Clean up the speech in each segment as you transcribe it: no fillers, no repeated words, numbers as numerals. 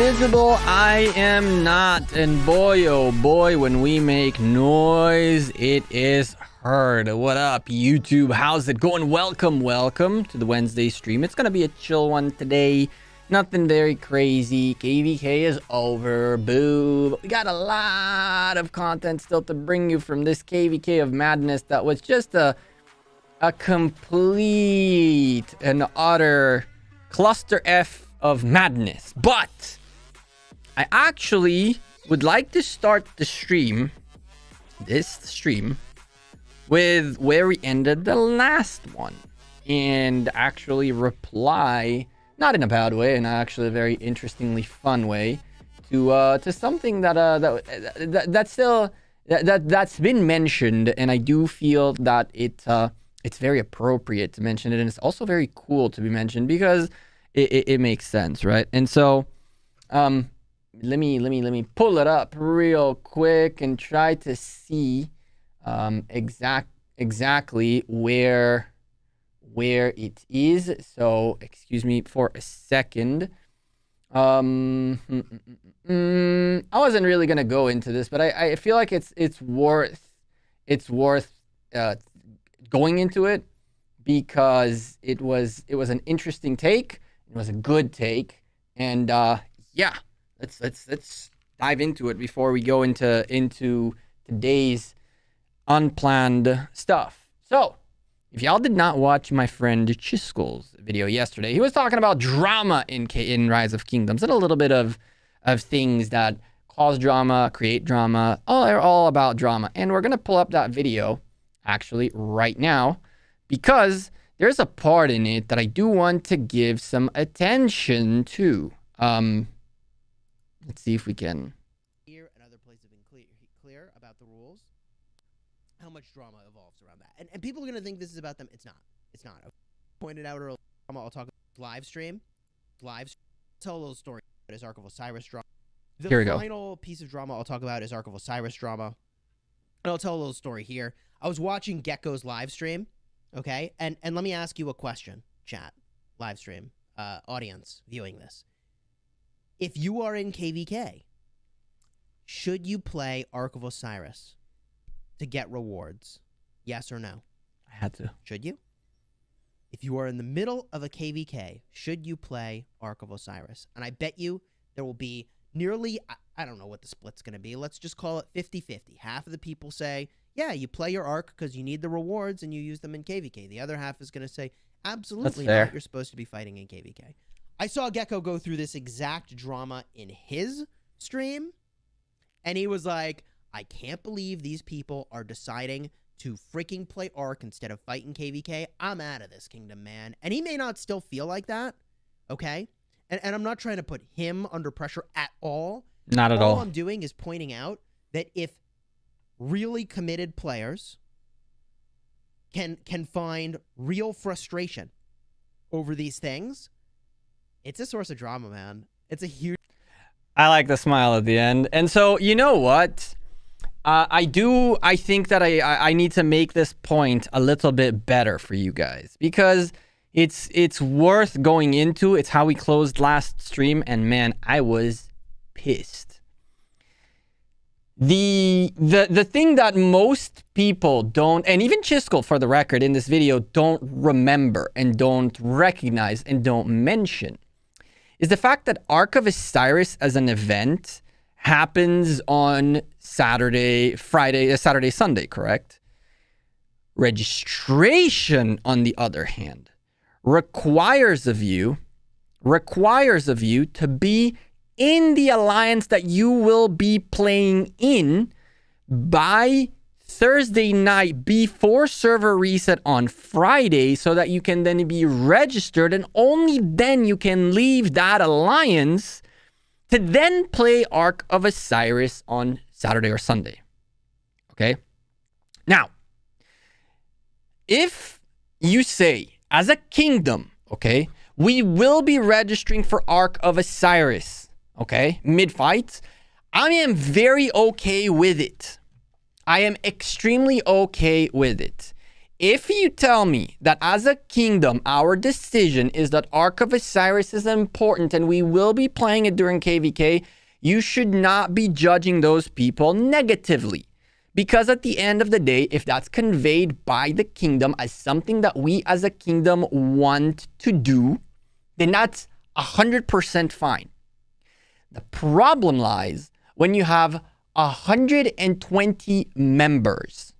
invisible? I am not. And boy, oh boy, when we make noise, it is heard. What up, YouTube? How's it going? Welcome to the Wednesday stream. It's gonna be a chill one today. Nothing very crazy. KVK is over. Boo. But we got a lot of content still to bring you from this KVK of madness that was just a complete and utter cluster F of madness. But I actually would like to start the stream, with where we ended the last one, and actually reply, not in a bad way, in actually a very interestingly fun way, to something that's been mentioned, and I do feel that it's very appropriate to mention it, and it's also very cool to be mentioned because it makes sense, right? And so, let me pull it up real quick and try to see exactly where it is. So, excuse me for a second. I wasn't really gonna go into this, but I feel like it's worth going into it because it was an interesting take. It was a good take, and yeah, let's dive into it before we go into today's unplanned stuff. So, if y'all did not watch my friend Chisgule's video yesterday, he was talking about drama in Rise of Kingdoms and a little bit of things that cause drama, create drama. They're all about drama, and we're gonna pull up that video actually right now because there's a part in it that I do want to give some attention to. Let's see if we can. Here and other places have been clear about the rules. How much drama evolves around that. And people are going to think this is about them. It's not. It's not. I pointed out earlier, I'll talk about live stream. Tell a little story about his Ark of Osiris drama. Here we go. The final piece of drama I'll talk about is Ark of Osiris drama. And I'll tell a little story here. I was watching Gekko's live stream. Okay, and let me ask you a question, chat, live stream, audience viewing this. If you are in KVK, should you play Ark of Osiris to get rewards? Yes or no? I had to. Should you? If you are in the middle of a KVK, should you play Ark of Osiris? And I bet you there will be nearly, I don't know what the split's going to be. Let's just call it 50-50. Half of the people say, yeah, you play your Ark because you need the rewards and you use them in KVK. The other half is going to say, absolutely not. You're supposed to be fighting in KVK. I saw Gekko go through this exact drama in his stream, and he was like, I can't believe these people are deciding to freaking play Ark instead of fighting KVK. I'm out of this kingdom, man. And he may not still feel like that, okay? And I'm not trying to put him under pressure at all. Not at all. All I'm doing is pointing out that if really committed players can find real frustration over these things, it's a source of drama, man. It's a huge... I like the smile at the end. And so, you know what? I think that I need to make this point a little bit better for you guys because it's worth going into. It's how we closed last stream, and man, I was pissed. The thing that most people don't, and even Chisgule for the record in this video, don't remember and don't recognize and don't mention, is the fact that Ark of Osiris as an event happens on Saturday, Sunday, correct? Registration, on the other hand, requires of you to be in the alliance that you will be playing in by Thursday night before server reset on Friday so that you can then be registered, and only then you can leave that alliance to then play Ark of Osiris on Saturday or Sunday. Okay? Now, if you say, as a kingdom, okay, we will be registering for Ark of Osiris, okay, mid-fight, I am very okay with it. I am extremely okay with it. If you tell me that as a kingdom, our decision is that Ark of Osiris is important and we will be playing it during KVK, you should not be judging those people negatively. Because at the end of the day, if that's conveyed by the kingdom as something that we as a kingdom want to do, then that's 100% fine. The problem lies when you have 120 members.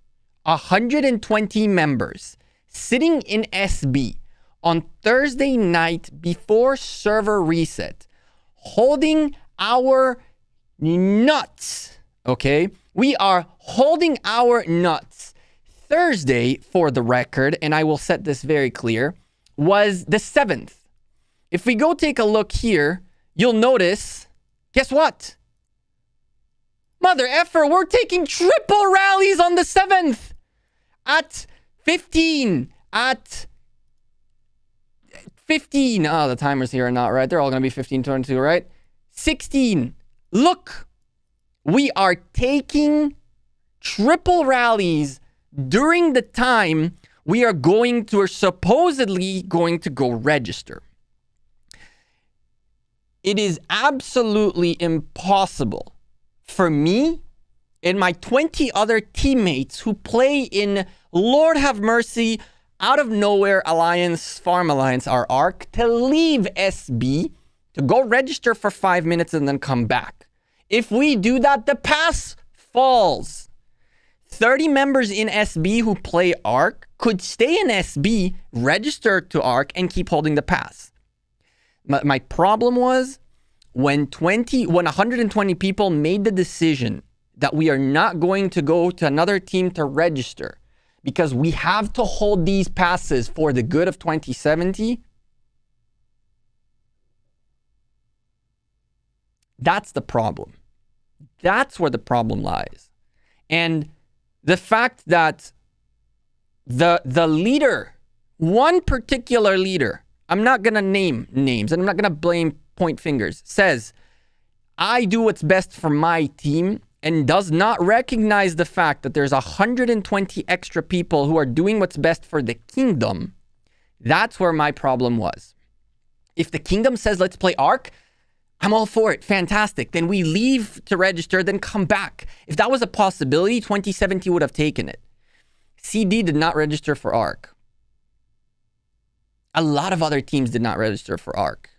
120 members sitting in SB on Thursday night before server reset, holding our nuts, okay? We are holding our nuts. Thursday, for the record, and I will set this very clear, was the 7th. If we go take a look here, you'll notice, guess what? Mother effer, we're taking triple rallies on the 7th at 15, at 15. Oh, the timers here are not right. They're all going to be 15, 22, right? 16. Look, we are taking triple rallies during the time we are supposedly going to go register. It is absolutely impossible for me and my 20 other teammates who play in Lord have mercy, out of nowhere Alliance, Farm Alliance, our Ark, to leave SB to go register for 5 minutes and then come back. If we do that, the pass falls. 30 members in SB who play Ark could stay in SB, register to Ark, and keep holding the pass. My problem was when 120 people made the decision that we are not going to go to another team to register because we have to hold these passes for the good of 2070. That's the problem. That's where the problem lies. And the fact that the leader, one particular leader, I'm not going to name names and I'm not going to point fingers, says, I do what's best for my team, and does not recognize the fact that there's 120 extra people who are doing what's best for the kingdom. That's where my problem was. If the kingdom says, let's play Ark, I'm all for it. Fantastic. Then we leave to register, then come back. If that was a possibility, 2070 would have taken it. CD did not register for Ark. A lot of other teams did not register for Ark.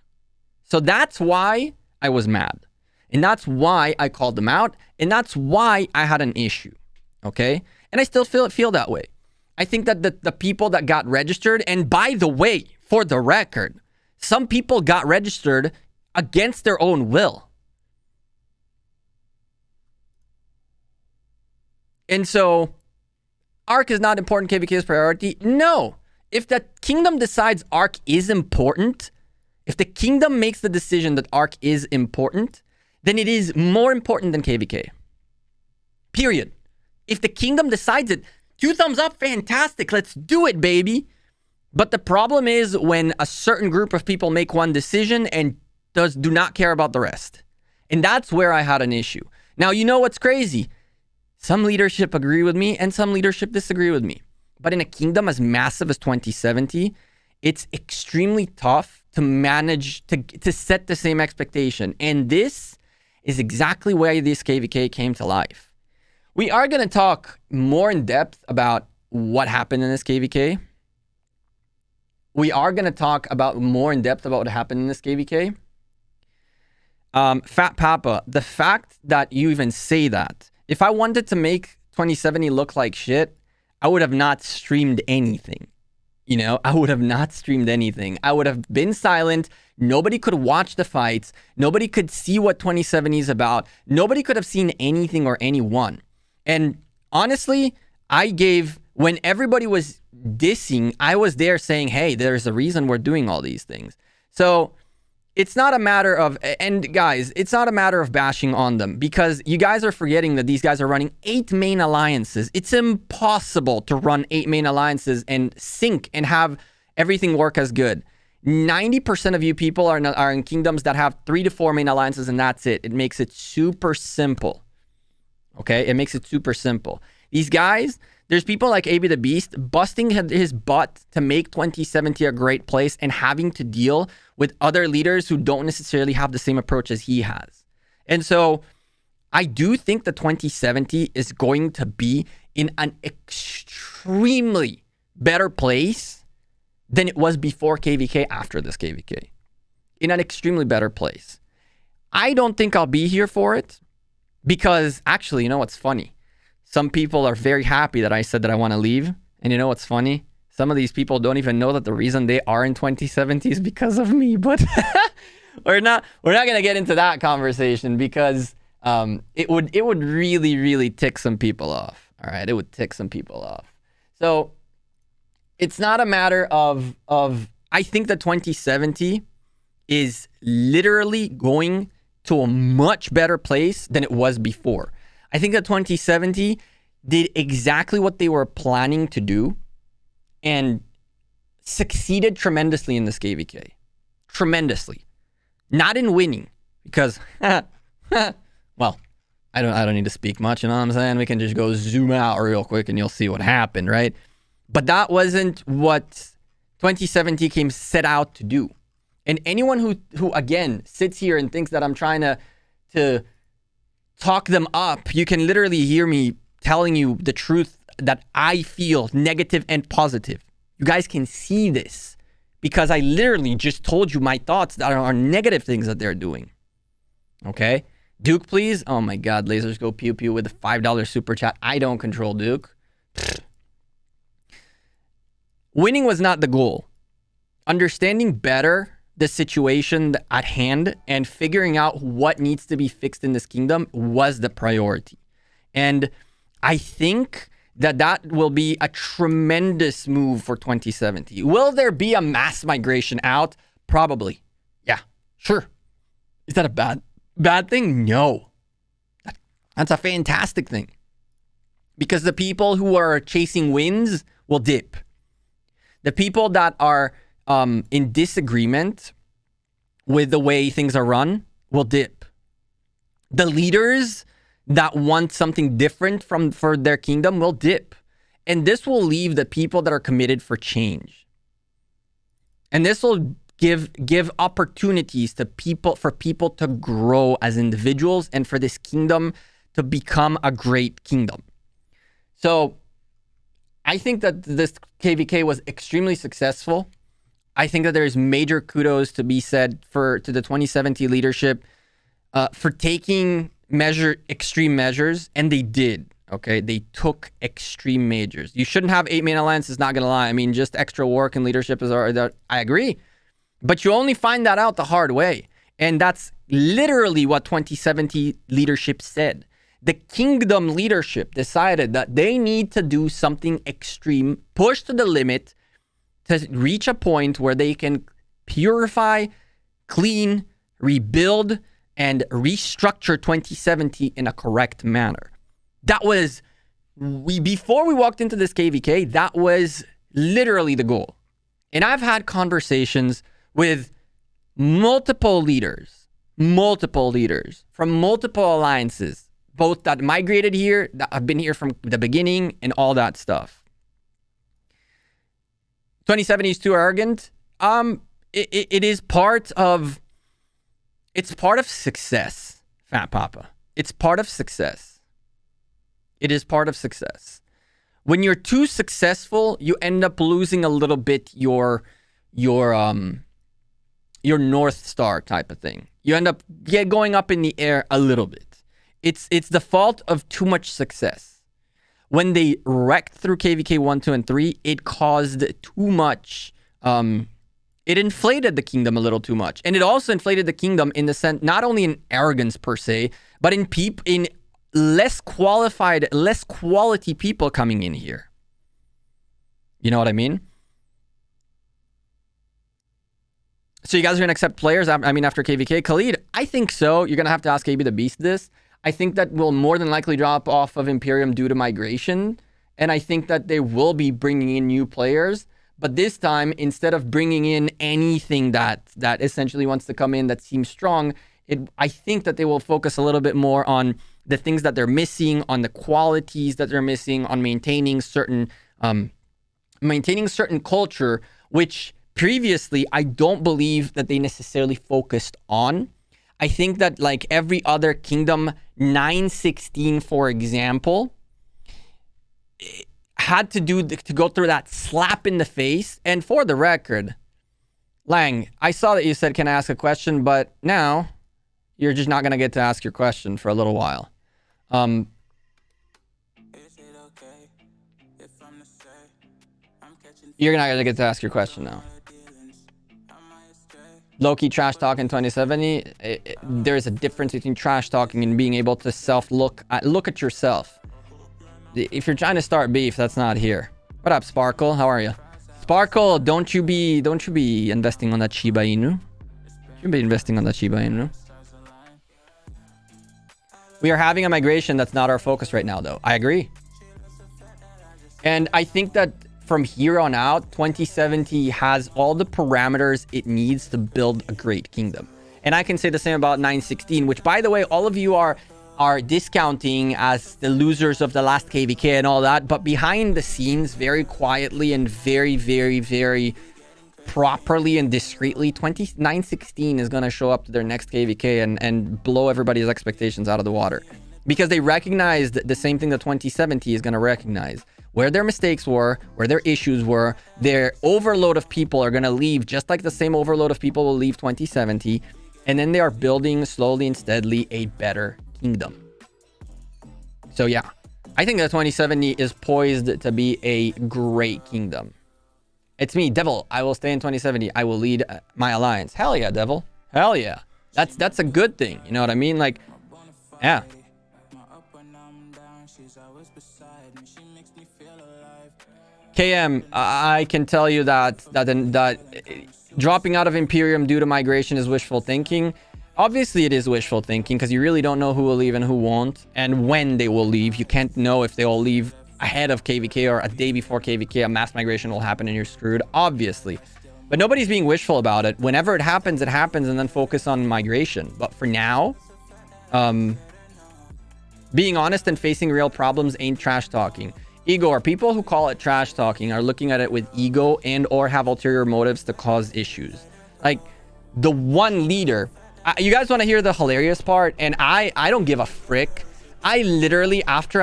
So that's why I was mad. And that's why I called them out. And that's why I had an issue. Okay? And I still feel that way. I think that the people that got registered, and by the way, for the record, some people got registered against their own will. And so, Ark is not important, KVK is priority. No. If the kingdom decides Ark is important, if the kingdom makes the decision that Ark is important, then it is more important than KVK. Period. If the kingdom decides it, 2 thumbs up, fantastic, let's do it, baby. But the problem is when a certain group of people make one decision and do not care about the rest. And that's where I had an issue. Now, you know what's crazy? Some leadership agree with me and some leadership disagree with me. But in a kingdom as massive as 2070, it's extremely tough to manage to set the same expectation. And this is exactly why this KVK came to life. We are going to talk more in depth about what happened in this KVK. We are going to talk about more in depth about what happened in this KVK. Fat Papa, the fact that you even say that, if I wanted to make 2070 look like shit, I would have not streamed anything. You know, I would have not streamed anything. I would have been silent. Nobody could watch the fights. Nobody could see what 2070 is about. Nobody could have seen anything or anyone. And honestly, when everybody was dissing, I was there saying, hey, there's a reason we're doing all these things. So it's not a matter of, and guys, it's not a matter of bashing on them, because you guys are forgetting that these guys are running 8 main alliances. It's impossible to run 8 main alliances and sync and have everything work as good. 90% of you people are in kingdoms that have 3 to 4 main alliances, and that's it. It makes it super simple. Okay? It makes it super simple. These guys, there's people like AB the Beast busting his butt to make 2070 a great place and having to deal with other leaders who don't necessarily have the same approach as he has. And so I do think that 2070 is going to be in an extremely better place than it was before KVK, after this KVK. In an extremely better place. I don't think I'll be here for it because actually, you know what's funny? Some people are very happy that I said that I want to leave. And you know what's funny? Some of these people don't even know that the reason they are in 2070 is because of me. But we're not going to get into that conversation because it would really, really tick some people off. All right, it would tick some people off. So it's not a matter of I think that 2070 is literally going to a much better place than it was before. I think that 2070 did exactly what they were planning to do and succeeded tremendously in this KVK. Tremendously. Not in winning, because, well, I don't need to speak much, you know what I'm saying? We can just go zoom out real quick and you'll see what happened, right? But that wasn't what 2070 came set out to do. And anyone who again sits here and thinks that I'm trying to talk them up, you can literally hear me telling you the truth that I feel, negative and positive. You guys can see this because I literally just told you my thoughts that are negative things that they're doing. Okay? Duke, please. Oh my God, lasers go pew pew with a $5 super chat. I don't control Duke. Winning was not the goal. Understanding better the situation at hand and figuring out what needs to be fixed in this kingdom was the priority. And I think that will be a tremendous move for 2070. Will there be a mass migration out? Probably. Yeah, sure. Is that a bad thing? No. That's a fantastic thing. Because the people who are chasing wins will dip. The people that are in disagreement with the way things are run will dip. The leaders that want something different for their kingdom will dip. And this will leave the people that are committed for change. And this will give opportunities to people to grow as individuals and for this kingdom to become a great kingdom. So I think that this KVK was extremely successful. I think that there is major kudos to be said to the 2070 leadership for taking extreme measures, and they did. Okay, they took extreme measures. You shouldn't have 8 main alliances. Not gonna lie. I mean, just extra work and leadership I agree, but you only find that out the hard way, and that's literally what 2070 leadership said. The kingdom leadership decided that they need to do something extreme, push to the limit, to reach a point where they can purify, clean, rebuild, and restructure 2070 in a correct manner. That was, before we walked into this KVK, that was literally the goal. And I've had conversations with multiple leaders from multiple alliances, both that migrated here, that have been here from the beginning, and all that stuff. 2070 is too arrogant. It is part of success, Fat Papa. It's part of success. It is part of success. When you're too successful, you end up losing a little bit your North Star type of thing. You end up going up in the air a little bit. It's the fault of too much success. When they wrecked through KVK 1, 2, and 3, it caused too much. It inflated the kingdom a little too much. And it also inflated the kingdom in the sense, not only in arrogance per se, but in less qualified, less quality people coming in here. You know what I mean? So you guys are going to accept players, after KVK? Khalid, I think so. You're going to have to ask AB the Beast this. I think that will more than likely drop off of Imperium due to migration. And I think that they will be bringing in new players. But this time, instead of bringing in anything that essentially wants to come in that seems strong, I think that they will focus a little bit more on the things that they're missing, on the qualities that they're missing, on maintaining certain culture, which previously I don't believe that they necessarily focused on. I think that like every other kingdom, 916, for example, had to go through that slap in the face. And for the record, Lang, I saw that you said, can I ask a question? But now you're just not going to get to ask your question for a little while. You're not going to get to ask your question now. Low-key trash talk in 2070. There's a difference between trash talking and being able to look at yourself. If you're trying to start beef, that's not here. What up, Sparkle? How are you? Sparkle, don't you be investing on that Shiba Inu. You be investing on that Shiba Inu. We are having a migration that's not our focus right now, though. I agree. And I think that from here on out, 2070 has all the parameters it needs to build a great kingdom. And I can say the same about 916, which, by the way, all of you are discounting as the losers of the last KVK and all that. But behind the scenes, very quietly and very, very, very properly and discreetly, 916 is going to show up to their next KVK and blow everybody's expectations out of the water. Because they recognized the same thing that 2070 is going to recognize. Where their mistakes were, where their issues were, their overload of people are going to leave, just like the same overload of people will leave 2070. And then they are building slowly and steadily a better kingdom. So yeah, I think that 2070 is poised to be a great kingdom. It's me, Devil. I will stay in 2070. I will lead my alliance. Hell yeah, Devil. Hell yeah. That's a good thing. You know what I mean? Like, yeah. KM, I can tell you that dropping out of Imperium due to migration is wishful thinking. Obviously, it is wishful thinking because you really don't know who will leave and who won't, and when they will leave. You can't know if they will leave ahead of KVK or a day before KVK. A mass migration will happen and you're screwed, obviously. But nobody's being wishful about it. Whenever it happens, and then focus on migration. But for now, being honest and facing real problems ain't trash talking. Ego, or people who call it trash talking are looking at it with ego and or have ulterior motives to cause issues. Like, the one leader... you guys want to hear the hilarious part? And I don't give a frick. I literally, after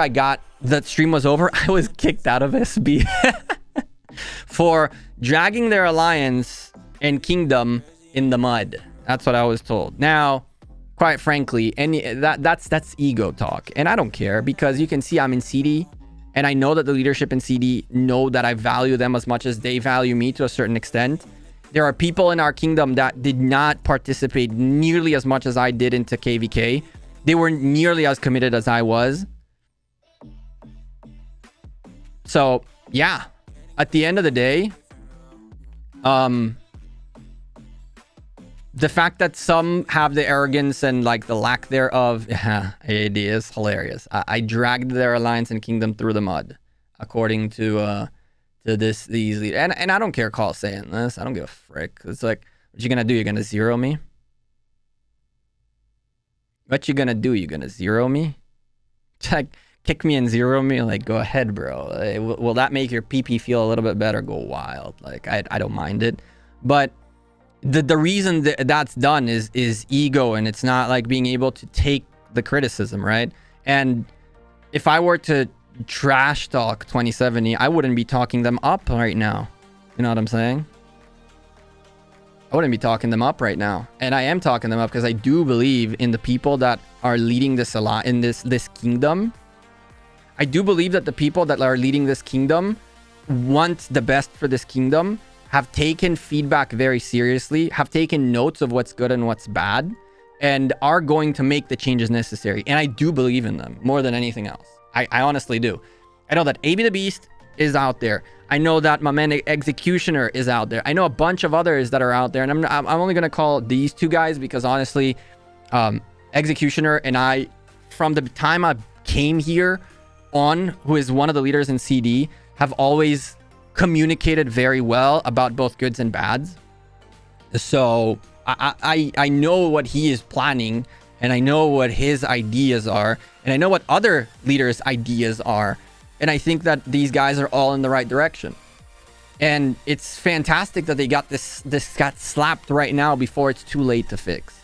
the stream was over, I was kicked out of SB for dragging their alliance and kingdom in the mud. That's what I was told. Now, quite frankly, that's ego talk. And I don't care because you can see I'm in CD. And I know that the leadership in CD know that I value them as much as they value me to a certain extent. There are people in our kingdom that did not participate nearly as much as I did into KVK. They weren't nearly as committed as I was. So, yeah. At the end of the day, the fact that some have the arrogance and like the lack thereof, it is hilarious. I dragged their alliance and kingdom through the mud, according to these leaders. And I don't care Call saying this. I don't give a frick. It's like, what you gonna do? You're gonna zero me? What you gonna do? You gonna zero me? Like, kick me and zero me? Like, go ahead, bro. Will that make your PP feel a little bit better? Go wild. Like, I don't mind it. But the reason that's done is ego, and it's not like being able to take the criticism, right? And if I were to trash talk 2070, I wouldn't be talking them up right now. You know what I'm saying? I wouldn't be talking them up right now. And I am talking them up because I do believe in the people that are leading this in this kingdom. I do believe that the people that are leading this kingdom want the best for this kingdom, have taken feedback very seriously, have taken notes of what's good and what's bad, and are going to make the changes necessary. And I do believe in them more than anything else. I honestly do. I know that AB the Beast is out there. I know that my man Executioner is out there. I know a bunch of others that are out there, and I'm only going to call these two guys because honestly, Executioner and I, from the time I came here on, who is one of the leaders in CD, have always communicated very well about both goods and bads. So I know what he is planning and I know what his ideas are, and I know what other leaders' ideas are, and I think that these guys are all in the right direction. And it's fantastic that they got this got slapped right now before it's too late to fix.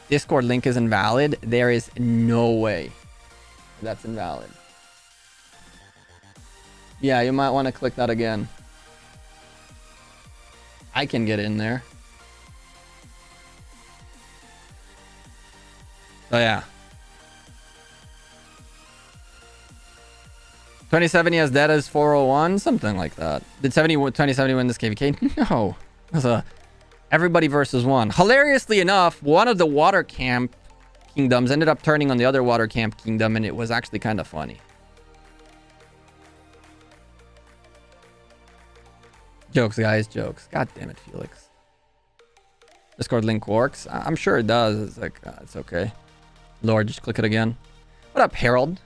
Discord link is invalid. There is no way that's invalid. Yeah, you might want to click that again. I can get in there. So yeah. 2070 has dead as 401, something like that. Did 2070 win this KVK? No. It was a everybody versus one. Hilariously enough, one of the water camp kingdoms ended up turning on the other water camp kingdom, and it was actually kind of funny. Jokes, guys, jokes. God damn it, Felix. Discord link works. I'm sure it does. It's like, it's okay. Lord, just click it again. What up, Harold?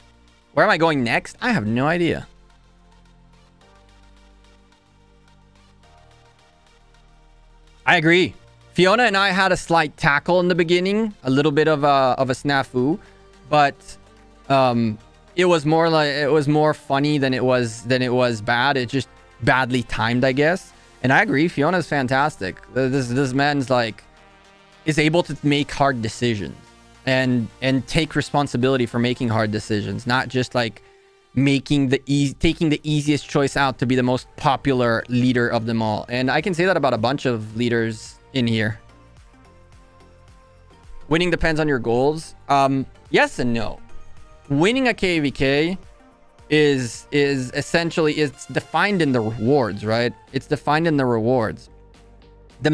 Where am I going next? I have no idea. I agree. Fiona and I had a slight tackle in the beginning, a little bit of a snafu, but it was more funny than it was bad. It just badly timed, I guess. And I agree, Fiona's fantastic. This man's like is able to make hard decisions and take responsibility for making hard decisions, not just like taking the easiest choice out to be the most popular leader of them all. And I can say that about a bunch of leaders in here. Winning depends on your goals. Yes and no. Winning a KVK is essentially, it's defined in the rewards, right? It's defined in the rewards. The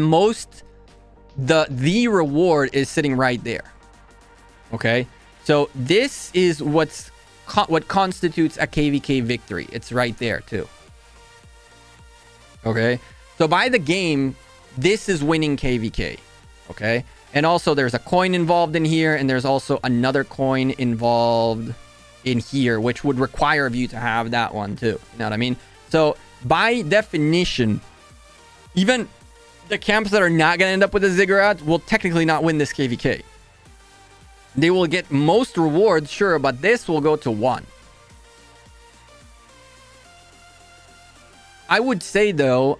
reward is sitting right there. Okay, so this is what constitutes a KVK victory. It's right there too. Okay, so by the game, this is winning KVK. Okay, and also there's a coin involved in here, and there's also another coin involved in here, which would require of you to have that one too. You know what I mean? So by definition, even the camps that are not going to end up with a ziggurat will technically not win this KVK. They will get most rewards, sure, but this will go to 1. I would say, though,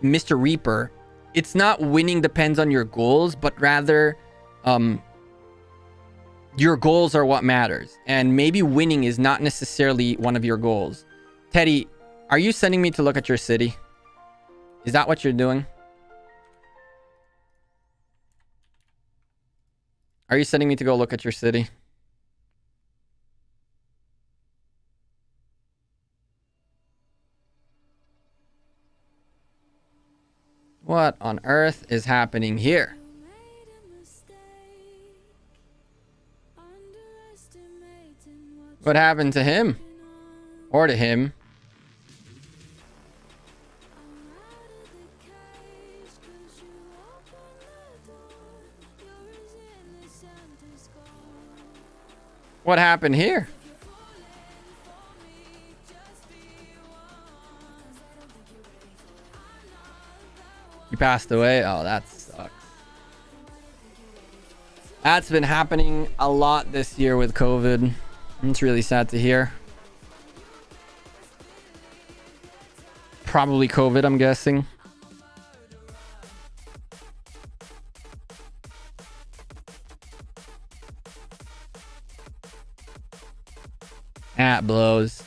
Mr. Reaper, it's not winning depends on your goals, but rather your goals are what matters. And maybe winning is not necessarily one of your goals. Teddy, are you sending me to look at your city? Is that what you're doing? Are you sending me to go look at your city? What on earth is happening here? What happened to him? Or to him? What happened here? He passed away. Oh, that sucks. That's been happening a lot this year with COVID. It's really sad to hear. Probably COVID, I'm guessing. That blows.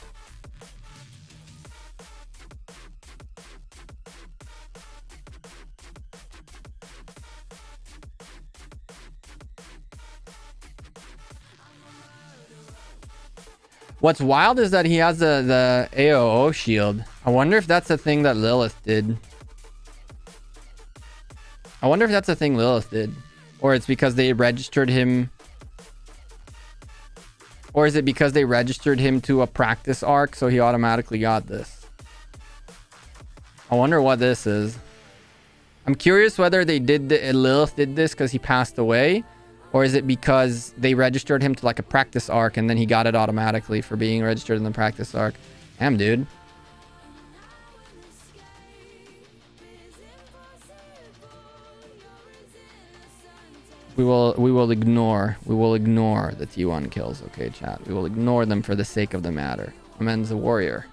What's wild is that he has the AOO shield. I wonder if that's a thing that Lilith did. Or it's because they registered him. Or is it because they registered him to a practice arc, so he automatically got this? I wonder what this is. I'm curious whether Lilith did this because he passed away, or is it because they registered him to like a practice arc and then he got it automatically for being registered in the practice arc. Damn, dude. We will ignore the T1 kills, okay, chat? We will ignore them for the sake of the matter. My man's a warrior.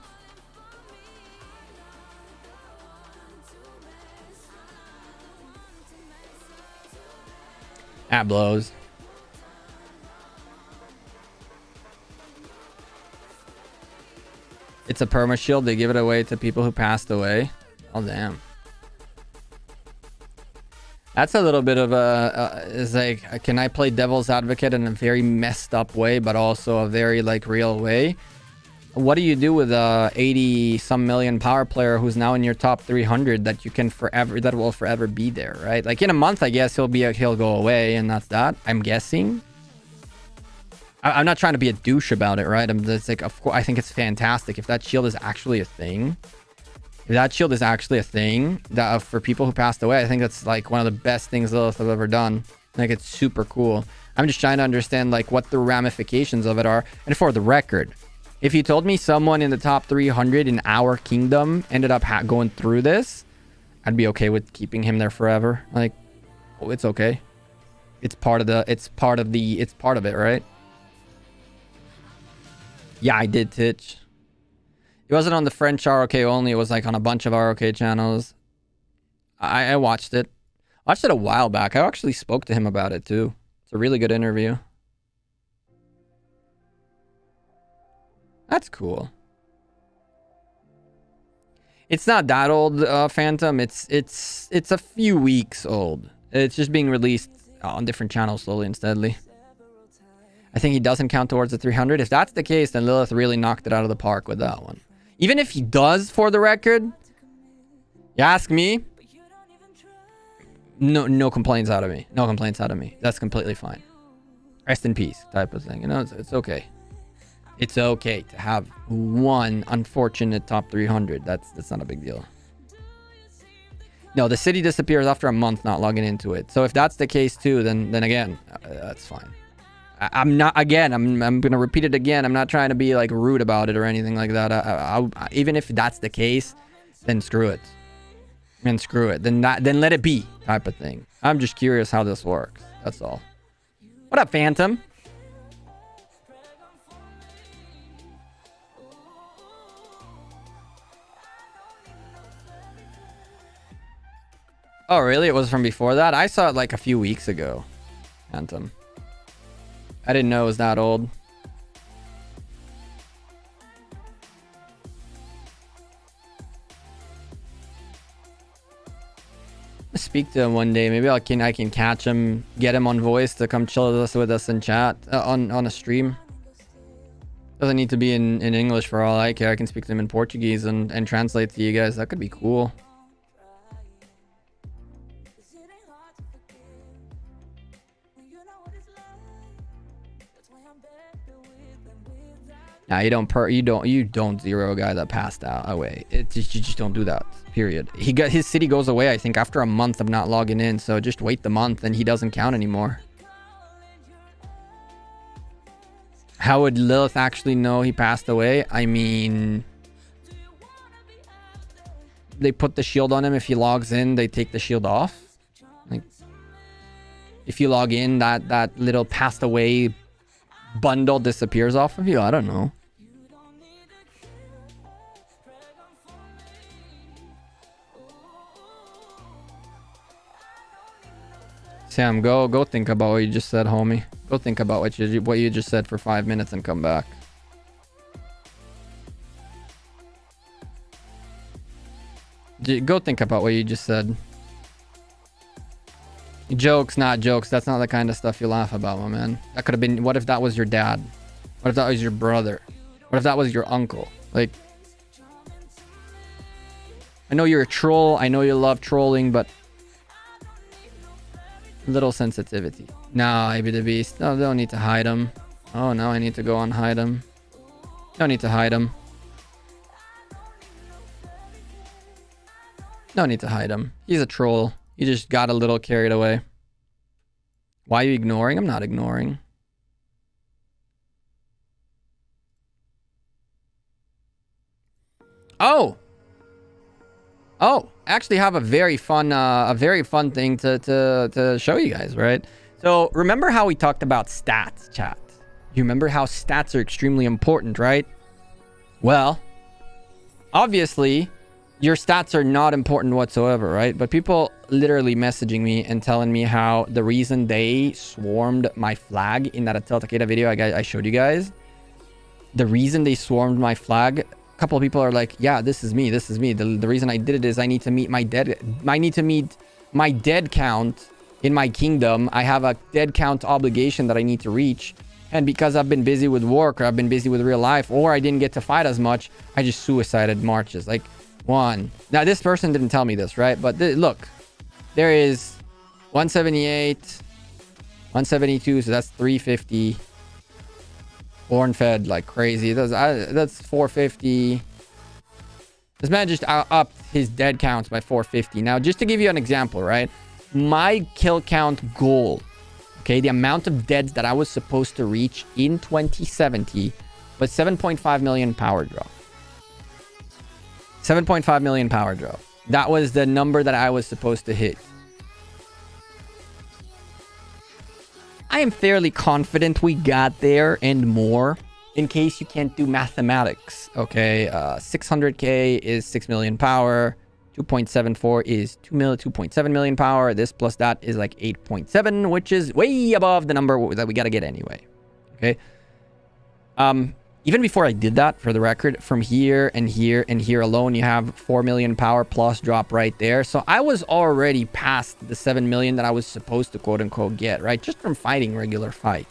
That blows. It's a perma shield. They give it away to people who passed away. Oh, damn. That's a little bit of a... it's like, can I play devil's advocate in a very messed up way, but also a very, like, real way? What do you do with a 80-some million power player who's now in your top 300 that you can forever... that will forever be there, right? Like, in a month, I guess he'll go away, and that's that. I'm guessing. I'm not trying to be a douche about it, right? I'm just like, of course, I think it's fantastic if that shield is actually a thing. If that shield is actually a thing that for people who passed away, I think that's like one of the best things Lilith have ever done. Like, it's super cool. I'm just trying to understand like what the ramifications of it are. And for the record, if you told me someone in the top 300 in our kingdom ended up going through this, I'd be okay with keeping him there forever. Like, oh, it's okay. It's part of it, right? Yeah, I did, Titch. It wasn't on the French ROK only. It was like on a bunch of ROK channels. I watched it. I watched it a while back. I actually spoke to him about it too. It's a really good interview. That's cool. It's not that old, Phantom. It's a few weeks old. It's just being released on different channels slowly and steadily. I think he doesn't count towards the 300. If that's the case, then Lilith really knocked it out of the park with that one. Even if he does, for the record, you ask me, no complaints out of me. No complaints out of me. That's completely fine. Rest in peace type of thing. You know, it's okay. It's okay to have one unfortunate top 300. That's not a big deal. No, the city disappears after a month not logging into it. So if that's the case too, then again, that's fine. I'm not, again, I'm going to repeat it again. I'm not trying to be like rude about it or anything like that. Even if that's the case, then screw it. Then screw it. Then let it be type of thing. I'm just curious how this works. That's all. What up, Phantom? Oh, really? It was from before that? I saw it like a few weeks ago. Phantom. I didn't know it was that old. Speak to him one day. Maybe I can catch him, get him on voice to come chill with us in chat on a stream. Doesn't need to be in English for all I care. I can speak to him in Portuguese and translate to you guys. That could be cool. Nah, you don't zero a guy that passed out away. You just don't do that. Period. His city goes away, I think, after a month of not logging in. So just wait the month and he doesn't count anymore. How would Lilith actually know he passed away? I mean, they put the shield on him. If he logs in, they take the shield off. Like, if you log in, that little passed away bundle disappears off of you. I don't know. Sam, go think about what you just said, homie. Go think about what you just said for 5 minutes and come back. Go think about what you just said. Jokes, not jokes. That's not the kind of stuff you laugh about, my man. That could have been... What if that was your dad? What if that was your brother? What if that was your uncle? Like... I know you're a troll. I know you love trolling, but... Little sensitivity. Nah, Ivy the Beast. No, don't need to hide him. Oh, now I need to go on hide him. Don't need to hide him. No need to hide him. He's a troll. You just got a little carried away. Why are you ignoring? I'm not ignoring. Oh, I actually have a very fun thing to show you guys, right? So remember how we talked about stats, chat? You remember how stats are extremely important, right? Well, obviously, your stats are not important whatsoever, right? But people literally messaging me and telling me how the reason they swarmed my flag in that Atel Takeda video I showed you guys, the reason they swarmed my flag, a couple of people are like, yeah, this is me. The reason I did it is I need to meet my dead count in my kingdom. I have a dead count obligation that I need to reach. And because I've been busy with work, or I've been busy with real life, or I didn't get to fight as much, I just suicided marches. Like, one. Now, this person didn't tell me this, right? But look, there is 178, 172, so that's 350. Born fed like crazy. That's 450. This man just upped his dead counts by 450. Now, just to give you an example, right? My kill count goal, okay, the amount of deads that I was supposed to reach in 2070 was 7.5 million power drop. 7.5 million power drop. That was the number that I was supposed to hit. I am fairly confident we got there and more, in case you can't do mathematics. Okay, 600k is 6 million power. 2.74 is 2.7 million power. This plus that is like 8.7, which is way above the number that we got to get anyway. Okay. Even before I did that, for the record, from here and here and here alone, you have 4 million power plus drop right there. So I was already past the 7 million that I was supposed to quote unquote get, right? Just from fighting regular fights.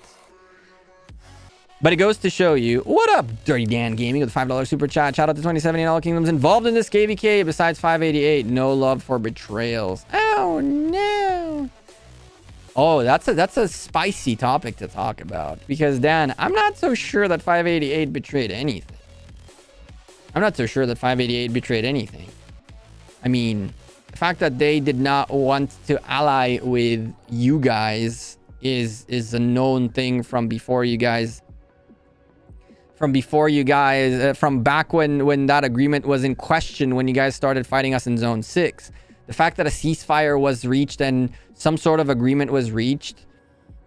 But it goes to show you, what up, Dirty Dan Gaming with $5 super chat. Shout out to 2070 and all kingdoms involved in this KVK besides 588. No love for betrayals. Oh no. Oh, that's a spicy topic to talk about, because Dan, I'm not so sure that 588 betrayed anything. I'm not so sure that 588 betrayed anything. I mean, the fact that they did not want to ally with you guys is a known thing from before you guys. From back when that agreement was in question, when you guys started fighting us in Zone 6. The fact that a ceasefire was reached and some sort of agreement was reached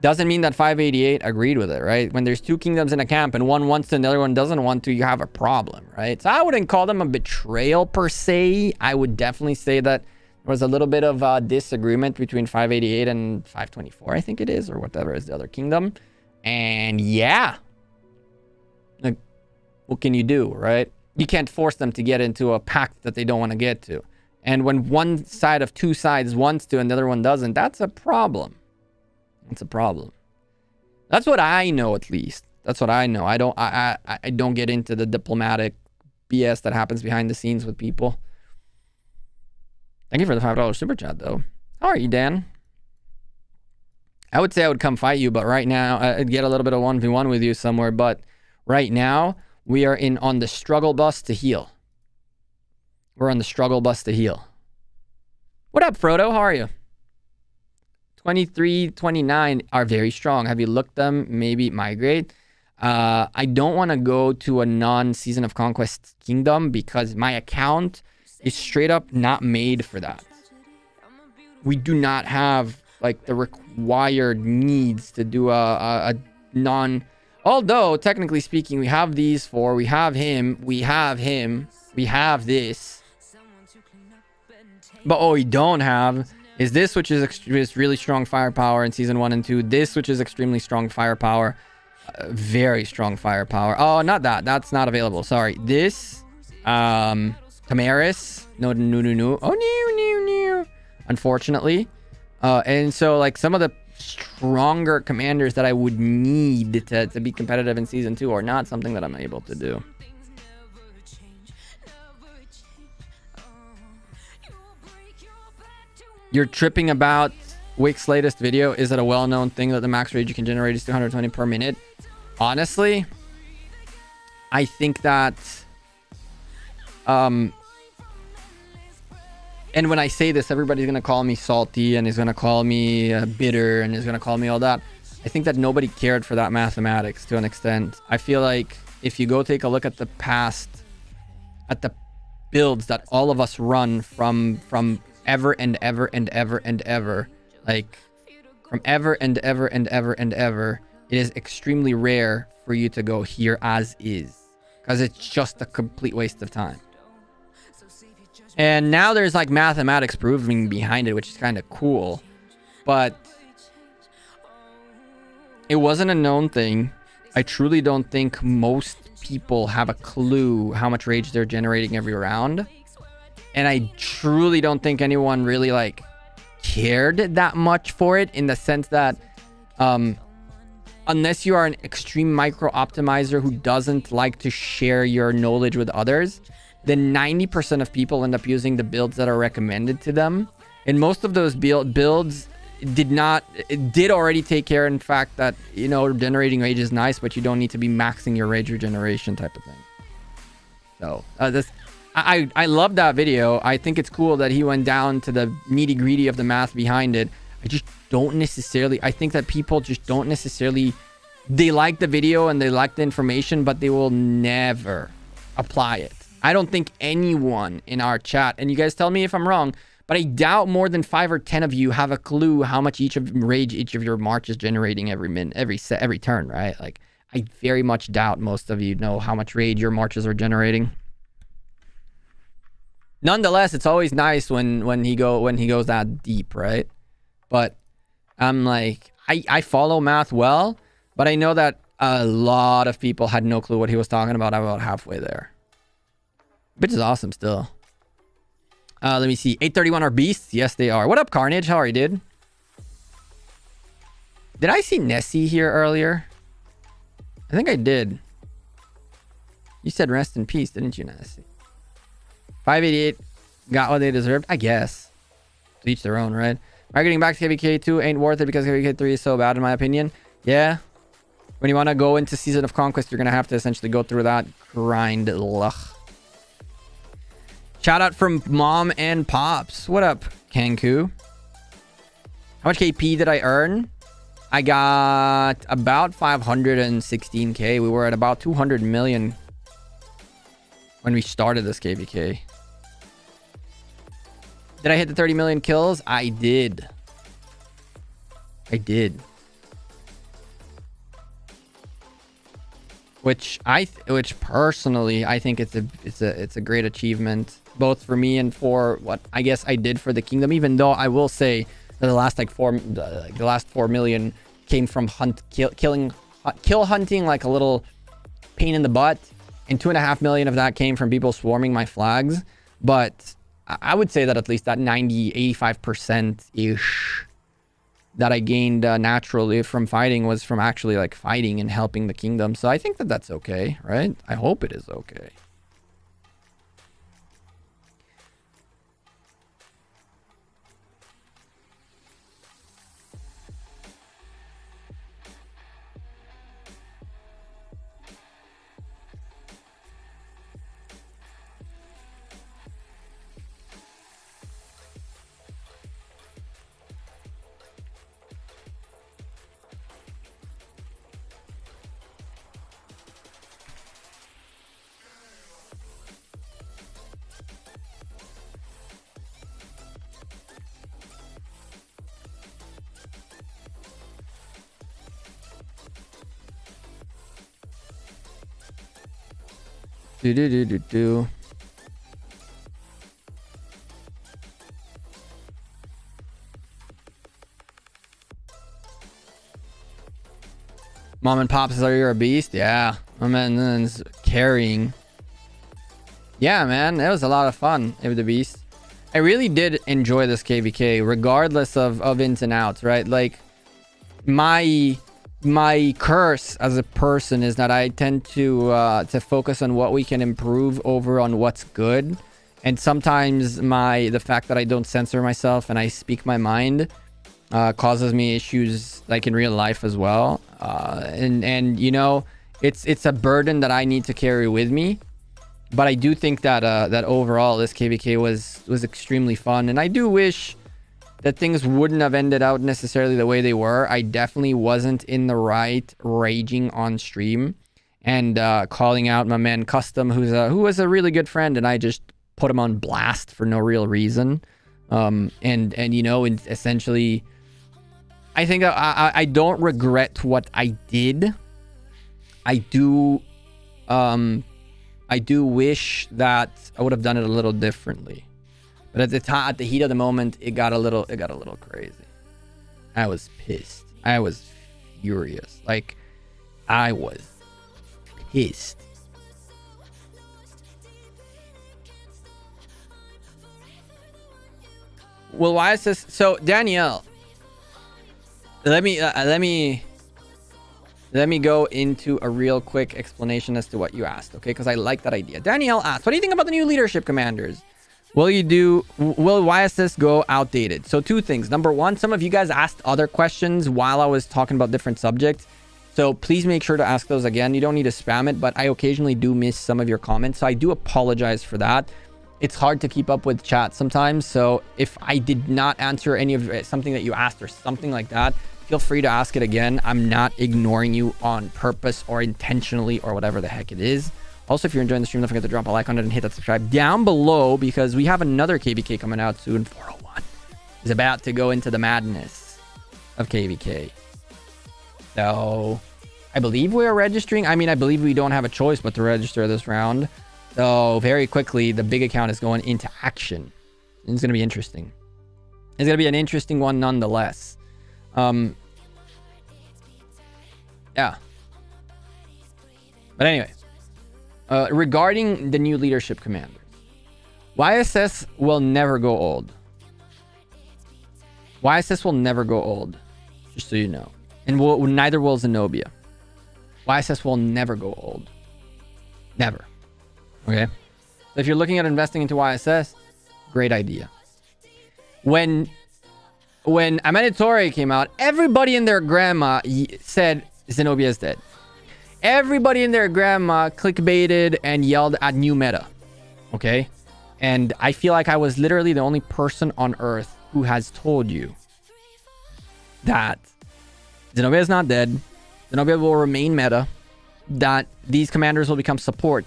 doesn't mean that 588 agreed with it, right? When there's two kingdoms in a camp and one wants to and the other one doesn't want to, you have a problem, right? So I wouldn't call them a betrayal per se. I would definitely say that there was a little bit of disagreement between 588 and 524, I think it is, or whatever is the other kingdom. And yeah, like, what can you do, right? You can't force them to get into a pact that they don't want to get to. And when one side of two sides wants to and the other one doesn't, that's a problem. It's a problem. That's what I know, at least. That's what I know. I don't get into the diplomatic BS that happens behind the scenes with people. Thank you for the $5 super chat, though. How are you, Dan? I would say I would come fight you, but right now, I'd get a little bit of 1v1 with you somewhere. But right now, we are on the struggle bus to heal. We're on the struggle bus to heal. What up, Frodo? How are you? 23, 29 are very strong. Have you looked them? Maybe migrate. I don't want to go to a non-Season of Conquest kingdom because my account is straight up not made for that. We do not have like the required needs to do a non... Although, technically speaking, we have these four. We have him. We have him. We have this. But what we don't have is this, which is really strong firepower in Season 1 and 2. This, which is extremely strong firepower. Very strong firepower. Oh, not that. That's not available. Sorry. This. Tamaris. No. Oh, no. Unfortunately. And so, like, some of the stronger commanders that I would need to be competitive in Season 2 are not something that I'm able to do. You're tripping about Wick's latest video. Is it a well-known thing that the max rage you can generate is 220 per minute? Honestly, I think that... and when I say this, everybody's going to call me salty and is going to call me bitter and is going to call me all that. I think that nobody cared for that mathematics to an extent. I feel like if you go take a look at the past, at the builds that all of us run from ever and ever and ever and ever, like from ever and ever and ever and ever, it is extremely rare for you to go here as is, because it's just a complete waste of time. And now there's like mathematics proving behind it, which is kind of cool, but it wasn't a known thing. I truly don't think most people have a clue how much rage they're generating every round. And I truly don't think anyone really like cared that much for it, in the sense that unless you are an extreme micro optimizer who doesn't like to share your knowledge with others, then 90% of people end up using the builds that are recommended to them. And most of those builds did already take care, in fact, that, you know, generating rage is nice, but you don't need to be maxing your rage regeneration type of thing. So I love that video. I think it's cool that he went down to the nitty gritty of the math behind it. I just don't necessarily, I think that people just don't necessarily, they like the video and they like the information, but they will never apply it. I don't think anyone in our chat, and you guys tell me if I'm wrong, but I doubt more than 5 or 10 of you have a clue how much each of your march is generating every turn, right? Like, I very much doubt most of you know how much rage your marches are generating. Nonetheless, it's always nice when he goes that deep, right? But I'm like, I follow math well, but I know that a lot of people had no clue what he was talking about halfway there. Which is awesome still. Let me see. 831 are beasts? Yes, they are. What up, Carnage? How are you, dude? Did I see Nessie here earlier? I think I did. You said rest in peace, didn't you, Nessie? 588 got what they deserved, I guess. To each their own, right? Marketing back to KVK 2 ain't worth it because KVK 3 is so bad, in my opinion. Yeah. When you want to go into Season of Conquest, you're going to have to essentially go through that grind. Ugh. Shout out from Mom and Pops. What up, Kanku? How much KP did I earn? I got about 516k. We were at about 200 million when we started this KVK. Did I hit the 30 million kills? I did. Which personally I think it's a great achievement, both for me and for what I guess I did for the kingdom. Even though I will say that the last 4 million came from kill hunting like a little pain in the butt, and 2.5 million of that came from people swarming my flags. But I would say that at least that 85% ish that I gained naturally from fighting was from actually like fighting and helping the kingdom. So I think that that's okay, right? I hope it is okay. Do. Mom and Pops says, are you a beast? Yeah. My man's carrying. Yeah, man. It was a lot of fun with the beast. I really did enjoy this KVK, regardless of ins and outs, right? Like, my curse as a person is that I tend to focus on what we can improve over on what's good. And sometimes the fact that I don't censor myself and I speak my mind causes me issues like in real life as well. And you know, it's a burden that I need to carry with me. But I do think that that overall this KVK was extremely fun, and I do wish that things wouldn't have ended out necessarily the way they were. I definitely wasn't in the right raging on stream and calling out my man Custom, who was a really good friend, and I just put him on blast for no real reason. And you know, essentially, I think I don't regret what I did. I do wish that I would have done it a little differently. But at the time, at the heat of the moment, it got a little crazy. I was pissed. I was furious. Like, I was pissed. Well, why is this? So, Danielle, let me go into a real quick explanation as to what you asked, okay? Because I like that idea. Danielle asked, what do you think about the new leadership commanders? Will YSS go outdated? So 2 things. Number 1, some of you guys asked other questions while I was talking about different subjects. So please make sure to ask those again. You don't need to spam it, but I occasionally do miss some of your comments. So I do apologize for that. It's hard to keep up with chat sometimes. So if I did not answer any of something that you asked or something like that, feel free to ask it again. I'm not ignoring you on purpose or intentionally or whatever the heck it is. Also, if you're enjoying the stream, don't forget to drop a like on it and hit that subscribe down below, because we have another KVK coming out soon. 401 is about to go into the madness of KVK. So I believe we are registering. I mean, I believe we don't have a choice but to register this round. So very quickly, the big account is going into action. It's going to be interesting. It's going to be an interesting one nonetheless. Yeah. But anyway, regarding the new leadership commanders, YSS will never go old. YSS will never go old, just so you know. And neither will Zenobia. YSS will never go old. Never. Okay? So if you're looking at investing into YSS, great idea. When Amanitore came out, everybody and their grandma said Zenobia is dead. Everybody and their grandma clickbaited and yelled at new meta. Okay? And I feel like I was literally the only person on earth who has told you that Zenobia is not dead. Zenobia will remain meta. That these commanders will become support.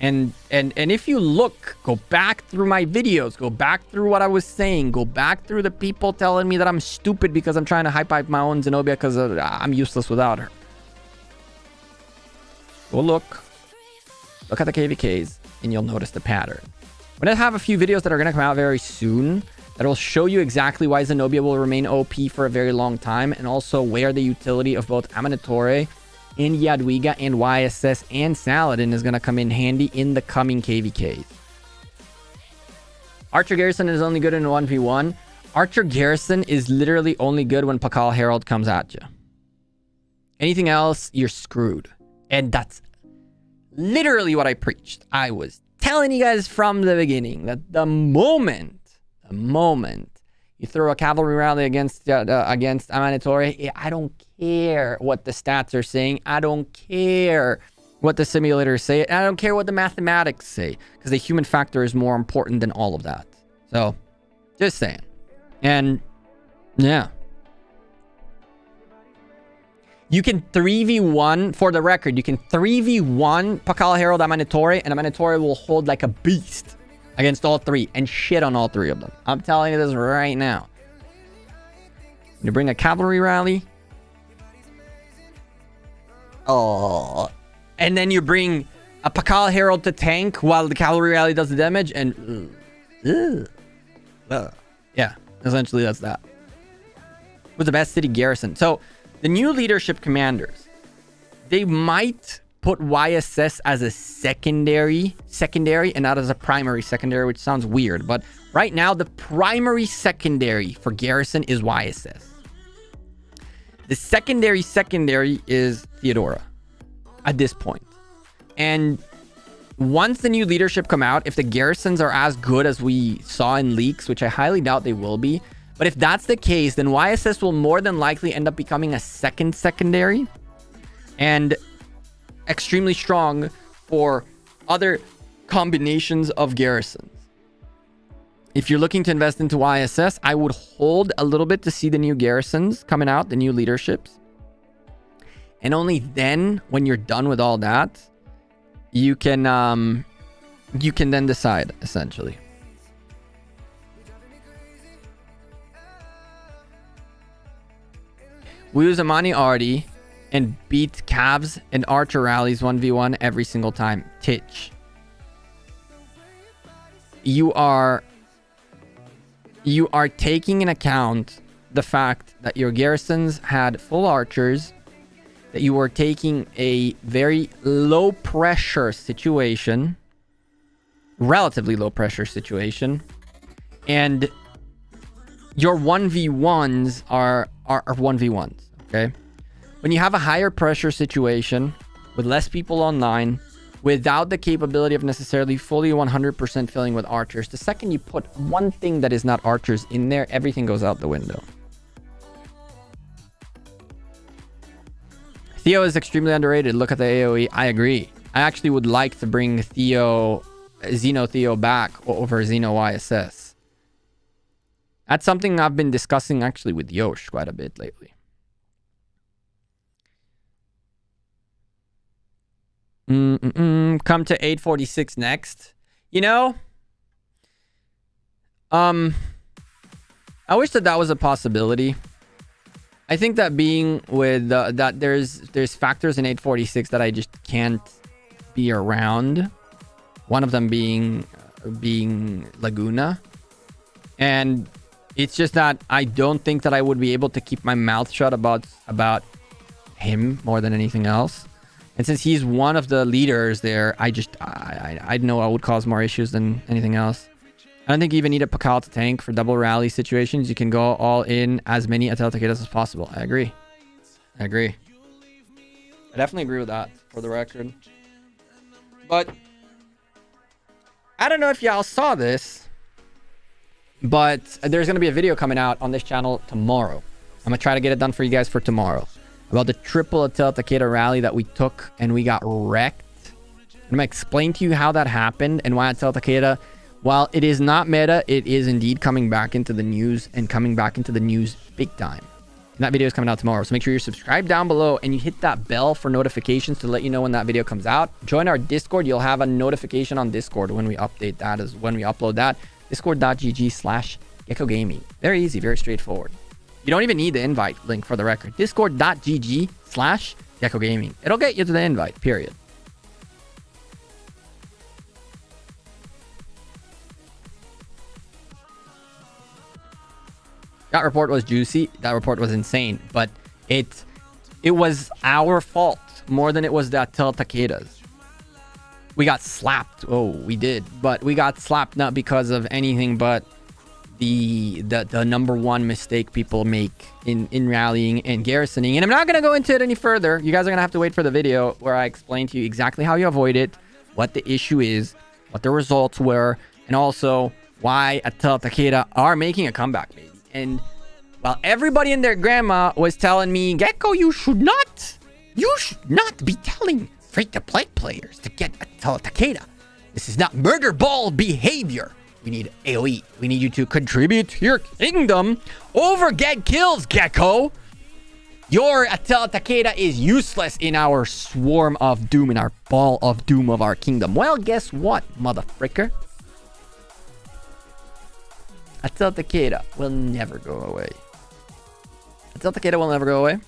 And if you look, go back through my videos, go back through what I was saying, go back through the people telling me that I'm stupid because I'm trying to hype my own Zenobia because I'm useless without her. Go look at the KVKs, and you'll notice the pattern. I'm going to have a few videos that are going to come out very soon that will show you exactly why Zenobia will remain OP for a very long time, and also where the utility of both Amanitore in Jadwiga and YSS and Saladin is going to come in handy in the coming KVKs. Archer Garrison is only good in 1v1. Archer Garrison is literally only good when Pakal Herald comes at you. Anything else, you're screwed. And that's literally what I preached. I was telling you guys from the beginning that the moment you throw a cavalry rally against Amanitore, I don't care what the stats are saying. I don't care what the simulators say. And I don't care what the mathematics say, because the human factor is more important than all of that. So, just saying. And, yeah. You can 3v1, for the record, you can 3v1 Pakal Herald Amanitore, and Amanitore will hold like a beast against all 3 and shit on all 3 of them. I'm telling you this right now. You bring a cavalry rally. Oh. And then you bring a Pakal Herald to tank while the cavalry rally does the damage, and yeah, essentially that's that. With the best city garrison. So the new leadership commanders, they might put YSS as a secondary and not as a primary secondary, which sounds weird, but right now the primary secondary for garrison is YSS. The secondary is Theodora at this point. And once the new leadership come out, if the garrisons are as good as we saw in leaks, which I highly doubt they will be, but if that's the case, then YSS will more than likely end up becoming a second secondary and extremely strong for other combinations of garrisons. If you're looking to invest into YSS, I would hold a little bit to see the new garrisons coming out, the new leaderships. And only then, when you're done with all that, you can then decide, essentially. We use Amani Artie and beat Cavs and Archer rallies 1v1 every single time. Titch. You are taking into account the fact that your garrisons had full archers, that you were taking a very low pressure situation, relatively low pressure situation, and your 1v1s are 1v1s, okay? When you have a higher pressure situation with less people online, without the capability of necessarily fully 100% filling with archers, the second you put one thing that is not archers in there, everything goes out the window. Theo is extremely underrated. Look at the AoE. I agree. I actually would like to bring Xeno Theo back over Xeno YSS. That's something I've been discussing actually with Yosh quite a bit lately. Come to 846 next. You know, I wish that was a possibility. I think that being with that there's factors in 846 that I just can't be around. One of them being Laguna, and it's just that I don't think that I would be able to keep my mouth shut about him more than anything else. And since he's one of the leaders there, I know I would cause more issues than anything else. I don't think you even need a Pakal to tank for double rally situations. You can go all in as many Atel Takedas as possible. I agree. I definitely agree with that, for the record. But I don't know if y'all saw this, but there's going to be a video coming out on this channel tomorrow. I'm going to try to get it done for you guys for tomorrow. About the triple Atel Takeda rally that we took and we got wrecked. I'm going to explain to you how that happened and why Atel Takeda, while it is not meta, it is indeed coming back into the news, and coming back into the news big time. And that video is coming out tomorrow. So make sure you're subscribed down below and you hit that bell for notifications to let you know when that video comes out. Join our Discord. You'll have a notification on Discord when we update that, as when we upload that. Discord.gg/Gekko Gaming. Very easy, very straightforward. You don't even need the invite link, for the record. Discord.gg/Gekko Gaming. It'll get you to the invite, period. That report was juicy. That report was insane. But it was our fault more than it was the Atel Takeda's. We got slapped. Oh, we did. But we got slapped not because of anything but the number one mistake people make in rallying and garrisoning. And I'm not going to go into it any further. You guys are going to have to wait for the video where I explain to you exactly how you avoid it, what the issue is, what the results were, and also why Atel Takeda are making a comeback, baby. And while everybody and their grandma was telling me, Gekko, you should not be telling free-to-play players to get Atel Takeda. This is not murder ball behavior. We need AoE. We need you to contribute to your kingdom over get kills, Gekko. Your Atel Takeda is useless in our swarm of doom, in our ball of doom of our kingdom. Well, guess what, motherfricker? Atel Takeda will never go away. Atel Takeda will never go away.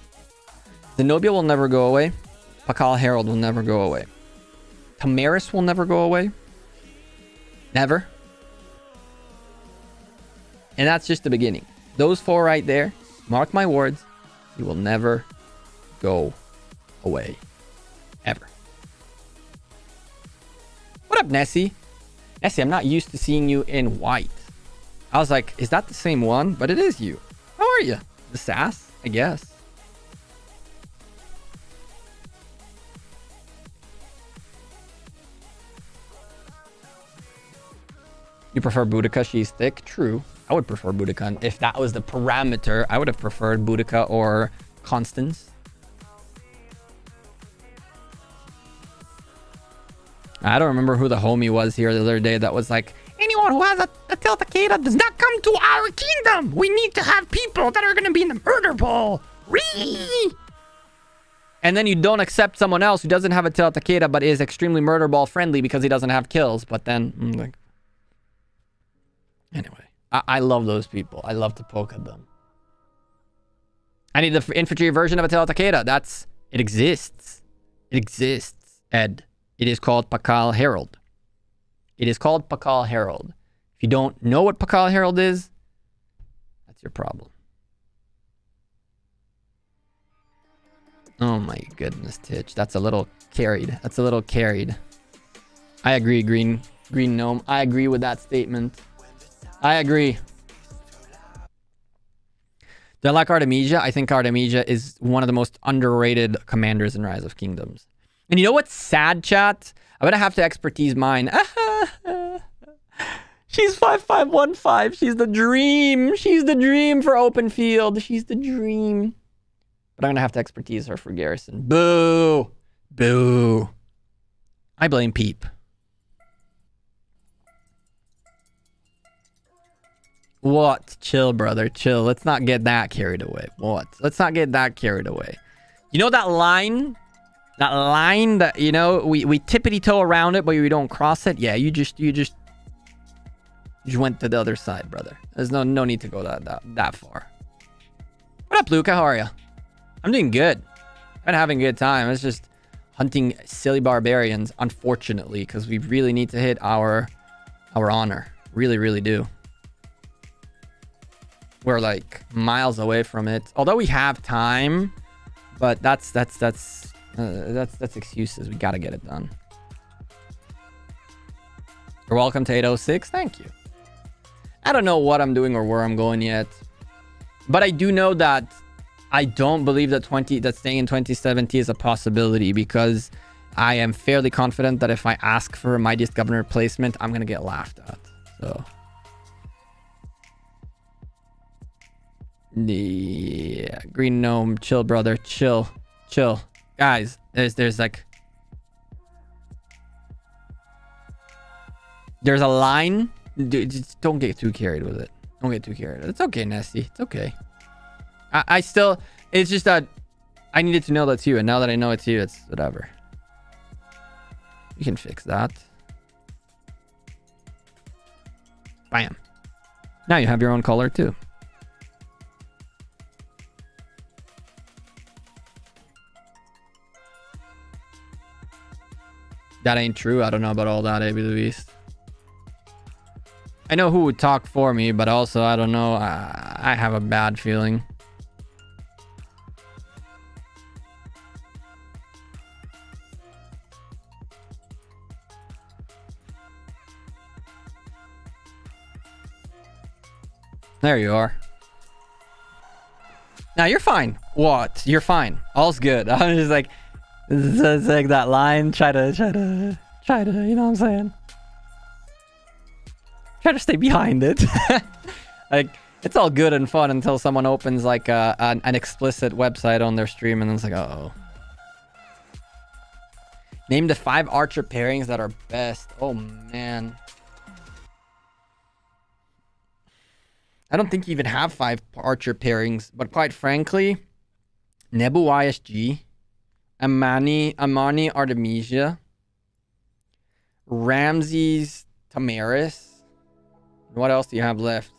Zenobia will never go away. Pakal Herald will never go away. Tamaris will never go away. Never. And that's just the beginning. Those four right there, mark my words, you will never go away. Ever. What up, Nessie? Nessie, I'm not used to seeing you in white. I was like, is that the same one? But it is you. How are you? The sass, I guess. You prefer Boudica? She's thick? True. I would prefer Boudica. If that was the parameter, I would have preferred Boudica or Constance. I don't remember who the homie was here the other day that was like, anyone who has a Atel Takeda does not come to our kingdom. We need to have people that are going to be in the murder ball. Whee! And then you don't accept someone else who doesn't have a Atel Takeda but is extremely murder ball friendly because he doesn't have kills. But then, like... Anyway, I love those people. I love to poke at them. I need the infantry version of Attila Takeda. It exists. It exists, Ed. It is called Pakal Herald. It is called Pakal Herald. If you don't know what Pakal Herald is, that's your problem. Oh my goodness, Titch. That's a little carried. That's a little carried. I agree, Green Gnome. I agree with that statement. I agree. Do I like Artemisia? I think Artemisia is one of the most underrated commanders in Rise of Kingdoms. And you know what's sad, chat? I'm gonna have to expertise mine. She's 5515. She's the dream. She's the dream for open field. She's the dream. But I'm gonna have to expertise her for garrison. Boo! Boo! I blame Peep. What? Chill, brother. Chill. Let's not get that carried away. What? Let's not get that carried away. You know that line? That line that, you know, we tippity-toe around it, but we don't cross it? Yeah, you just went to the other side, brother. There's no need to go that far. What up, Luca? How are you? I'm doing good. I've been having a good time. It's just hunting silly barbarians, unfortunately, because we really need to hit our honor. Really, really do. We're like miles away from it. Although we have time, but that's excuses. We gotta get it done. You're welcome to 806. Thank you. I don't know what I'm doing or where I'm going yet, but I do know that I don't believe that staying in 2070 is a possibility, because I am fairly confident that if I ask for a Mightiest Governor replacement, I'm gonna get laughed at. So. Yeah, Green Gnome, chill, brother, chill, guys. There's a line. Dude, just don't get too carried with it. Don't get too carried. It's okay, Nessie. It's okay. I still, it's just that I needed to know that's you, and now that I know it's you, it's whatever. You can fix that. Bam. Now you have your own color too. That ain't true. I don't know about all that, AB Luis. I know who would talk for me, but also I don't know. I have a bad feeling. There you are. Now you're fine. What? You're fine. All's good. I'm just like, it's like that line. Try to, you know what I'm saying? Try to stay behind it. Like, it's all good and fun until someone opens like an explicit website on their stream, and then it's like, uh-oh. Name the 5 archer pairings that are best. Oh, man. I don't think you even have 5 archer pairings, but quite frankly, Nebu ISG, Amani Artemisia, Ramses Tamaris. What else do you have left?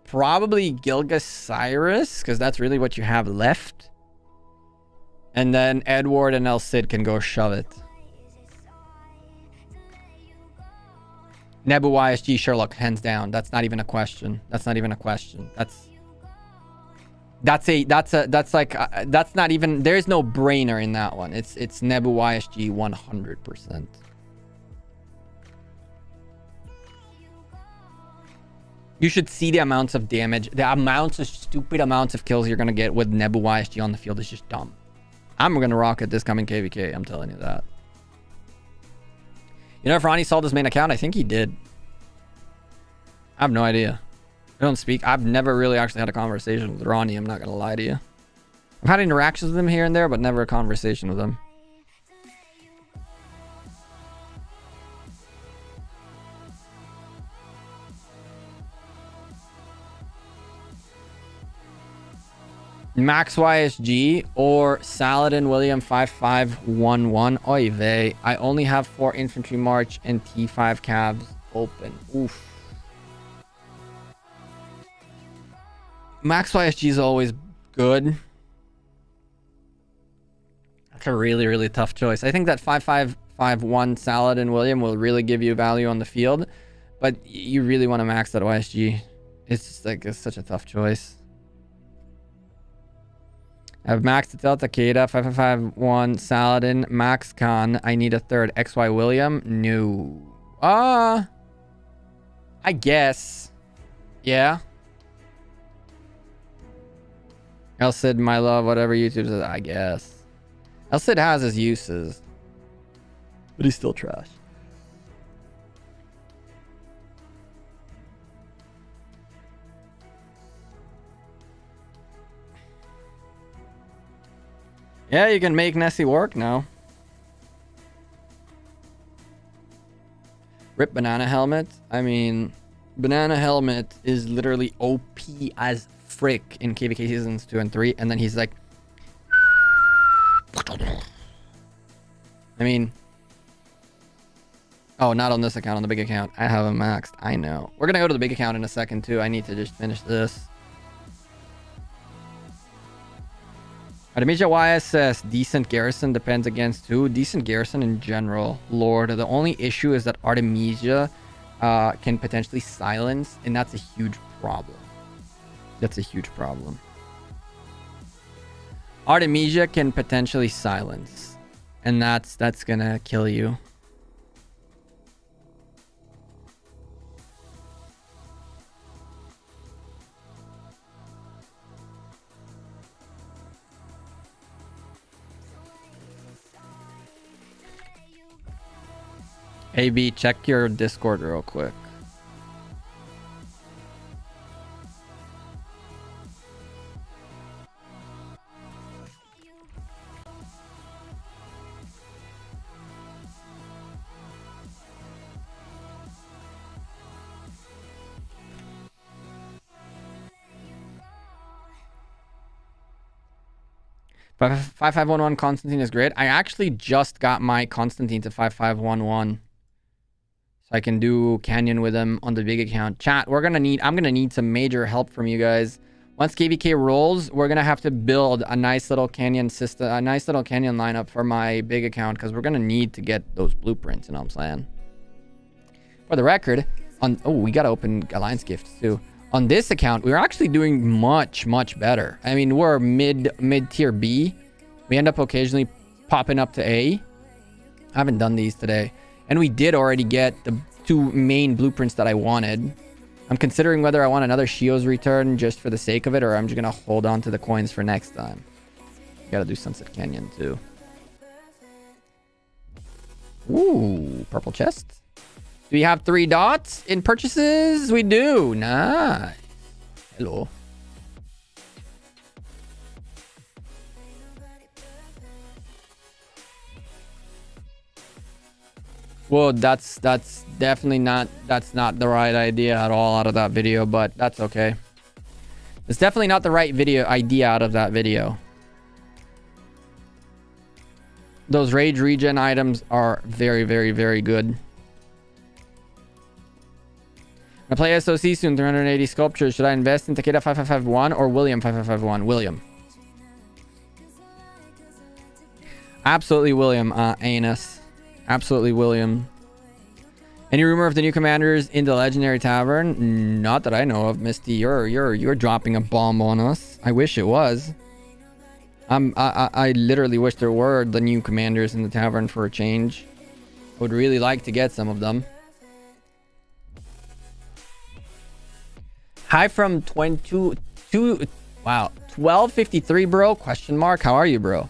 Probably Gilgas Cyrus, because that's really what you have left. And then Edward and El Cid can go shove it. Nebu ISG Sherlock, hands down. That's not even a question. That's not even a question. That's not even, there's no brainer in that one. It's Nebu ISG 100%. You should see the amounts of damage, the amounts of stupid amounts of kills you're gonna get with Nebu ISG on the field is just dumb. I'm gonna rock it this coming KVK, I'm telling you that. You know if Ronnie sold his main account? I think he did. I have no idea. I don't speak. I've never really actually had a conversation with Ronnie. I'm not going to lie to you. I've had interactions with him here and there, but never a conversation with him. Max YSG or Saladin William 5511. Oy vey. I only have 4 infantry march and T5 cabs open. Oof. Max YSG is always good. It's a really, really tough choice. I think that 5-5-5-1 Saladin William will really give you value on the field, but you really want to max that OSG. It's just like, it's such a tough choice. I've maxed Tel Takeda, 5-5-5-1 Saladin, Max Khan. I need a third. XY William? No. I guess. Yeah. Elcid, my love, whatever YouTube says, I guess. Elcid has his uses, but he's still trash. Yeah, you can make Nessie work now. Rip Banana Helmet. I mean, Banana Helmet is literally OP as frick in KVK Seasons 2 and 3. And then he's like... I mean... Oh, not on this account, on the big account. I have him maxed. I know. We're going to go to the big account in a second, too. I need to just finish this. Artemisia YSS, decent garrison depends against who? Decent garrison in general. Lord, the only issue is that Artemisia can potentially silence, and that's a huge problem. That's a huge problem. Artemisia can potentially silence, and that's gonna kill you. AB, check your Discord real quick. But 5511 Constantine is great. I actually just got my Constantine to 5511. I can do Canyon with him on the big account. Chat, I'm gonna need some major help from you guys. Once KVK rolls, we're gonna have to build a nice little Canyon system, a nice little Canyon lineup for my big account, because we're gonna need to get those blueprints, you know what I'm saying? For the record, we gotta open Alliance gifts too. On this account, we're actually doing much, much better. I mean, we're mid-tier B. We end up occasionally popping up to A. I haven't done these today. And we did already get the 2 main blueprints that I wanted. I'm considering whether I want another Shio's return just for the sake of it, or I'm just going to hold on to the coins for next time. Gotta do Sunset Canyon too. Ooh, purple chest. Do we have 3 dots in purchases? We do. Nice. Hello. Well, that's definitely not, that's not the right idea at all out of that video, but that's okay. It's definitely not the right idea out of that video. Those rage regen items are very, very, very good. I play SOC soon, 380 sculptures. Should I invest in Takeda 5551 or William 5551? William. Absolutely William, Anus. Absolutely William. Any rumor of the new commanders in the Legendary Tavern? Not that I know of, Misty. You're dropping a bomb on us. I wish it was. I literally wish there were the new commanders in the tavern for a change. I would really like to get some of them. Hi from 1253, bro? Question mark. How are you, bro?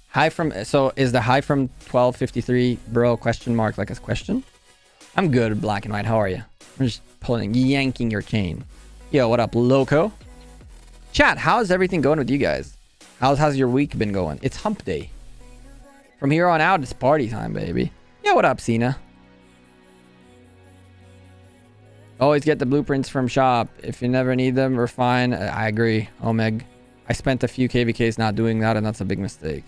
Hi from, so is the hi from 1253, bro, question mark like a question? I'm good, black and white. How are you? I'm just yanking your chain. Yo, what up, loco? Chat, how's everything going with you guys? How's your week been going? It's hump day. From here on out, it's party time, baby. Yeah, what up, Cena? Always get the blueprints from shop. If you never need them, we're fine. I agree, Omeg. I spent a few KVKs not doing that, and that's a big mistake.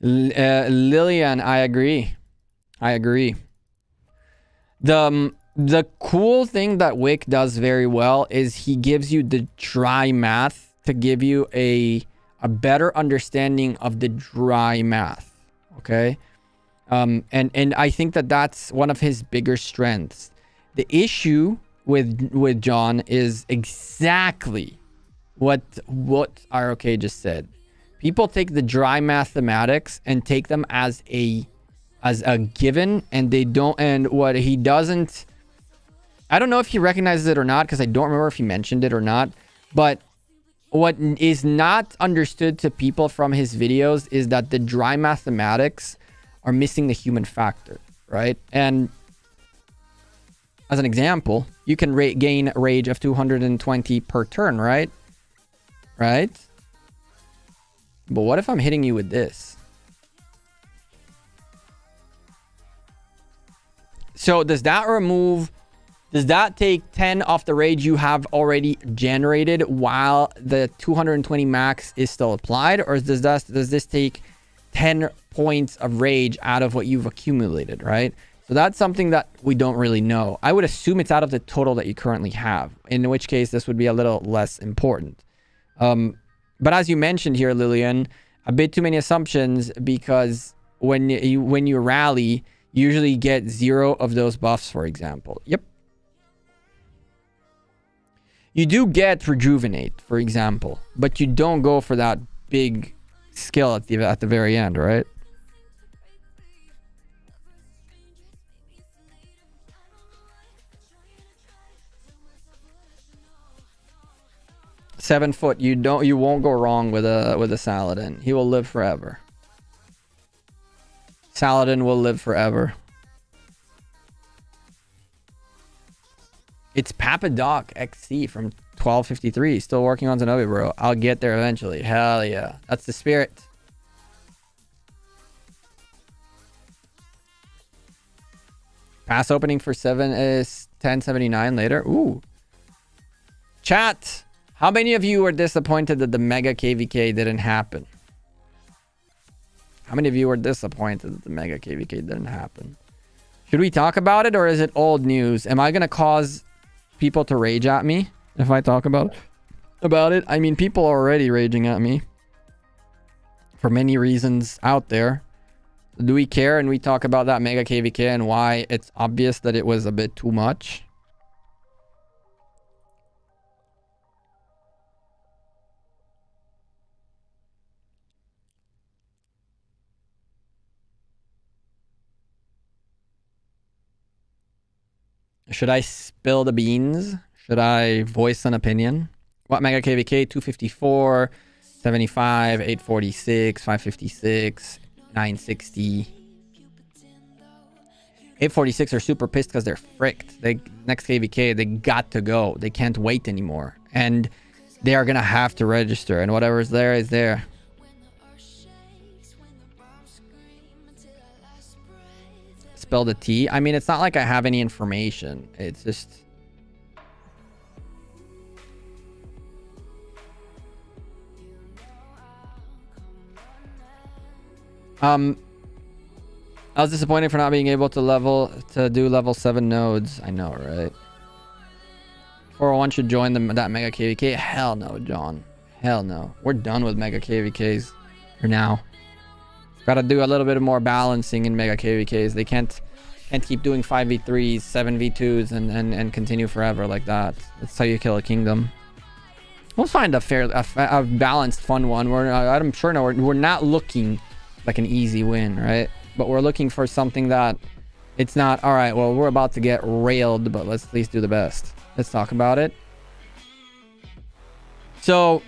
Lillian, I agree. The The cool thing that Wick does very well is he gives you the dry math to give you a better understanding of the dry math. Okay. And I think that that's one of his bigger strengths. The issue with John is exactly what ROK just said. People take the dry mathematics and take them as a given, and they don't. And what he doesn't, I don't know if he recognizes it or not, because I don't remember if he mentioned it or not. But what is not understood to people from his videos is that the dry mathematics are missing the human factor, right? And as an example, you can gain rage of 220 per turn, right? Right? But what if I'm hitting you with this? So does that take 10 off the rage you have already generated while the 220 max is still applied? Or does this take 10 points of rage out of what you've accumulated, right? So that's something that we don't really know. I would assume it's out of the total that you currently have, in which case this would be a little less important. But as you mentioned here, Lillian, a bit too many assumptions, because when you rally, you usually get 0 of those buffs, for example. Yep. You do get rejuvenate, for example, but you don't go for that big skill at the very end, right? Seven foot, you won't go wrong with a Saladin. He will live forever. Saladin will live forever. It's Papadoc XC from 1253. Still working on Zenobi, bro. I'll get there eventually. Hell yeah. That's the spirit. Pass opening for 7 is 1079 later. Ooh. Chat. How many of you were disappointed that the Mega KVK didn't happen? How many of you were disappointed that the Mega KVK didn't happen? Should we talk about it, or is it old news? Am I going to cause people to rage at me if I talk about it? I mean, people are already raging at me for many reasons out there. Do we care and we talk about that Mega KVK and why it's obvious that it was a bit too much? Should I spill the beans? Should I voice an opinion? What Mega KVK? 254, 75, 846, 556, 960. 846 are super pissed because they're fricked. Next KVK, they got to go. They can't wait anymore. And they are going to have to register. And whatever's there is there. Spill the tea. I mean, it's not like I have any information. It's just... I was disappointed for not being able to do level 7 nodes. I know, right? 401 should join that Mega KVK. Hell no, John. Hell no. We're done with Mega KVKs for now. Gotta do a little bit more balancing in Mega KVKs. They can't keep doing 5v3s, 7v2s, and continue forever like that. That's how you kill a kingdom. We'll find a balanced, fun one. I'm sure we're not looking like an easy win, right? But we're looking for something that it's not, all right, well, we're about to get railed, but let's at least do the best. Let's talk about it. So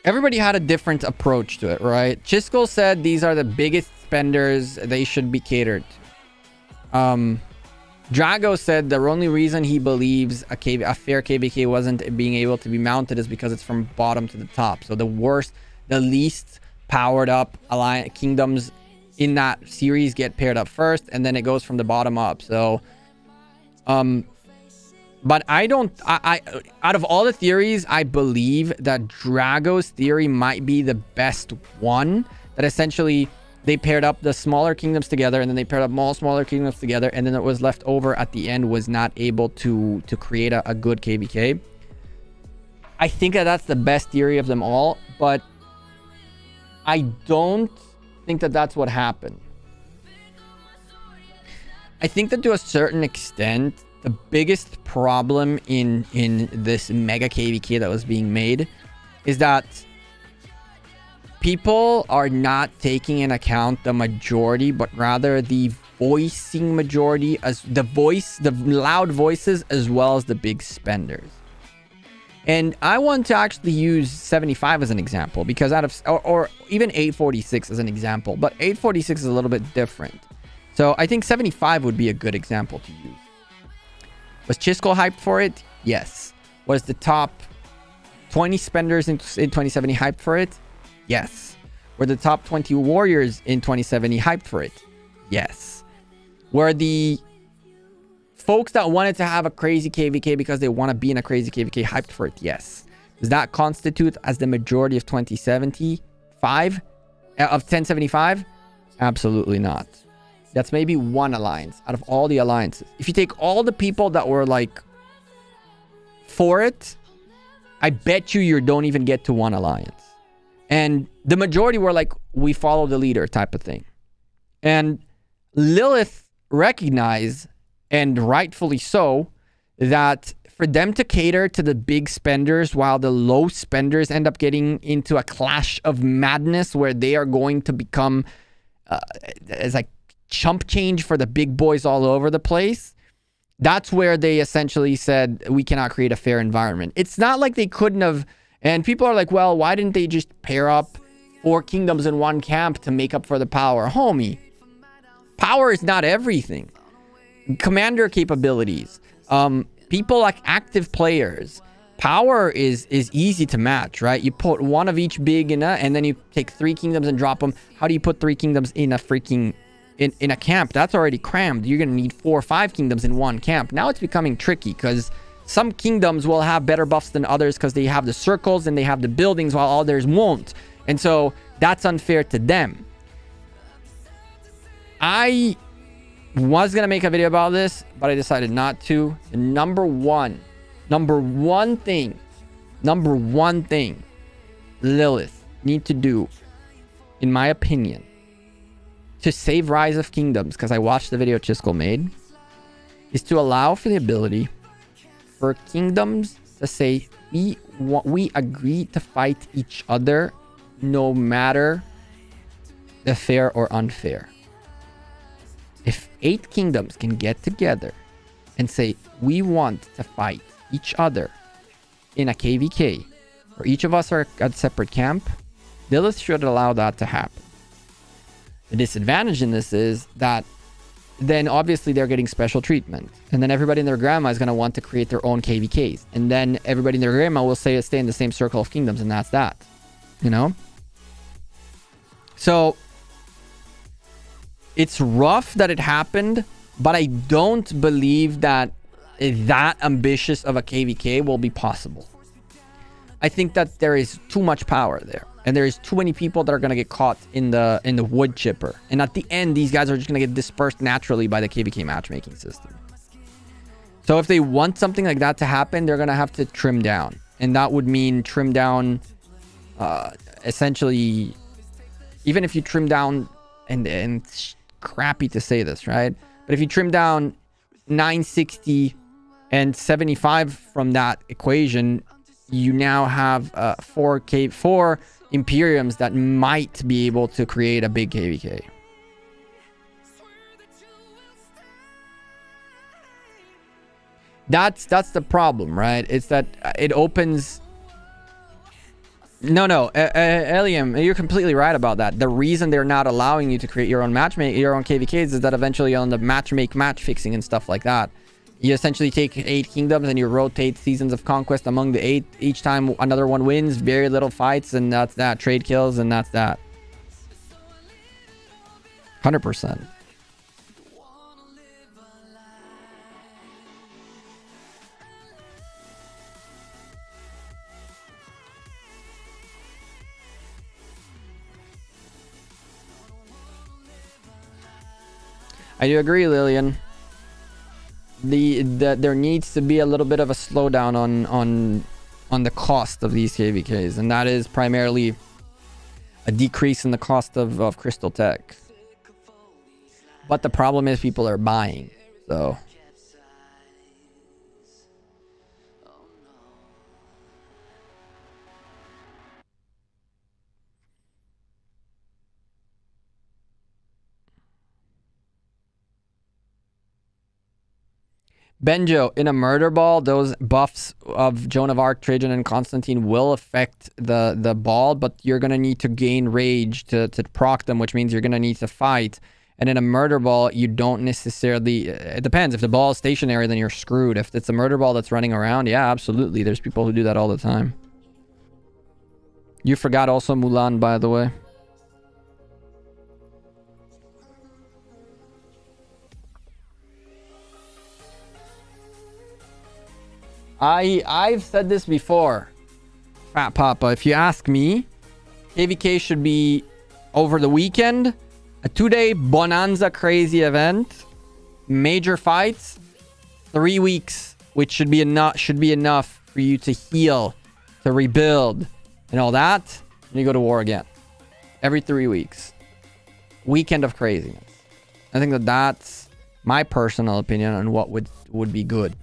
everybody had a different approach to it, right? Chisgule said these are the biggest spenders. They should be catered to. Drago said the only reason he believes a fair KVK wasn't being able to be mounted is because it's from bottom to the top. So the least powered up kingdoms in that series get paired up first, and then it goes from the bottom up. So, but I out of all the theories, I believe that Drago's theory might be the best one. That essentially they paired up the smaller kingdoms together, and then they paired up more smaller kingdoms together, and then what was left over at the end was not able to create a good KVK. I think that that's the best theory of them all, but I don't think that that's what happened. I think that to a certain extent, the biggest problem in this mega KVK that was being made is that people are not taking into account the majority, but rather the voicing majority, as the loud voices, as well as the big spenders. And I want to actually use 75 as an example, because out of, or even 846 as an example, but 846 is a little bit different. So I think 75 would be a good example to use. Was chisgule hyped for it? Yes. Was the top 20 spenders in 2070 hyped for it? Yes. Were the top 20 warriors in 2070 hyped for it? Yes. Were the folks that wanted to have a crazy KVK because they want to be in a crazy KVK hyped for it? Yes. Does that constitute as the majority of 2075? Of 1075? Absolutely not. That's maybe one alliance out of all the alliances. If you take all the people that were like for it, I bet you don't even get to one alliance. And the majority were like, we follow the leader type of thing. And Lilith recognized, and rightfully so, that for them to cater to the big spenders while the low spenders end up getting into a clash of madness where they are going to become as like chump change for the big boys all over the place, that's where they essentially said, we cannot create a fair environment. It's not like they couldn't have, and people are like, well, why didn't they just pair up 4 kingdoms in one camp to make up for the power? Homie, power is not everything. Commander capabilities, people like active players, power is easy to match, right? You put one of each big and then you take 3 kingdoms and drop them. How do you put 3 kingdoms in a freaking in a camp? That's already crammed. You're gonna need 4 or 5 kingdoms in one camp. Now it's becoming tricky because some kingdoms will have better buffs than others because they have the circles and they have the buildings while others won't, and so that's unfair to them. I was gonna make a video about this, but I decided not to. The number one thing Lilith need to do, in my opinion, to save Rise of Kingdoms, because I watched the video chisgule made, is to allow for the ability for kingdoms to say, we agree to fight each other no matter the fair or unfair. If 8 kingdoms can get together and say, we want to fight each other in a KVK, or each of us are at a separate camp, Lilith should allow that to happen. The disadvantage in this is that then obviously they're getting special treatment, and then everybody and their grandma is going to want to create their own KVKs, and then everybody and their grandma will say stay in the same circle of kingdoms, and that's that, you know? So it's rough that it happened, but I don't believe that ambitious of a KVK will be possible. I think that there is too much power there, and there is too many people that are going to get caught in the wood chipper, and at the end these guys are just going to get dispersed naturally by the KVK matchmaking system. So if they want something like that to happen, they're going to have to trim down, and that would mean trim down essentially, even if you trim down, and it's crappy to say this, right, but if you trim down 960 and 75 from that equation, you now have 4 Imperiums that might be able to create a big KVK. That's the problem, right? It's that it opens. No, Eliam, you're completely right about that. The reason they're not allowing you to create your own KVKs is that eventually on the match fixing and stuff like that, you essentially take 8 kingdoms and you rotate seasons of conquest among the 8. Each time another one wins, very little fights, and that's that. Trade kills, and that's that. 100%. I do agree, Lillian. There needs to be a little bit of a slowdown on the cost of these KVKs, and that is primarily a decrease in the cost of crystal tech. But the problem is people are buying, so. Benjo, in a murder ball, those buffs of Joan of Arc, Trajan, and Constantine will affect the ball, but you're going to need to gain rage to proc them, which means you're going to need to fight. And in a murder ball, you don't necessarily... It depends. If the ball is stationary, then you're screwed. If it's a murder ball that's running around, yeah, absolutely. There's people who do that all the time. You forgot also Mulan, by the way. I've said this before, Fat Papa. If you ask me, KVK should be over the weekend, a 2-day bonanza crazy event, major fights, 3 weeks, which should be enough for you to heal, to rebuild, and all that. And you go to war again every 3 weeks. Weekend of craziness. I think that's my personal opinion on what would be good.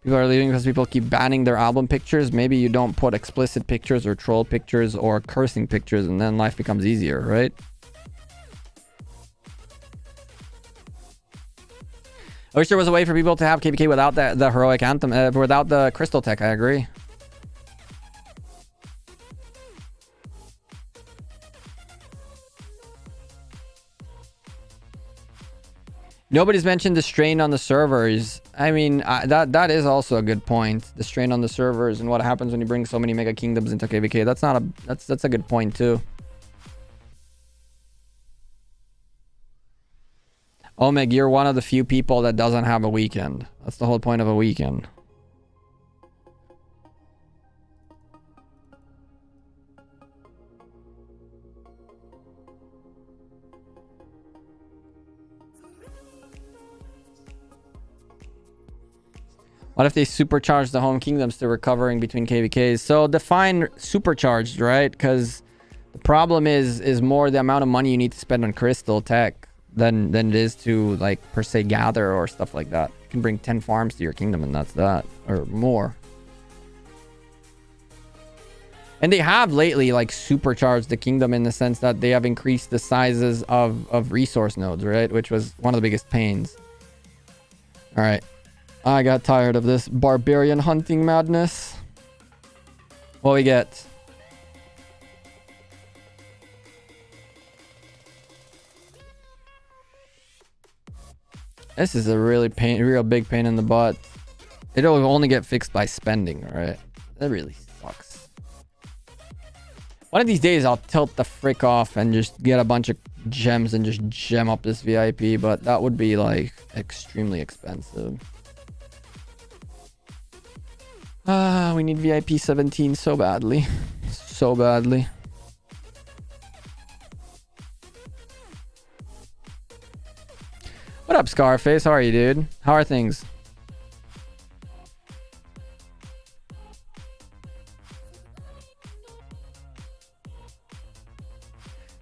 People are leaving because people keep banning their album pictures. Maybe you don't put explicit pictures or troll pictures or cursing pictures, and then life becomes easier, right? I wish there was a way for people to have KVK without the heroic anthem, without the crystal tech. I agree. Nobody's mentioned the strain on the servers. I mean, that is also a good point. The strain on the servers and what happens when you bring so many mega kingdoms into KVK. That's a good point too. Omeg, you're one of the few people that doesn't have a weekend. That's the whole point of a weekend. What if they supercharge the home kingdoms to recovering between KVKs? So define supercharged, right? Because the problem is more the amount of money you need to spend on crystal tech than it is to, like, per se gather or stuff like that. You can bring 10 farms to your kingdom and that's that, or more. And they have lately, like, supercharged the kingdom in the sense that they have increased the sizes of resource nodes, right? Which was one of the biggest pains. All right. I got tired of this barbarian hunting madness. What we get? This is a real big pain in the butt. It'll only get fixed by spending, right? That really sucks. One of these days, I'll tilt the frick off and just get a bunch of gems and just gem up this VIP, but that would be, like, extremely expensive. We need VIP 17 so badly. So badly. What up, Scarface? How are you, dude? How are things?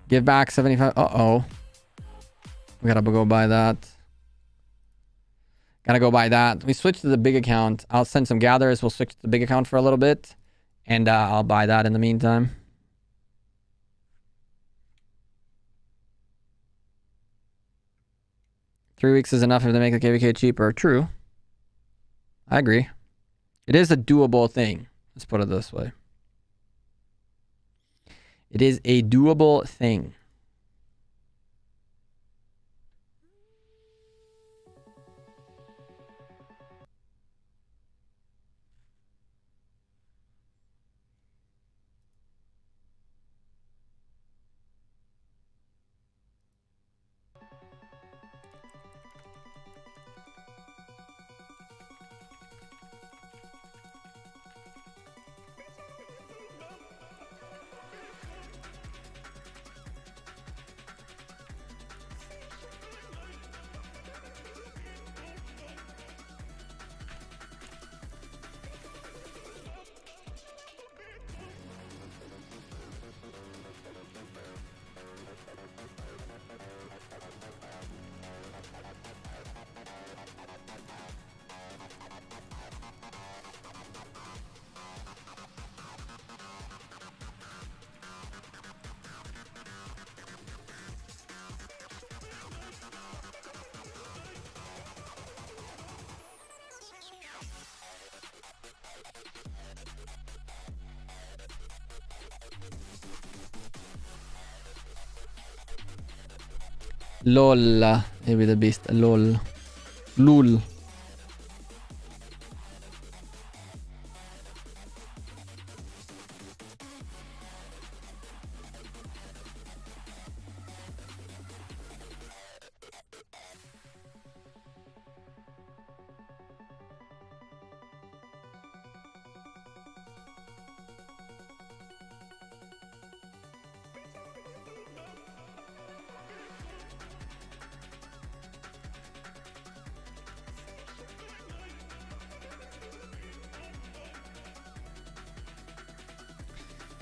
Give back 75. Uh-oh. We gotta go buy that. Gotta go buy that. We switched to the big account. I'll send some gatherers. We'll switch to the big account for a little bit. And I'll buy that in the meantime. Three weeks is enough if they make the KVK cheaper. True. I agree. It is a doable thing. Let's put it this way. It is a doable thing. LOL. Maybe the beast. LOL. LOL.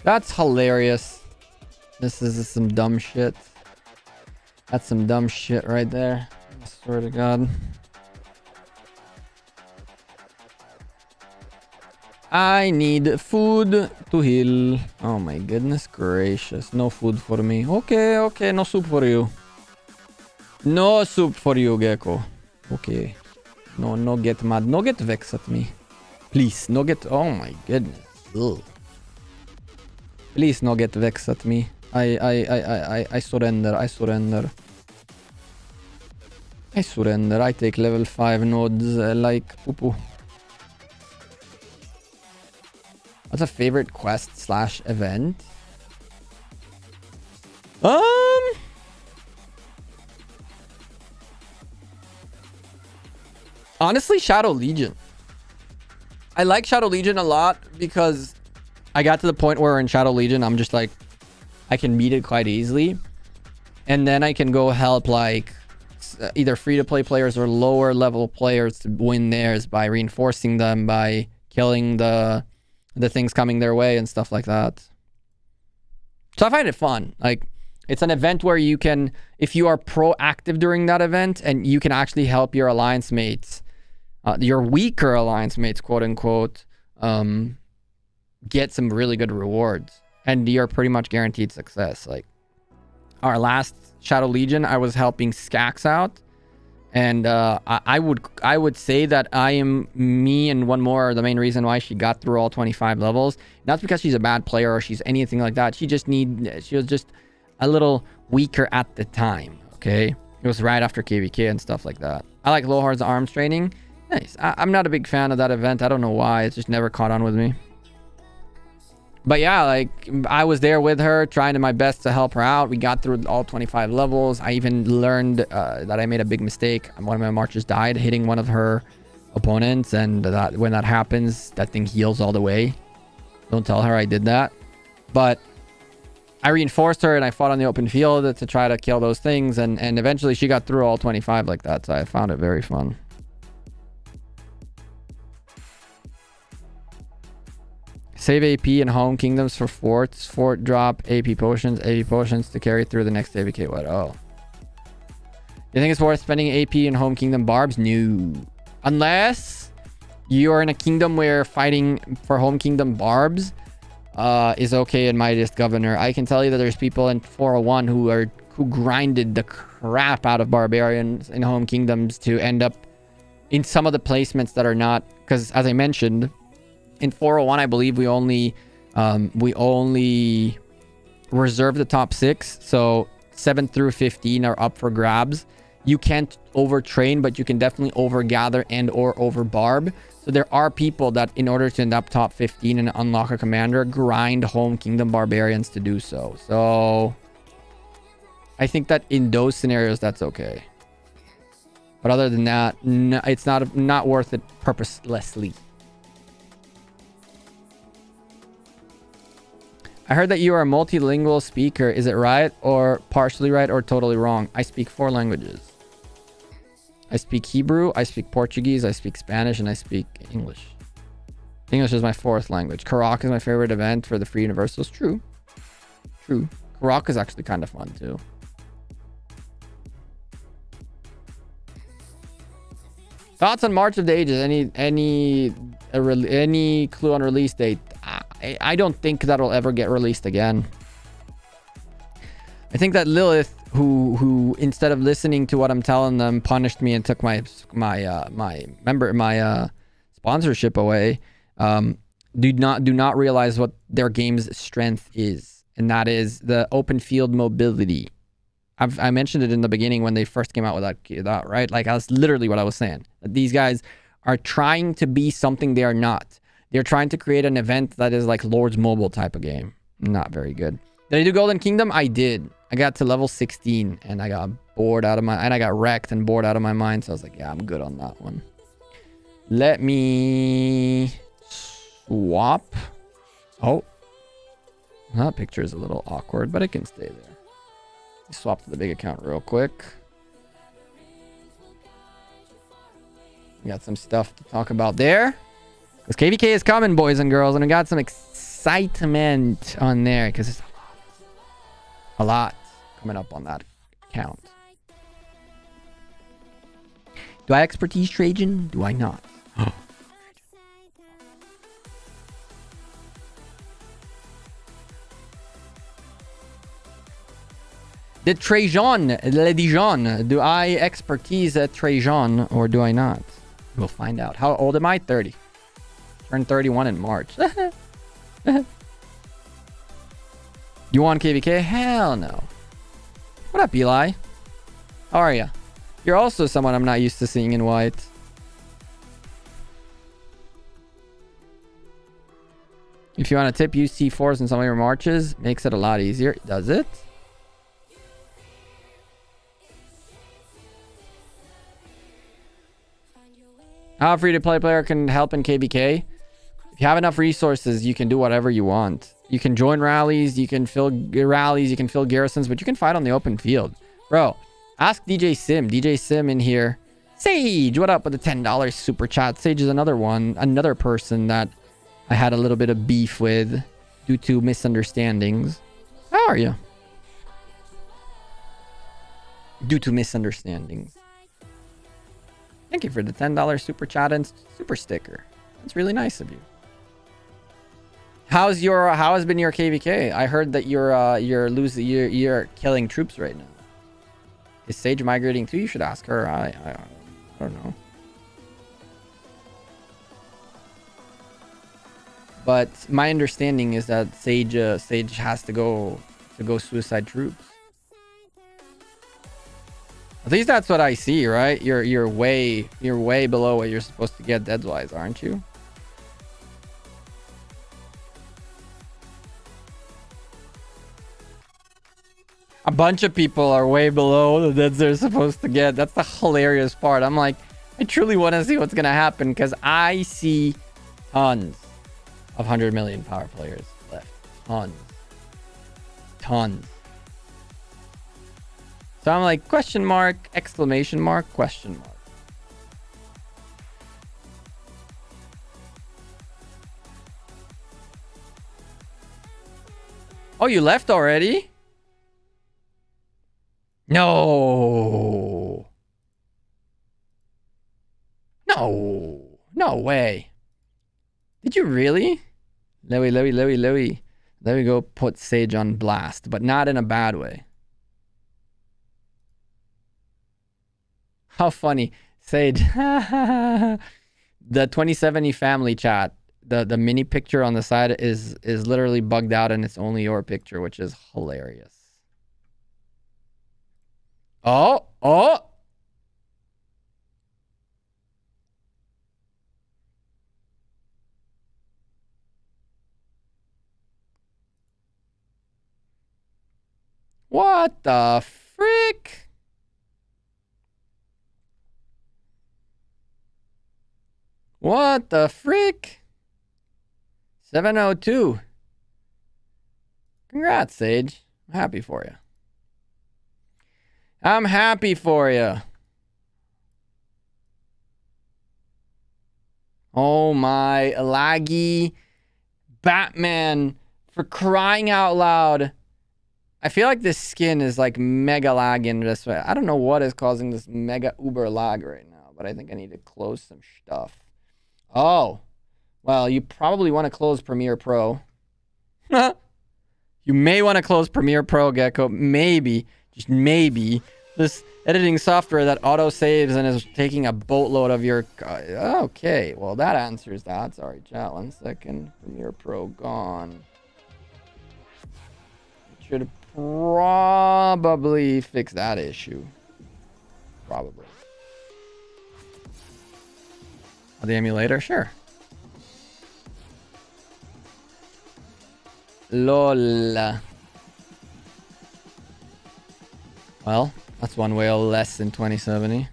That's hilarious. This is some dumb shit. That's some dumb shit right there. I swear to God. I need food to heal. Oh my goodness gracious. No food for me. Okay, okay. No soup for you. No soup for you, Gekko. Okay. No get mad. No get vexed at me. Please, no get... Oh my goodness. Ugh. Please no get vexed at me. I surrender. I surrender. I surrender. I take level 5 nodes like poo-poo. What's a favorite quest slash event? Honestly, Shadow Legion. I like Shadow Legion a lot because I got to the point where in Shadow Legion, I'm just like, I can beat it quite easily. And then I can go help like either free-to-play players or lower level players to win theirs by reinforcing them, by killing the things coming their way and stuff like that. So I find it fun. Like, it's an event where you can, if you are proactive during that event and you can actually help your alliance mates, your weaker alliance mates, quote unquote, get some really good rewards, and you're pretty much guaranteed success. Like our last Shadow Legion, I was helping Skax out, and I would say that me and one more are the main reason why she got through all 25 levels. Not because she's a bad player or she's anything like that. She was just a little weaker at the time. Okay, it was right after KVK and stuff like that. I like Lohar's arms training. Nice. I'm not a big fan of that event. I don't know why. It's just never caught on with me. But yeah, like, I was there with her, trying my best to help her out. We got through all 25 levels. I even learned that I made a big mistake. One of my marchers died hitting one of her opponents, and when that happens, that thing heals all the way. Don't tell her I did that. But I reinforced her, and I fought on the open field to try to kill those things, and eventually she got through all 25 like that, so I found it very fun. Save AP in home kingdoms for forts. Fort drop AP potions to carry through the next KVK. What? Oh. You think it's worth spending AP in home kingdom barbs? No. Unless you're in a kingdom where fighting for home kingdom barbs is okay in Mightiest Governor. I can tell you that there's people in 401 who grinded the crap out of barbarians in home kingdoms to end up in some of the placements that are not, because as I mentioned, in 401, I believe we only reserve the top 6. So 7 through 15 are up for grabs. You can't overtrain, but you can definitely overgather and or overbarb. So there are people that, in order to end up top 15 and unlock a commander, grind home kingdom barbarians to do so. So I think that in those scenarios, that's okay. But other than that, no, it's not worth it purposelessly. I heard that you are a multilingual speaker. Is it right, or partially right, or totally wrong? I speak 4 languages. I speak Hebrew, I speak Portuguese, I speak Spanish, and I speak English. English is my 4th language. Karak is my favorite event for the free universals. True. True. Karak is actually kind of fun too. Thoughts on March of the Ages? Any clue on release date? I don't think that'll ever get released again. I think that Lilith, who instead of listening to what I'm telling them, punished me and took my sponsorship away. do not realize what their game's strength is, and that is the open field mobility. I mentioned it in the beginning when they first came out with that, right? Like, that's literally what I was saying. These guys are trying to be something they are not. They're trying to create an event that is like Lords Mobile type of game. Not very good. Did I do Golden Kingdom? I did. I got to level 16 and I got bored out of my... And I got wrecked and bored out of my mind. So I was like, yeah, I'm good on that one. Let me swap. Oh. That picture is a little awkward, but it can stay there. Swap to the big account real quick. We got some stuff to talk about there. Because KVK is coming, boys and girls. And we got some excitement on there. Because it's a lot coming up on that account. Do I expertise Trajan? Do I not? The Trajan, Le Dijon. Do I expertise Trajan or do I not? We'll find out. How old am I? 30. Turned 31 in March. You want KVK? Hell no. What up, Eli? How are you? You're also someone I'm not used to seeing in white. If you want a tip, use C4s in some of your marches. Makes it a lot easier. Does it? How a free-to-play player can help in KVK? If you have enough resources, you can do whatever you want. You can join rallies, you can fill rallies, you can fill garrisons, but you can fight on the open field. Bro, ask DJ Sim. DJ Sim in here. Sage, what up with the $10 super chat? Sage is another person that I had a little bit of beef with due to misunderstandings. How are you? Due to misunderstandings. Thank you for the $10 super chat and super sticker. That's really nice of you. How has been your KVK? I heard that you're killing troops right now. Is Sage migrating too? You should ask her. I don't know. But my understanding is that Sage has to go suicide troops. At least that's what I see, right? You're way below what you're supposed to get deads-wise, aren't you? A bunch of people are way below the deads they're supposed to get. That's the hilarious part. I'm like, I truly want to see what's gonna happen because I see tons of 100 million power players left. Tons. So I'm like, question mark, exclamation mark, question mark. Oh, you left already? No. No way. Did you really? Louie. There we go. Put Sage on blast, but not in a bad way. How funny. Sage. The 2070 family chat. The mini picture on the side is literally bugged out and it's only your picture, which is hilarious. Oh. What the frick? What the frick? 702. Congrats, Sage. I'm happy for you. I'm happy for you. Oh my, laggy Batman, for crying out loud. I feel like this skin is like mega lagging this way. I don't know what is causing this mega uber lag right now, but I think I need to close some stuff. Oh, well, you probably want to close Premiere Pro. You may want to close Premiere Pro, Gekko. Maybe, just maybe. This editing software that auto saves and is taking a boatload of your. Okay, well that answers that. Sorry, chat. 1 second. Premiere Pro gone. It should probably fix that issue. Probably. Oh, the emulator, sure. LOL. Well, that's one whale less than 2070.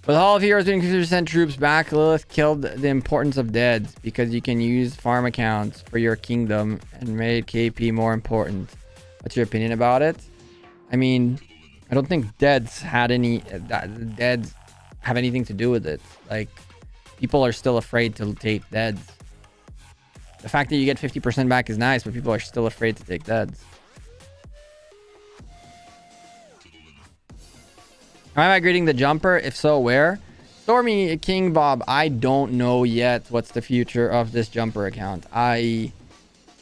With Hall of Heroes being 50% troops back, Lilith killed the importance of deads because you can use farm accounts for your kingdom and made KP more important. What's your opinion about it? I mean, I don't think deads had any... deads have anything to do with it. Like, people are still afraid to take deads. The fact that you get 50% back is nice, but people are still afraid to take deads. Am I migrating the jumper? If so, where? Stormy King Bob, I don't know yet what's the future of this jumper account. I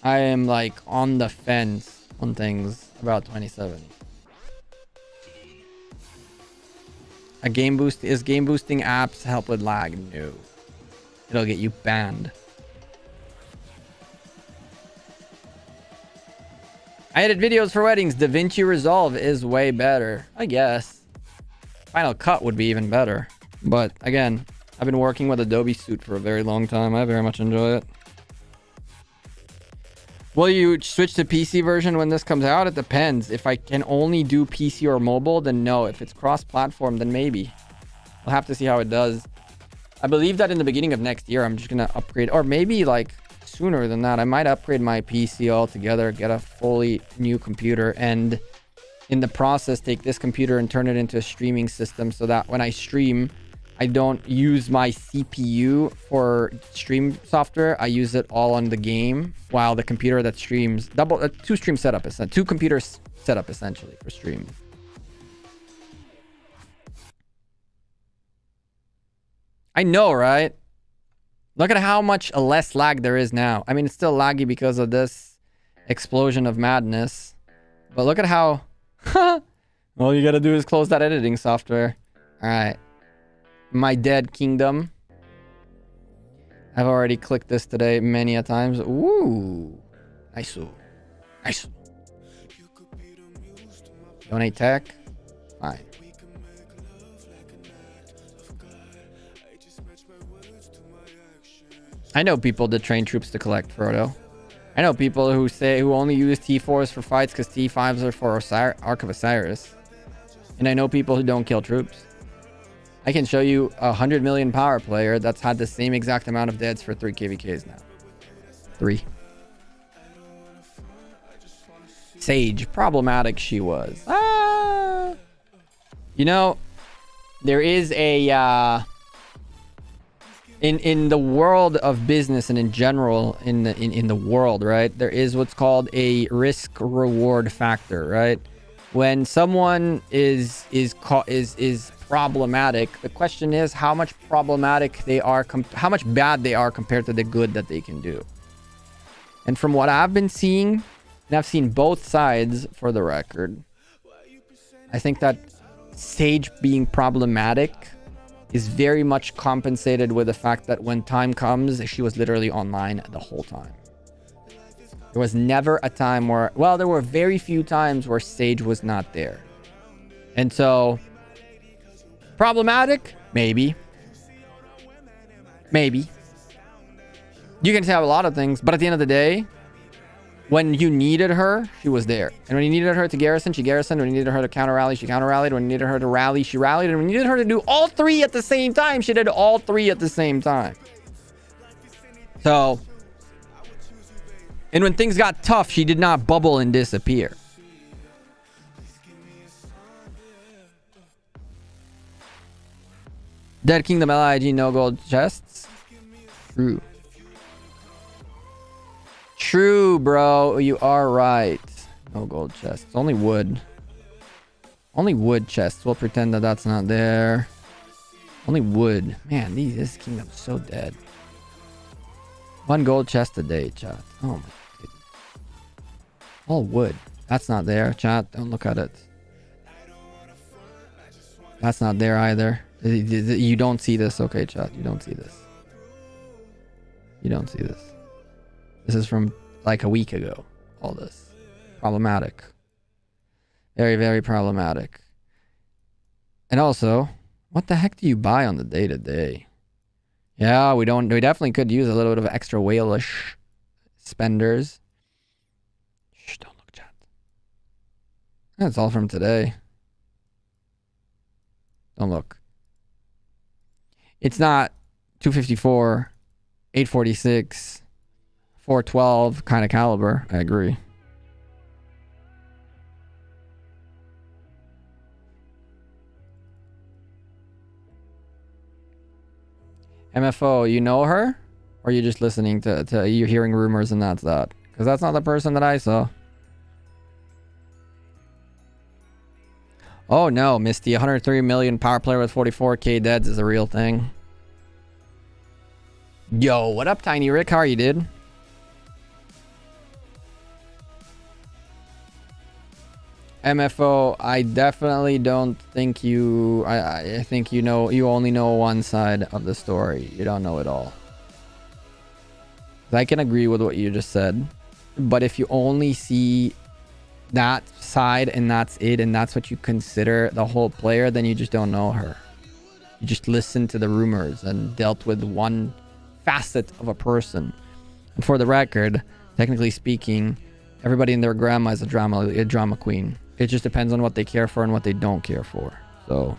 am like on the fence on things about 2070. Is game boosting apps help with lag? No. It'll get you banned. I edit videos for weddings. DaVinci Resolve is way better, I guess. Final Cut would be even better. But again, I've been working with Adobe Suite for a very long time. I very much enjoy it. Will you switch to PC version when this comes out? It depends. If I can only do PC or mobile, then no. If it's cross-platform, then maybe. We'll have to see how it does. I believe that in the beginning of next year, I'm just going to upgrade. Or maybe like sooner than that. I might upgrade my PC altogether, get a fully new computer, and in the process take this computer and turn it into a streaming system so that when I stream, I don't use my CPU for stream software. I use it all on the game, while the computer that streams two stream setup is two computers setup essentially for streaming. I know, right? Look at how much less lag there is now. I mean, it's still laggy because of this explosion of madness, but look at how all you gotta do is close that editing software. All right, my dead kingdom. I've already clicked this today many a times. Ooh, nice. Nice. Donate tech. Fine. I know people that train troops to collect, Frodo. I know people who only use T4s for fights because T5s are for Ark of Osiris. And I know people who don't kill troops. I can show you a 100 million power player that's had the same exact amount of deads for 3 KVKs now. 3. Sage. Problematic she was. You know, there is a... In the world of business and in general in the world, right, there is what's called a risk reward factor, right? When someone is problematic, the question is how much problematic they are, how much bad they are compared to the good that they can do. And from what I've been seeing, and I've seen both sides for the record, I think that Sage being problematic is very much compensated with the fact that when time comes, she was literally online the whole time. There was never a time where, well, there were very few times where Sage was not there. And so, problematic? Maybe. Maybe. You can say a lot of things, but at the end of the day, when you needed her, she was there. And when you needed her to garrison, she garrisoned. When you needed her to counter rally, she counter rallied. When you needed her to rally, she rallied. And when you needed her to do all 3 at the same time, she did all 3 at the same time. So, and when things got tough, she did not bubble and disappear. Dead Kingdom LIG, no gold chests. True. True, bro. You are right. No gold chests. Only wood. Only wood chests. We'll pretend that that's not there. Only wood. Man, this kingdom's so dead. 1 gold chest a day, chat. Oh my goodness. All wood. That's not there. Chat, don't look at it. That's not there either. You don't see this. Okay, chat. You don't see this. You don't see this. This is from like a week ago. All this. Problematic. Very, very problematic. And also, what the heck do you buy on the day-to-day? Yeah, we definitely could use a little bit of extra whalish spenders. Shh, don't look, chat. That's all from today. Don't look. It's not 254, 846, 412 kind of caliber. I agree. MFO, you know her? Or are you just listening to you hearing rumors and that's that? Because that's not the person that I saw. Oh no, Misty, 103 million power player with 44k deads is a real thing. Yo, what up, Tiny Rick? How are you, dude? MFO, I definitely don't think you... I think you know... You only know one side of the story. You don't know it all. I can agree with what you just said. But if you only see that side and that's it, and that's what you consider the whole player, then you just don't know her. You just listened to the rumors and dealt with one facet of a person. And for the record, technically speaking, everybody and their grandma is a drama queen. It just depends on what they care for and what they don't care for. So,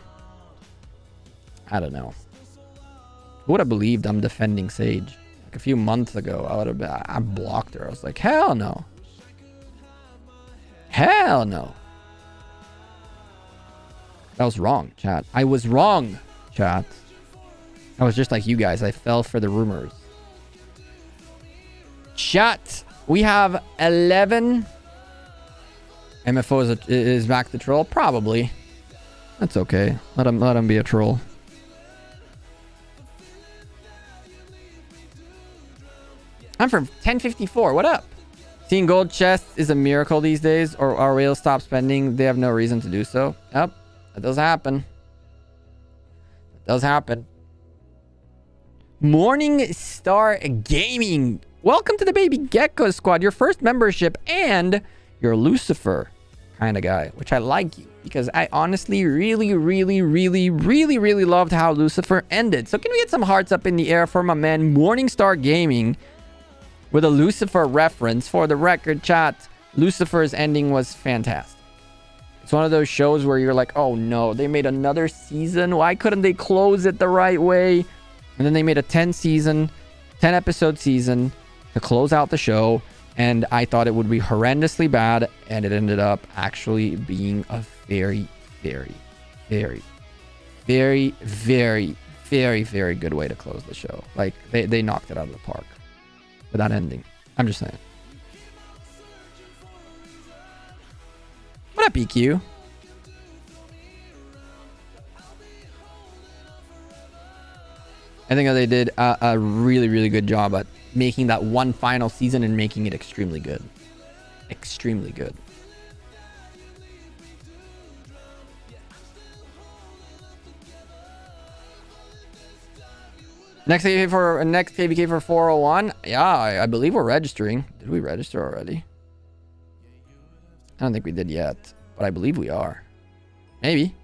I don't know. Who would have believed I'm defending Sage? Like a few months ago, I blocked her. I was like, hell no. Hell no. That was wrong, chat. I was wrong, chat. I was just like you guys. I fell for the rumors. Chat. We have 11... MFO is back to troll? Probably. That's okay. Let him be a troll. I'm from 1054. What up? Seeing gold chests is a miracle these days, or our whales stop spending. They have no reason to do so. Yep. That does happen. That does happen. Morning Star Gaming. Welcome to the Baby Gekko squad. Your first membership, and you're Lucifer kind of guy, which I like you because I honestly really loved how Lucifer ended. So can we get some hearts up in the air for my man Morningstar Gaming with a Lucifer reference? For the record, chat, Lucifer's ending was fantastic. It's one of those shows where you're like, oh no, they made another season. Why couldn't they close it the right way? And then they made a 10 episode season to close out the show. And I thought it would be horrendously bad, and it ended up actually being a very good way to close the show. Like, they knocked it out of the park with that ending. I'm just saying. What up, EQ? I think that they did a really good job at making that one final season and making it extremely good. Extremely good. Next KVK for 401. Yeah, I believe we're registering. Did we register already? I don't think we did yet, but I believe we are. Maybe.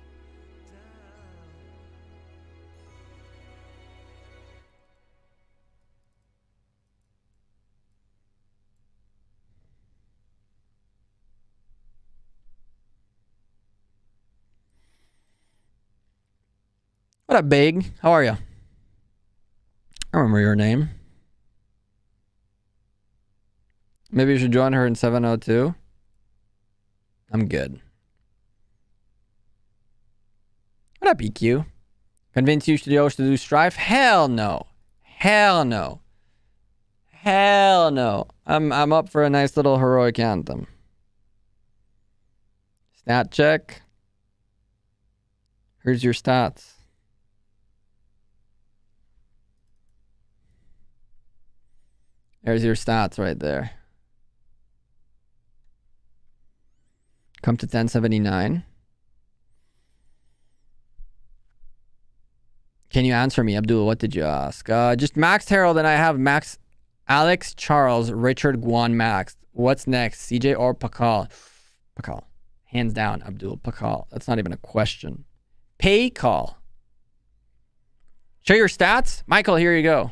What up, Big? How are you? I remember your name. Maybe you should join her in 702. I'm good. What up, EQ? Convince you to do Strife? Hell no. Hell no. Hell no. I'm up for a nice little heroic anthem. Stat check. Here's your stats. There's your stats right there. Come to 1079. Can you answer me, Abdul? What did you ask? Just Max Harold, and I have Max, Alex, Charles, Richard, Guan, Max. What's next? CJ or Pakal? Pakal. Hands down, Abdul. Pakal. That's not even a question. Pay call. Show your stats. Michael, here you go.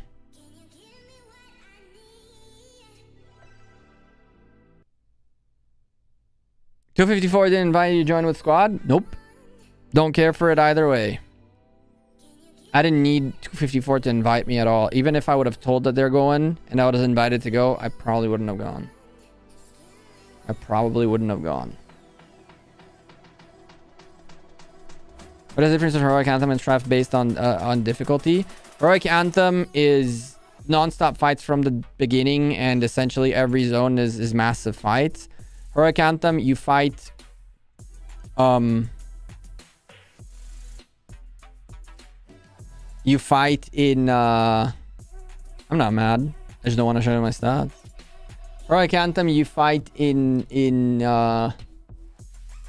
$254 didn't invite you to join with squad? Nope. Don't care for it either way. I didn't need 254 to invite me at all. Even if I would have told that they're going and I was invited to go, I probably wouldn't have gone. I probably wouldn't have gone. What is the difference of Heroic Anthem and Strife based on difficulty? Heroic Anthem is non-stop fights from the beginning, and essentially every zone is massive fights. Heroic Anthem, you fight in I'm not mad. I just don't want to show you my stats. Heroic Anthem, you fight in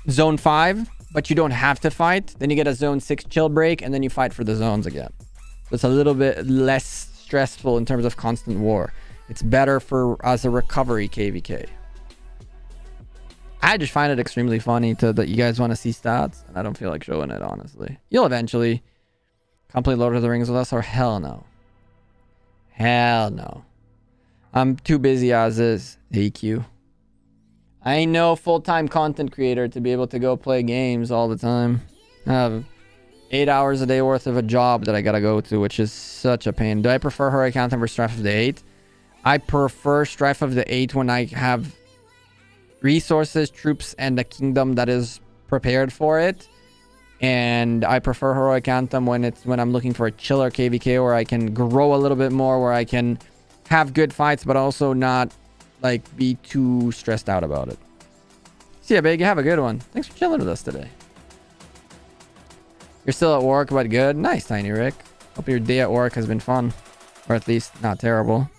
zone 5, but you don't have to fight. Then you get a zone 6 chill break, and then you fight for the zones again. So it's a little bit less stressful in terms of constant war. It's better for as a recovery KVK. I just find it extremely funny that you guys want to see stats, and I don't feel like showing it, honestly. You'll eventually complete Lord of the Rings with us, or hell no. Hell no. I'm too busy as is. DQ. I ain't no full-time content creator to be able to go play games all the time. I have 8 hours a day worth of a job that I gotta go to, which is such a pain. Do I prefer Heroic Anthem or Strife of the 8? I prefer Strife of the 8 when I have resources, troops, and a kingdom that is prepared for it. And I prefer Heroic Anthem when I'm looking for a chiller KVK where I can grow a little bit more, where I can have good fights, but also not like be too stressed out about it. See ya, big. Have a good one. Thanks for chilling with us today. You're still at work, but good. Nice, Tiny Rick. Hope your day at work has been fun, or at least not terrible.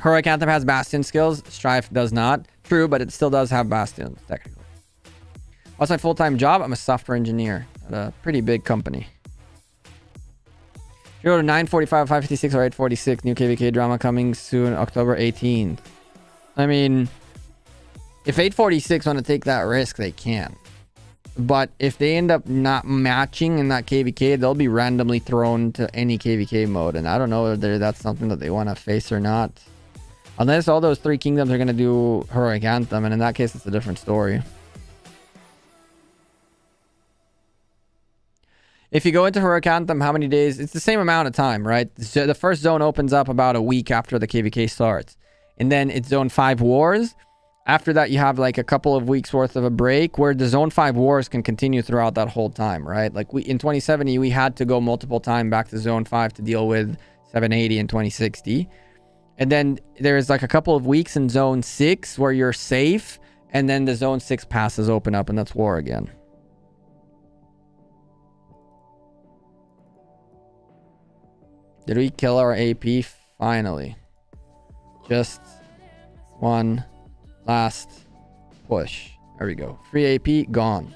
Heroic Anthem has Bastion skills. Strife does not. True, but it still does have Bastions, technically. What's my full-time job? I'm a software engineer at a pretty big company. If you go to 945, 556, or 846, new KVK drama coming soon, October 18th. I mean, if 846 want to take that risk, they can. But if they end up not matching in that KVK, they'll be randomly thrown to any KVK mode. And I don't know whether that's something that they want to face or not. Unless all those 3 kingdoms are going to do Heroic Anthem. And in that case, it's a different story. If you go into Heroic Anthem, how many days? It's the same amount of time, right? So the first zone opens up about a week after the KVK starts. And then it's Zone 5 Wars. After that, you have like a couple of weeks worth of a break where the Zone 5 Wars can continue throughout that whole time, right? Like in 2070, we had to go multiple times back to Zone 5 to deal with 780 and 2060. And then there's like a couple of weeks in Zone 6 where you're safe. And then the Zone 6 passes open up and that's war again. Did we kill our AP? Finally. Just one last push. There we go. Free AP gone.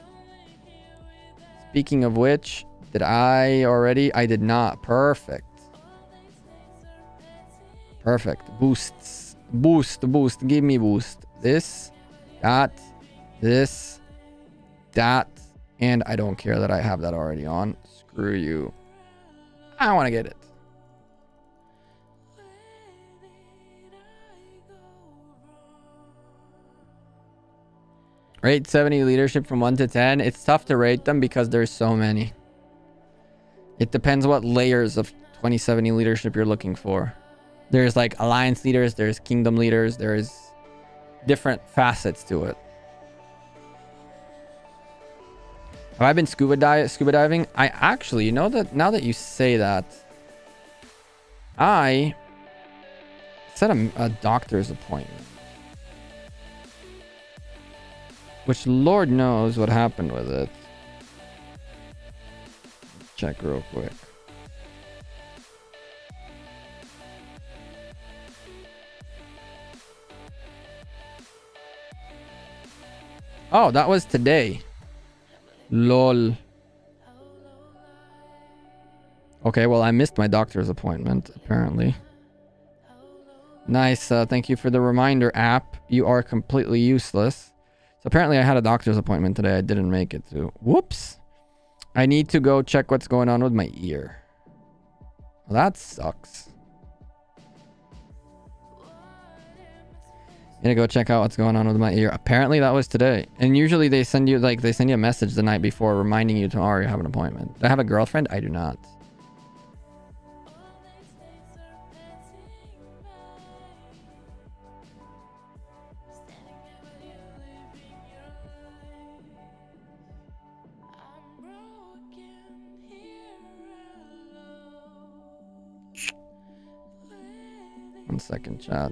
Speaking of which, did I already? I did not. Perfect. Perfect. Boosts. Boost. Give me boost. This, that, and I don't care that I have that already on. Screw you. I want to get it. Rate 70 leadership from 1 to 10. It's tough to rate them because there's so many. It depends what layers of 2070 leadership you're looking for. There's like alliance leaders, there's kingdom leaders, there's different facets to it. Have I been scuba diving? I actually, you know that now that you say that, I set a doctor's appointment. Which Lord knows what happened with it. Check real quick. Oh, that was today. Lol. Okay, well, I missed my doctor's appointment, apparently. Nice. Thank you for the reminder, app. You are completely useless. So apparently I had a doctor's appointment today. I didn't make it to. Whoops. I need to go check what's going on with my ear. Well, that sucks. Gonna go check out what's going on with my ear. Apparently that was today. And usually they send you a message the night before reminding you tomorrow you have an appointment. Do I have a girlfriend? I do not. One second, chat.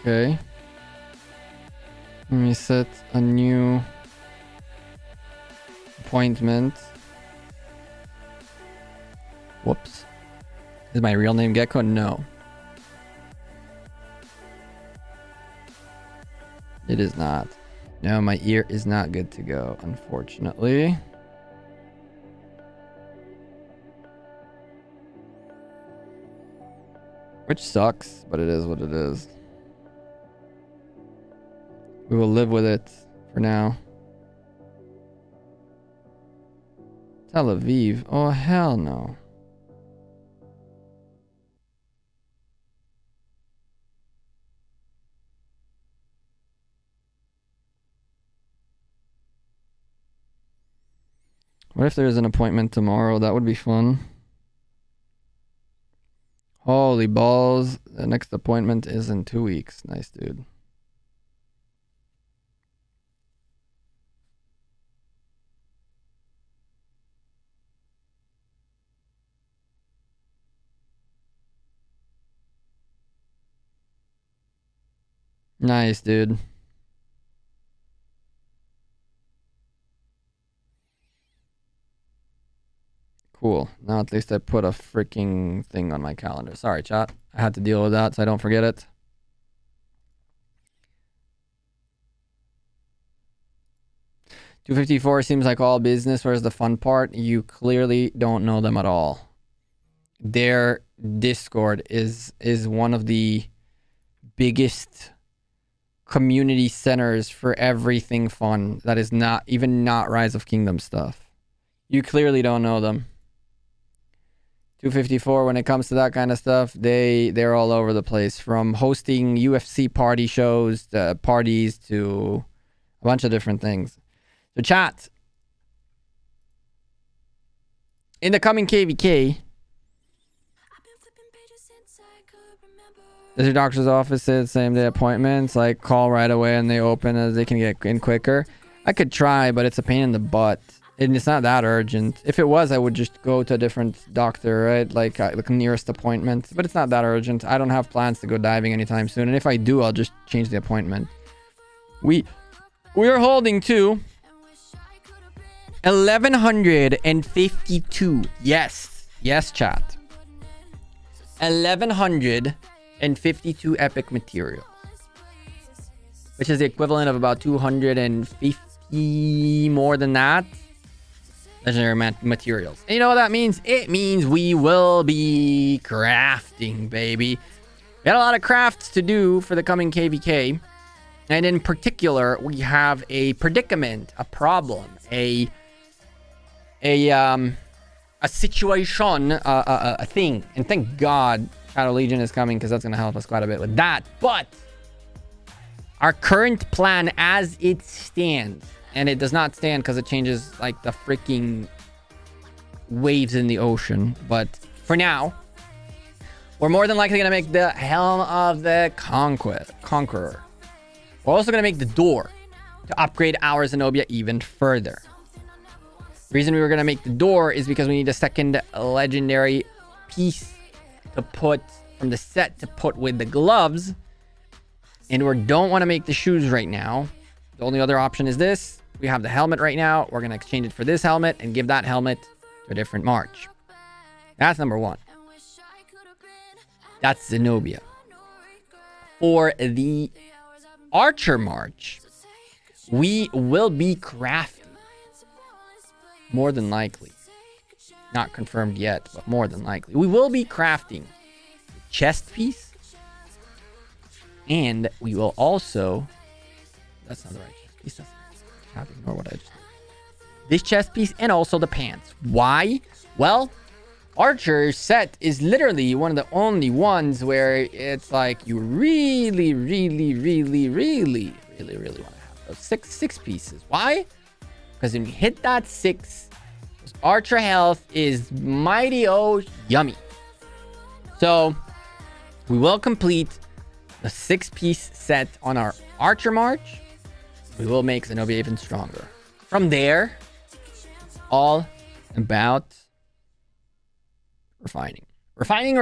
Okay. Let me set a new appointment. Whoops. Is my real name Gekko? No. It is not. No, my ear is not good to go, unfortunately. Which sucks, but it is what it is. We will live with it for now. Tel Aviv? Oh, hell no. What if there's an appointment tomorrow? That would be fun. Holy balls. The next appointment is in 2 weeks. Nice, dude. Nice, dude. Cool. Now at least I put a freaking thing on my calendar. Sorry, chat. I had to deal with that so I don't forget it. $254 seems like all business. Where's the fun part? You clearly don't know them at all. Their Discord is one of the biggest community centers for everything fun that is not Rise of Kingdom stuff. You clearly don't know them. 254, when it comes to that kind of stuff, they're all over the place, from hosting UFC party shows to parties to a bunch of different things. So chat, in the coming KVK, does your doctor's office say same day appointments, like call right away and they open as they can get in quicker? I could try, but it's a pain in the butt. And it's not that urgent. If it was, I would just go to a different doctor, right? Like the nearest appointment. But it's not that urgent. I don't have plans to go diving anytime soon. And if I do, I'll just change the appointment. We are holding to 1,152. Yes. Yes, chat. 1,152 epic materials. Which is the equivalent of about 250 more than that. Legendary materials. And you know what that means? It means we will be crafting, baby. We got a lot of crafts to do for the coming KVK. And in particular, we have a predicament, a problem, a situation, a thing. And thank God Shadow Legion is coming, because that's going to help us quite a bit with that. But our current plan as it stands, and it does not stand because it changes like the freaking waves in the ocean. But for now, we're more than likely going to make the Helm of the Conqueror. We're also going to make the door to upgrade our Zenobia even further. The reason we were going to make the door is because we need a second legendary piece to put from the set to put with the gloves. And we don't want to make the shoes right now. The only other option is this. We have the helmet right now. We're going to exchange it for this helmet and give that helmet to a different march. That's number one. That's Zenobia. For the Archer March, we will be crafting. More than likely. Not confirmed yet, but more than likely. We will be crafting a chest piece. And we will also... That's not the right chest piece. I have to ignore what I just did. This chest piece and also the pants. Why? Well, Archer set is literally one of the only ones where it's like you really want to have those six pieces. Why? Because when you hit that 6, Archer health is mighty yummy. So we will complete the 6-piece set on our Archer March. We will make Zenobia even stronger. From there, all about refining. Refining.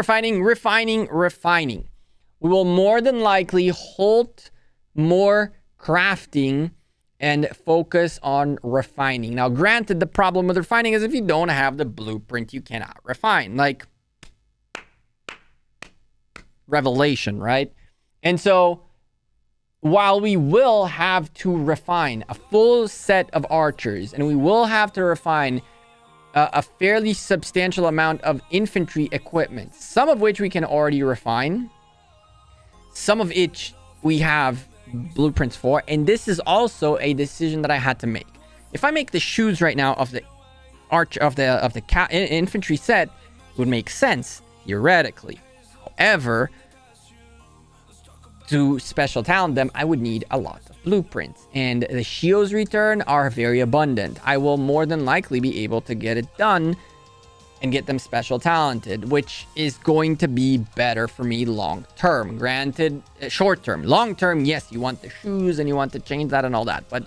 We will more than likely halt more crafting and focus on refining. Now, granted, the problem with refining is if you don't have the blueprint, you cannot refine. Like, revelation, right? And so, while we will have to refine a full set of archers, and we will have to refine a fairly substantial amount of infantry equipment, some of which we can already refine, some of which we have blueprints for, and this is also a decision that I had to make. If I make the shoes right now of the infantry set, it would make sense theoretically. However, to special talent them, I would need a lot of blueprints, and the Shio's return are very abundant. I will more than likely be able to get it done and get them special talented, which is going to be better for me long term. Granted, short term. Long term, yes, you want the shoes and you want to change that and all that, but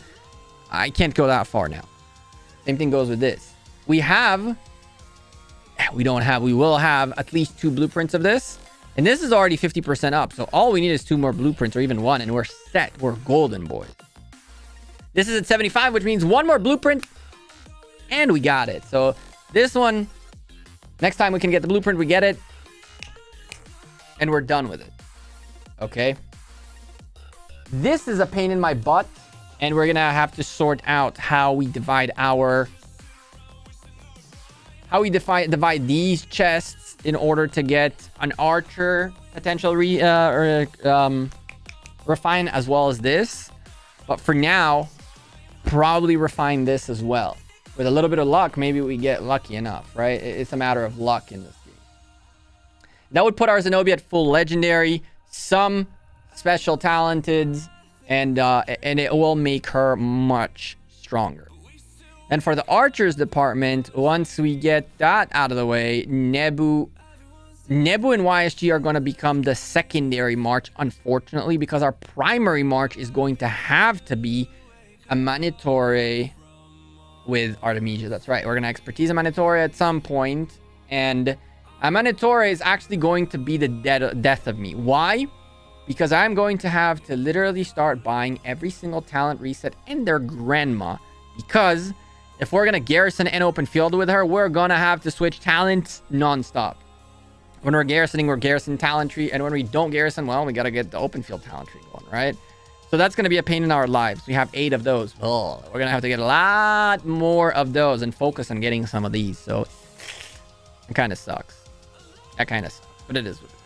I can't go that far now. Same thing goes with this. We will have at least 2 blueprints of this, and this is already 50% up, so all we need is 2 more blueprints or even 1, and we're set. We're golden, boys. This is at 75, which means 1 more blueprint, and we got it. So this one, next time we can get the blueprint, we get it, and we're done with it. Okay? This is a pain in my butt, and we're gonna have to sort out how we divide divide these chests in order to get an archer potential refine as well as this. But for now, probably refine this as well. With a little bit of luck, maybe we get lucky enough, right? It's a matter of luck in this game. That would put our Zenobia at full legendary, some special talented, and it will make her much stronger. And for the archers department, once we get that out of the way, Nebu and YSG are going to become the secondary march, unfortunately, because our primary march is going to have to be a Manitore with Artemisia. That's right. We're going to expertise a Manitore at some point, and a Manitore is actually going to be the death of me. Why? Because I'm going to have to literally start buying every single talent reset and their grandma, because if we're going to garrison an open field with her, we're going to have to switch talents nonstop. When we're garrison talent tree, and when we don't garrison, well, we got to get the open field talent tree going, right? So that's going to be a pain in our lives. We have 8 of those. Oh, we're going to have to get a lot more of those and focus on getting some of these. So it kind of sucks. That kind of sucks, but it is what it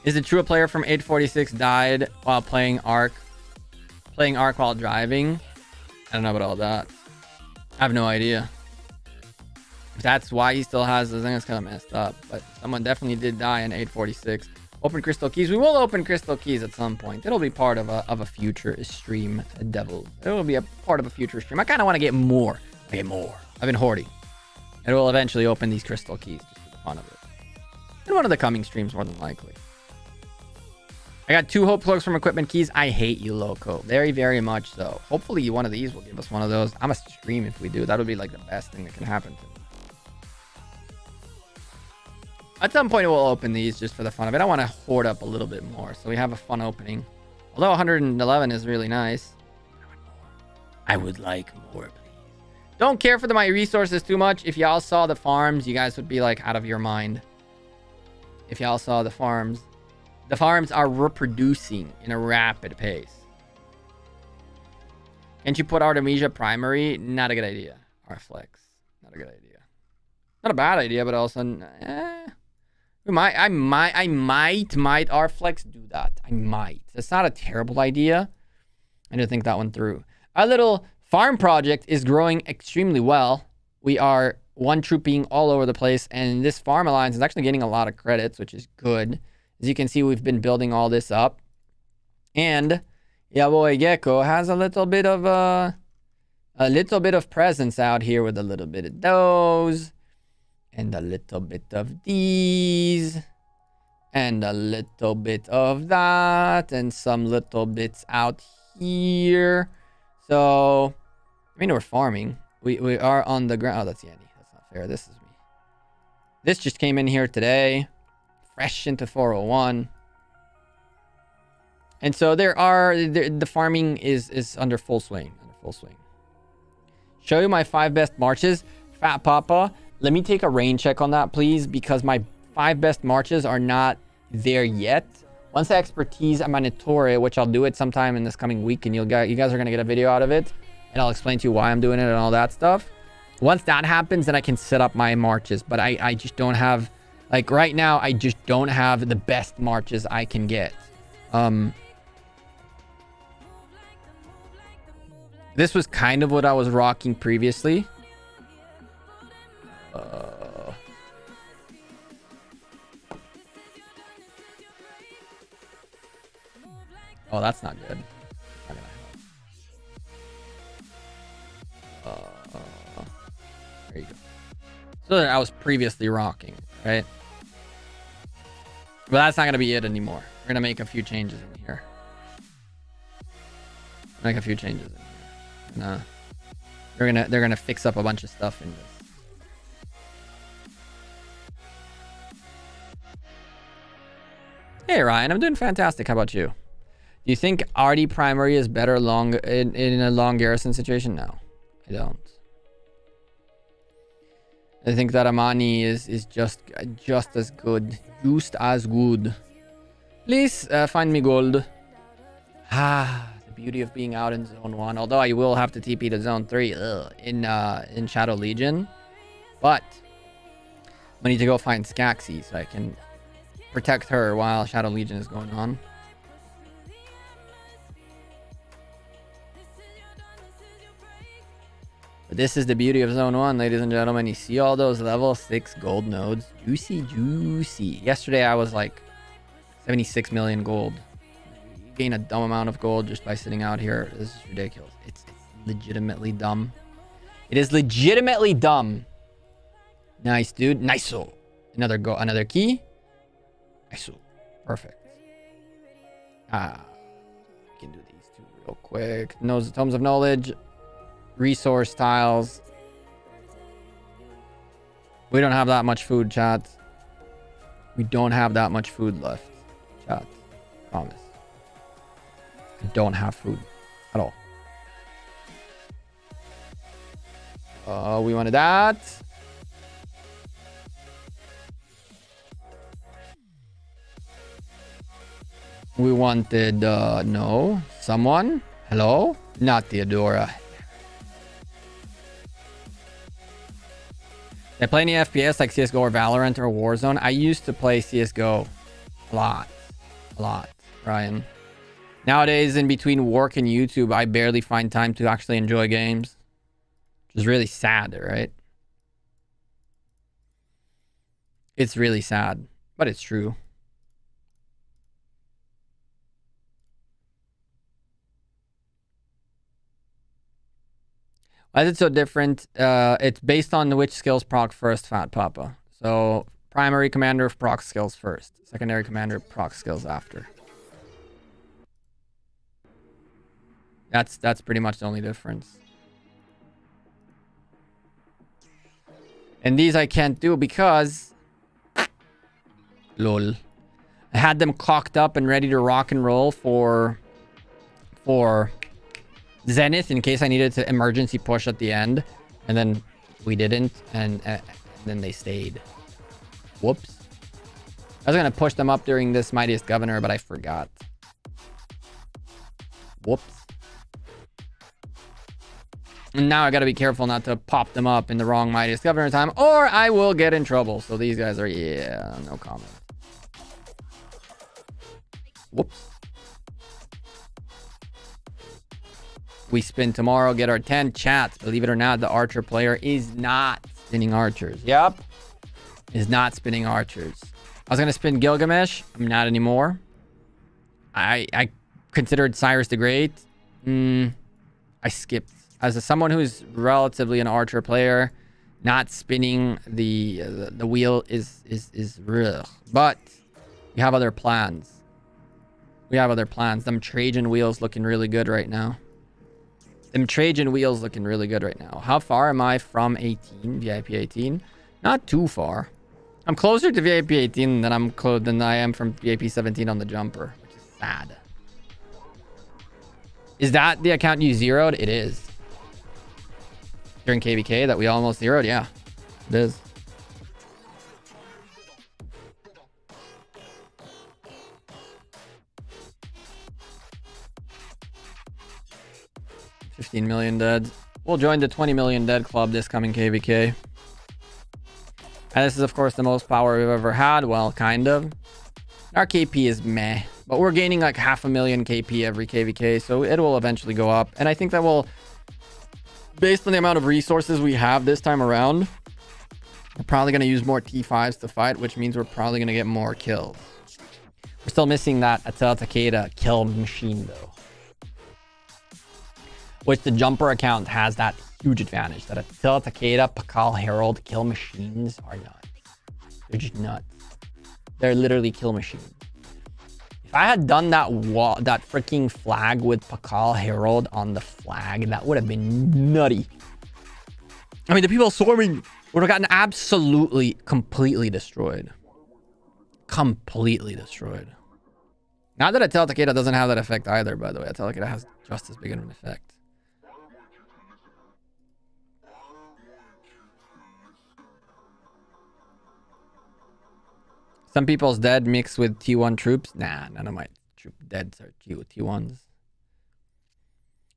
is. Is it true a player from 846 died while playing Ark while driving? I don't know about all that. I have no idea. If that's why he still has this thing, it's kind of messed up. But someone definitely did die in 846. Open crystal keys. We will open crystal keys at some point. It'll be part of a future stream, Devil. It will be a part of a future stream. I kind of want to get more. I've been hoarding. And we'll eventually open these crystal keys just for the fun of it. In one of the coming streams, more than likely. I got 2 hope plugs from equipment keys. I hate you, Loco. Very, very much so. Hopefully one of these will give us one of those. I'm a stream if we do. That would be like the best thing that can happen to me. At some point, we'll open these just for the fun of it. I want to hoard up a little bit more, so we have a fun opening. Although 111 is really nice. I would like more, please. Don't care for my resources too much. If y'all saw the farms, you guys would be like out of your mind. If y'all saw the farms. The farms are reproducing in a rapid pace. Can't you put Artemisia primary? Not a good idea. Arflex. Not a good idea. Not a bad idea, but also... I might Arflex do that. I might. That's not a terrible idea. I didn't think that one through. Our little farm project is growing extremely well. We are one trooping all over the place, and this farm alliance is actually getting a lot of credits, which is good. As you can see, we've been building all this up. And yeah, boy Gekko has a little bit of presence out here with a little bit of those. And a little bit of these. And a little bit of that. And some little bits out here. So, I mean, we're farming. We are on the ground. Oh, that's Yanni. That's not fair. This is me. This just came in here today. Fresh into 401. And so the farming is under full swing. Show you my 5 best marches. Fat Papa, let me take a rain check on that, please, because my 5 best marches are not there yet. Once I expertise Amanitore, which I'll do it sometime in this coming week, and you guys are going to get a video out of it, and I'll explain to you why I'm doing it and all that stuff. Once that happens, then I can set up my marches, but I just don't have... Like, right now, I just don't have the best marches I can get. This was kind of what I was rocking previously. Oh, that's not good. Not gonna help. There you go. So that I was previously rocking, right? But that's not going to be it anymore. We're going to make a few changes in here. They're going to fix up a bunch of stuff in this. Hey Ryan, I'm doing fantastic. How about you? Do you think Artie primary is better in a long garrison situation? No, I don't. I think that Amani is just as good. Just as good. Please find me gold. The beauty of being out in Zone 1. Although I will have to TP to Zone 3 in Shadow Legion. But I need to go find Skaxi so I can protect her while Shadow Legion is going on. But this is the beauty of Zone 1, ladies and gentlemen. You see all those level 6 gold nodes? Juicy, juicy. Yesterday, I was like 76 million gold. You gain a dumb amount of gold just by sitting out here. This is ridiculous. It's legitimately dumb. It is legitimately dumb. Nice, dude. Nice. Another key. Nice. Perfect. We can do these two real quick. Tomes of Knowledge. Resource tiles. We don't have that much food, chat. We don't have that much food left, chat. Promise. I don't have food at all. We wanted that. We wanted, no. Someone? Hello? Not Theodora. I play any FPS like CSGO or Valorant or Warzone. I used to play CSGO a lot, Ryan. Nowadays, in between work and YouTube, I barely find time to actually enjoy games. Which is really sad, right? It's really sad, but it's true. Why is it so different? It's based on which skills proc first, Fat Papa. So, primary commander proc skills first. Secondary commander proc skills after. That's pretty much the only difference. And these I can't do because... lol. I had them cocked up and ready to rock and roll for Zenith in case I needed to emergency push at the end. And then we didn't. And then they stayed. Whoops. I was going to push them up during this Mightiest Governor, but I forgot. Whoops. And now I got to be careful not to pop them up in the wrong Mightiest Governor time, or I will get in trouble. So these guys are, yeah, no comment. Whoops. We spin tomorrow, get our 10 chats. Believe it or not, the archer player is not spinning archers. Yep. Is not spinning archers. I was going to spin Gilgamesh. I'm not anymore. I considered Cyrus the Great. I skipped. As someone who's relatively an archer player, not spinning the wheel is real. But we have other plans. We have other plans. Them Trajan wheels looking really good right now. Them Trajan wheels looking really good right now. How far am I from 18? VIP 18? Not too far. I'm closer to VIP 18 than I am from VIP 17 on the jumper, which is sad. Is that the account you zeroed? It is. During KVK that we almost zeroed? Yeah, it is. $15 million dead. We'll join the 20 million dead club this coming KVK. And this is, of course, the most power we've ever had. Well, kind of. Our KP is meh. But we're gaining like 500,000 KP every KVK, so it will eventually go up. And I think that will, based on the amount of resources we have this time around, we're probably going to use more T5s to fight, which means we're probably going to get more kills. We're still missing that Attila Takeda kill machine, though. Which the jumper account has that huge advantage. That Attila Takeda, Pakal Herald kill machines are nuts. They're just nuts. They're literally kill machines. If I had done that freaking flag with Pakal Herald on the flag, that would have been nutty. I mean, the people swarming would have gotten absolutely, completely destroyed. Completely destroyed. Not that Attila Takeda doesn't have that effect either, by the way. Attila Takeda has just as big of an effect. Some people's dead mixed with T1 troops. Nah, none of my deads are T1s.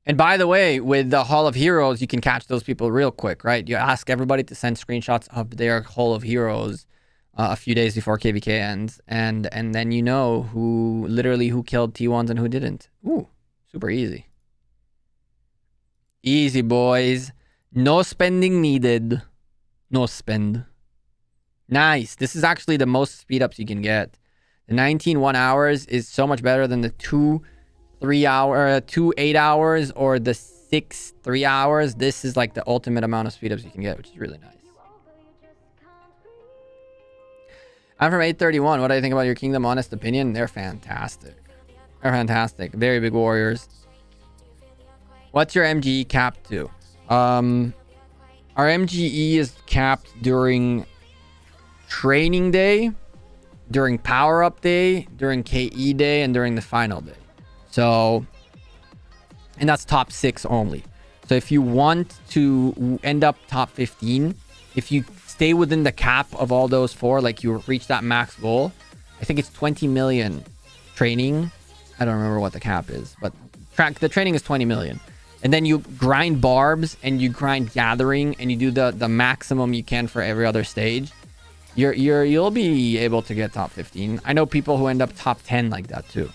And by the way, with the Hall of Heroes, you can catch those people real quick, right? You ask everybody to send screenshots of their Hall of Heroes a few days before KVK ends. And then you know who killed T1s and who didn't. Ooh, super easy. Easy, boys. No spending needed. No spend. Nice. This is actually the most speed ups you can get. The 19 1 hours is so much better than the 2 8 hours or the 6 3 hours. This is like the ultimate amount of speed ups you can get, which is really nice. I'm from 831. What do you think about your kingdom? Honest opinion? They're fantastic. They're fantastic. Very big warriors. What's your MGE capped to? Our MGE is capped during training day, during power up day, during KE day, and during the final day. So, and that's top 6 only. So if you want to end up top 15, if you stay within the cap of all those 4, like you reach that max goal, I think it's 20 million training. I don't remember what the cap is, but the training is 20 million. And then you grind barbs and you grind gathering and you do the maximum you can for every other stage. You'll be able to get top 15. I know people who end up top 10 like that too.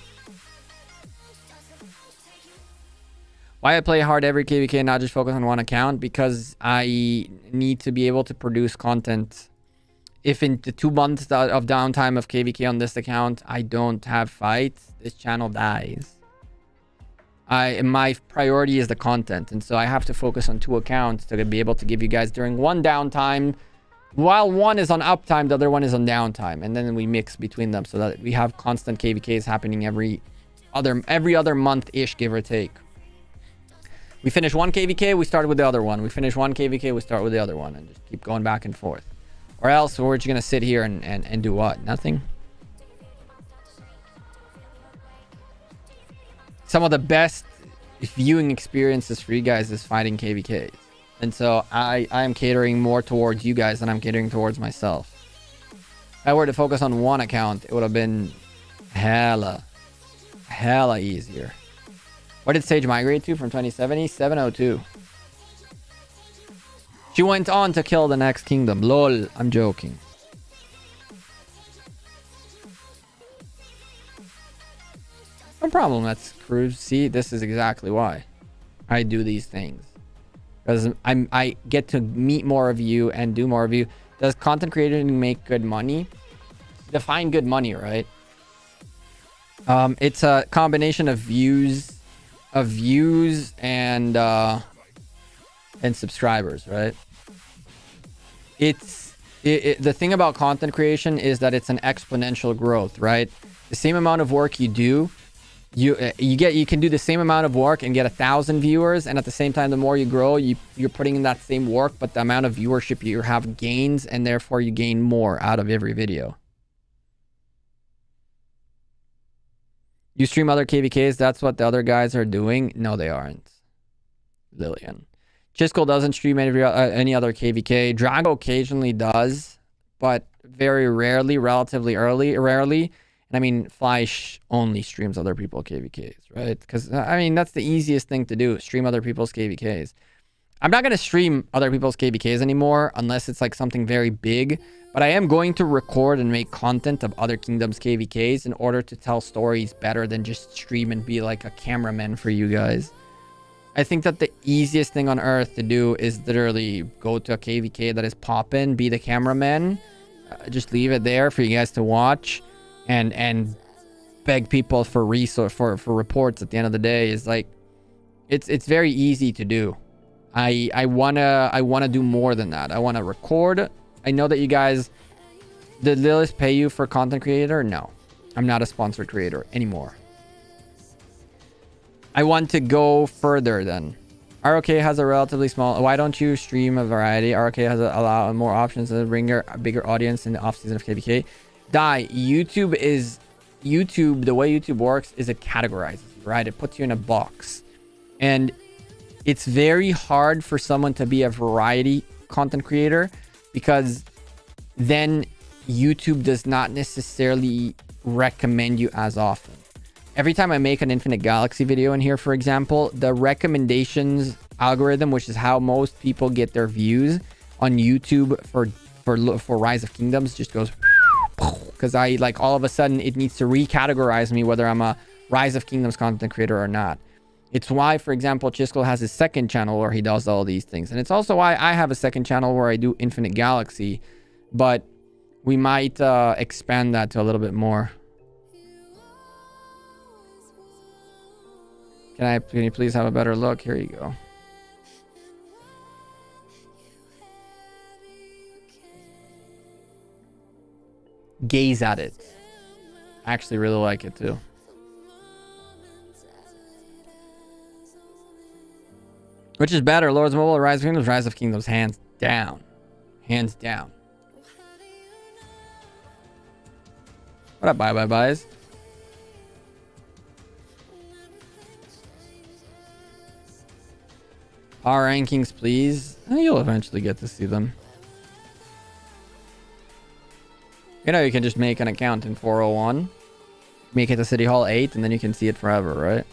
Why I play hard every KVK and not just focus on one account? Because I need to be able to produce content. If in the 2 months of downtime of KVK on this account, I don't have fights, this channel dies. My priority is the content. And so I have to focus on 2 accounts to be able to give you guys during one downtime. While one is on uptime, the other one is on downtime. And then we mix between them so that we have constant KVKs happening every other month-ish, give or take. We finish one KVK, we start with the other one. We finish one KVK, we start with the other one, and just keep going back and forth. Or else we're just gonna sit here and do what? Nothing. Some of the best viewing experiences for you guys is fighting KVKs. And so I am catering more towards you guys than I'm catering towards myself. If I were to focus on one account, it would have been hella easier. Where did Sage migrate to from 2070? 702. She went on to kill the next kingdom. Lol, I'm joking. No problem, that's Cruz. See, this is exactly why I do these things. Because I get to meet more of you and do more of you. Does content creating make good money? Define good money, right? It's a combination of views and subscribers, right? The thing about content creation is that it's an exponential growth, right? The same amount of work you do, you can do the same amount of work and get 1,000 viewers, and at the same time, the more you grow, you're putting in that same work, but the amount of viewership you have gains, and therefore you gain more out of every video. You stream other KVKs, that's what the other guys are doing. No, they aren't. Lillian. Chisgule doesn't stream any other KVK. Drago occasionally does, but very rarely, relatively rarely. And I mean, Fleisch only streams other people's KVKs, right? Because, I mean, that's the easiest thing to do, stream other people's KVKs. I'm not going to stream other people's KVKs anymore unless it's like something very big. But I am going to record and make content of other kingdoms' KVKs in order to tell stories better than just stream and be like a cameraman for you guys. I think that the easiest thing on earth to do is literally go to a KVK that is poppin', be the cameraman, just leave it there for you guys to watch, and beg people for reports at the end of the day. Is like, it's very easy to do. I wanna do more than that. I wanna record. I know that you guys, did Lilith pay you for content creator? No, I'm not a sponsored creator anymore. I want to go further then. ROK has a relatively small, why don't you stream a variety? ROK has a lot more options to bring your bigger audience in the off season of KVK. YouTube, the way YouTube works is it categorizes, right? It puts you in a box. And it's very hard for someone to be a variety content creator, because then YouTube does not necessarily recommend you as often. Every time I make an Infinite Galaxy video in here, for example, the recommendations algorithm, which is how most people get their views on YouTube for Rise of Kingdoms, just goes because I like all of a sudden it needs to recategorize me whether I'm a Rise of Kingdoms content creator or not. It's why, for example, Chisgule has his second channel where he does all these things. And it's also why I have a second channel where I do Infinite Galaxy. But we might expand that to a little bit more. Can you please have a better look? Here you go. Gaze at it. I actually really like it too. Which is better, Lords of Mobile or Rise of Kingdoms? Rise of Kingdoms, hands down. Hands down. What up, bye-bye-byes? Power rankings, please. You'll eventually get to see them. You know, you can just make an account in 401. Make it to City Hall 8, and then you can see it forever, right?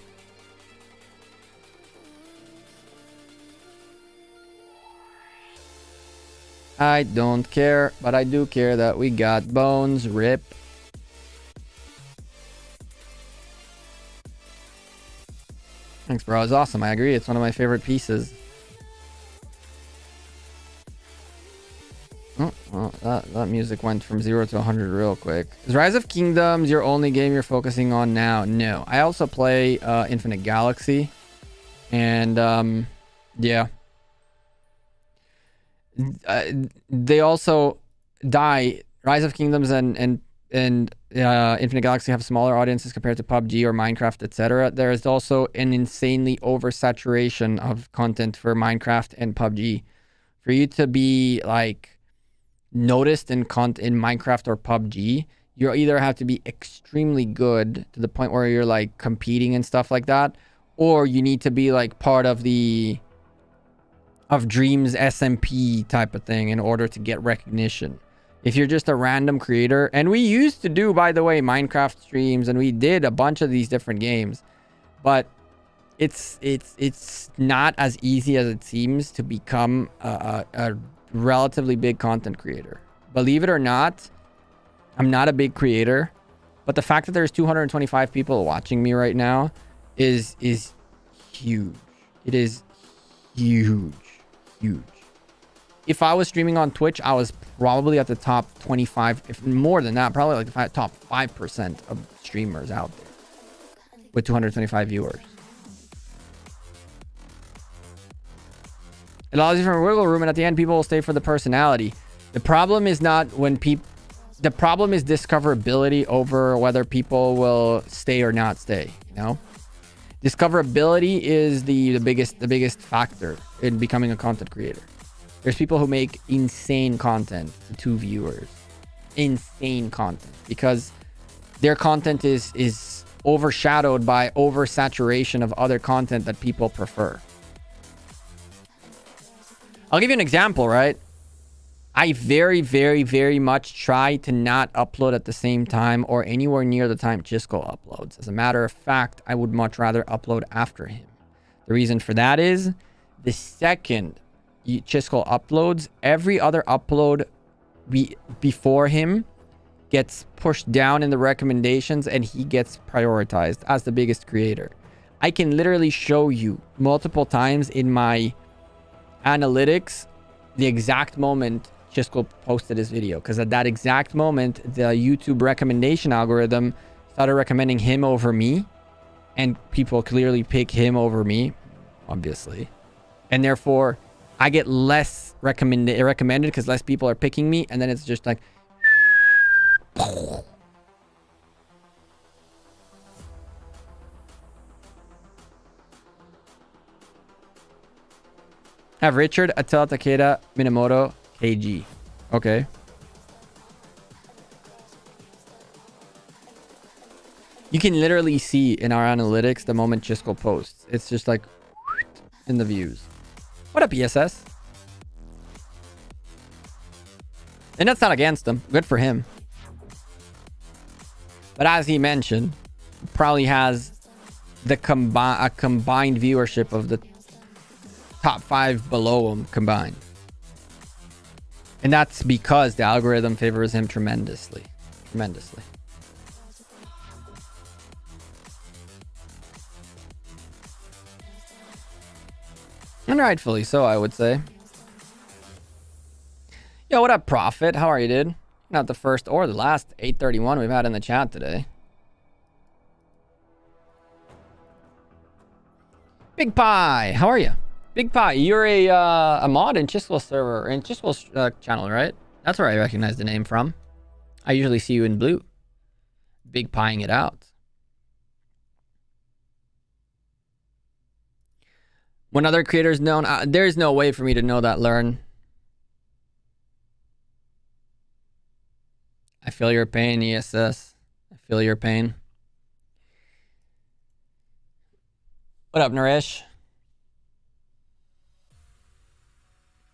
I don't care, but I do care that we got bones. Rip. Thanks, bro. It's awesome. I agree. It's one of my favorite pieces. Oh, well, that music went from 0 to 100 real quick. Is Rise of Kingdoms your only game you're focusing on now? No. I also play Infinite Galaxy. And, yeah. They also die. Rise of Kingdoms and Infinite Galaxy have smaller audiences compared to PUBG or Minecraft, etc., there is also an insanely oversaturation of content for Minecraft and PUBG. For you to be like noticed in Minecraft or PUBG, you either have to be extremely good to the point where you're like competing and stuff like that, or you need to be like part of Dreams SMP type of thing in order to get recognition. If you're just a random creator, and we used to do, by the way, Minecraft streams, and we did a bunch of these different games, but it's not as easy as it seems to become a relatively big content creator. Believe it or not, I'm not a big creator, but the fact that there's 225 people watching me right now is huge. It is huge. If I was streaming on Twitch, I was probably at the top 25, if more than that, probably like the top 5% of streamers out there with 225 viewers. It allows you for a wiggle room, and at the end, people will stay for the personality. The problem is not when people... The problem is discoverability over whether people will stay or not stay, you know? Discoverability is the biggest factor in becoming a content creator. There's people who make insane content to viewers. Insane content. Because their content is overshadowed by oversaturation of other content that people prefer. I'll give you an example, right? I very, very, very much try to not upload at the same time or anywhere near the time chisgule uploads. As a matter of fact, I would much rather upload after him. The reason for that is the second chisgule uploads, every other upload before him gets pushed down in the recommendations and he gets prioritized as the biggest creator. I can literally show you multiple times in my analytics the exact moment chisgule posted his video, because at that exact moment the YouTube recommendation algorithm started recommending him over me, and people clearly pick him over me, obviously, and therefore I get less recommended because less people are picking me, and then it's just like have Richard, Attila Takeda, Minamoto, KG. Okay. You can literally see in our analytics the moment chisgule posts. It's just like in the views. What up, ESS? And that's not against him. Good for him. But as he mentioned, probably has the combined viewership of the top 5 below him combined. And that's because the algorithm favors him tremendously. Tremendously. And rightfully so, I would say. Yo, what up, Prophet? How are you, dude? Not the first or the last 831 we've had in the chat today. Big Pie, how are you? Big Pie, you're a mod in chisgule server, in chisgule's channel, right? That's where I recognize the name from. I usually see you in blue. Big Pieing it out. When other creators known, there's no way for me to know that, Learn. I feel your pain, ESS. I feel your pain. What up, Naresh?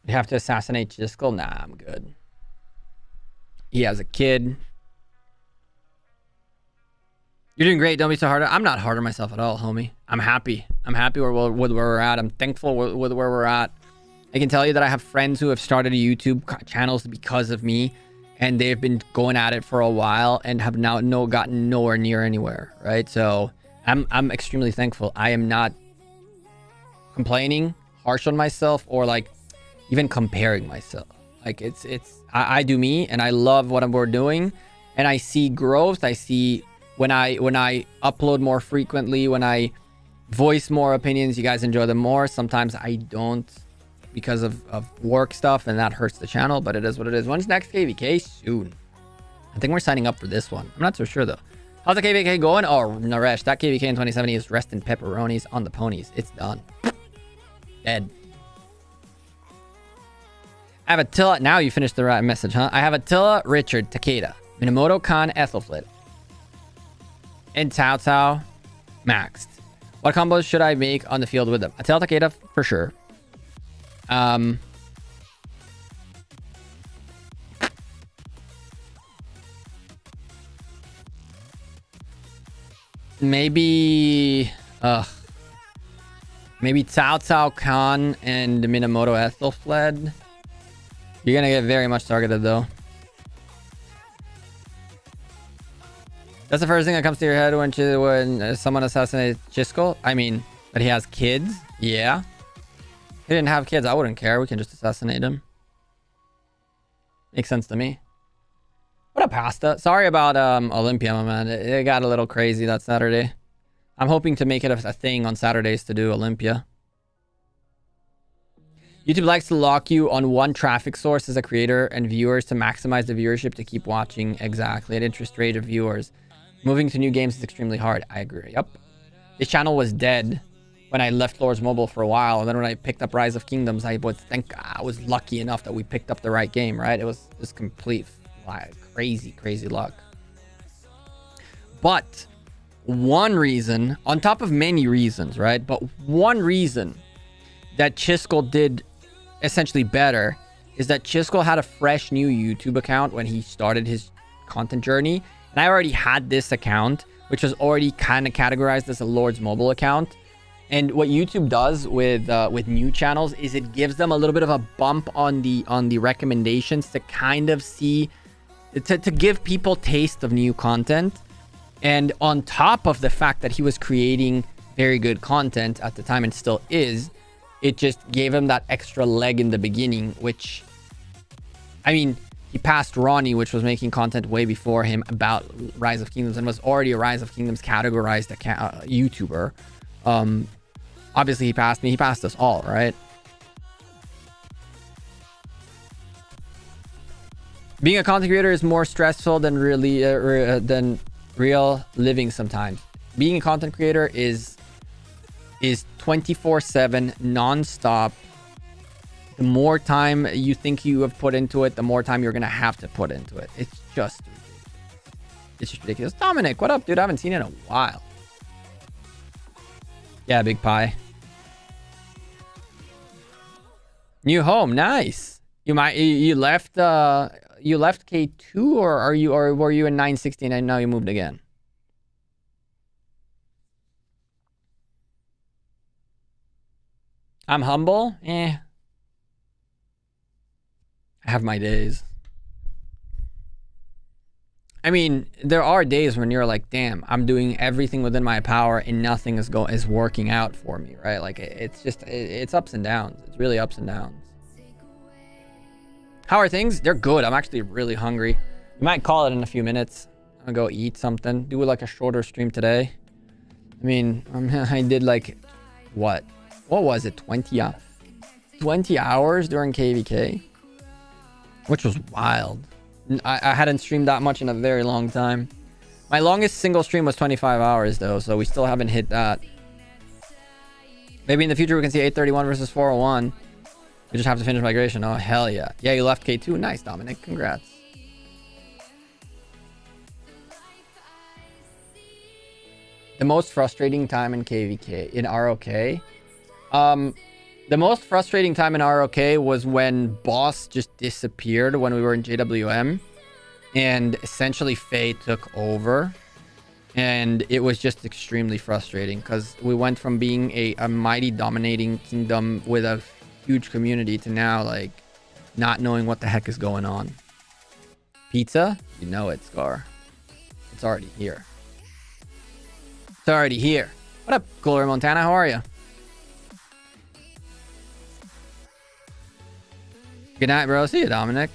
You have to assassinate chisgule? Nah, I'm good. He has a kid. You're doing great. Don't be so hard. I'm not hard on myself at all, homie. I'm happy. I'm happy with where we're at. I'm thankful with where we're at. I can tell you that I have friends who have started YouTube channels because of me, and they've been going at it for a while and have now gotten nowhere near anywhere, right? So I'm extremely thankful. I am not complaining, harsh on myself, or like even comparing myself. Like I do me, and I love what we're doing, and I see growth. I see when I upload more frequently, when I voice more opinions, you guys enjoy them more. Sometimes I don't because of work stuff, and that hurts the channel, but it is what it is. When's next KVK? Soon. I think we're signing up for this one. I'm not so sure though. How's the KVK going? Oh, Naresh, that KVK in 2070 is resting pepperonis on the ponies. It's done. Dead. I have Attila. Now you finished the right message, huh? I have Attila, Richard, Takeda, Minamoto, Khan, Ethelfled, and Cao Cao maxed. What combos should I make on the field with them? Attila, Takeda for sure. Maybe maybe Cao Cao, Khan, and Minamoto, Ethelfled. You're gonna get very much targeted though. That's the first thing that comes to your head when someone assassinates Chisgule? I mean, but he has kids? Yeah. He didn't have kids. I wouldn't care. We can just assassinate him. Makes sense to me. What a pasta. Sorry about Olympia, my man. It got a little crazy that Saturday. I'm hoping to make it a thing on Saturdays to do Olympia. YouTube likes to lock you on one traffic source as a creator and viewers to maximize the viewership to keep watching. Exactly. At interest rate of viewers. Moving to new games is extremely hard. I agree. Yep. This channel was dead when I left Lords Mobile for a while. And then when I picked up Rise of Kingdoms, I was lucky enough that we picked up the right game, right? It was just complete crazy luck. But one reason, on top of many reasons, right? But one reason that Chisgule did essentially better is that Chisgule had a fresh new YouTube account when he started his content journey. And I already had this account, which was already kind of categorized as a Lords Mobile account. And what YouTube does with new channels is it gives them a little bit of a bump on the recommendations to kind of see, to give people taste of new content. And on top of the fact that he was creating very good content at the time and still is, it just gave him that extra leg in the beginning, which, I mean, he passed Rhony, which was making content way before him about Rise of Kingdoms and was already a Rise of Kingdoms categorized YouTuber. Obviously, he passed me. He passed us all, right? Being a content creator is more stressful than than real living sometimes. Being a content creator is 24/7, non-stop. The more time you think you have put into it, the more time you're gonna have to put into it. It's just ridiculous. Dominic, what up, dude? I haven't seen you in a while. Yeah, Big Pie. New home, nice. You left K2 or were you in 916 and now you moved again? I'm humble. I have my days. I mean, there are days when you're like, damn, I'm doing everything within my power and nothing is working out for me, right? Like, it's ups and downs. It's really ups and downs. How are things? They're good. I'm actually really hungry. We might call it in a few minutes. I'm gonna go eat something. Do like a shorter stream today. I mean, I did like, what was it? 20 hours during KVK, which was wild. I hadn't streamed that much in a very long time. My longest single stream was 25 hours though, so we still haven't hit that. Maybe in the future we can see 831 versus 401. We just have to finish migration. Oh, hell yeah. Yeah, you left K2. Nice, Dominic. Congrats. The most frustrating time in KVK, in ROK. The most frustrating time in ROK was when Boss just disappeared when we were in JWM. And essentially Faye took over. And it was just extremely frustrating because we went from being a mighty dominating kingdom with a huge community to now like not knowing what the heck is going on. Pizza? You know it, Scar. It's already here. It's already here. What up, Glory Montana? How are you? Good night, bro. See you, Dominic.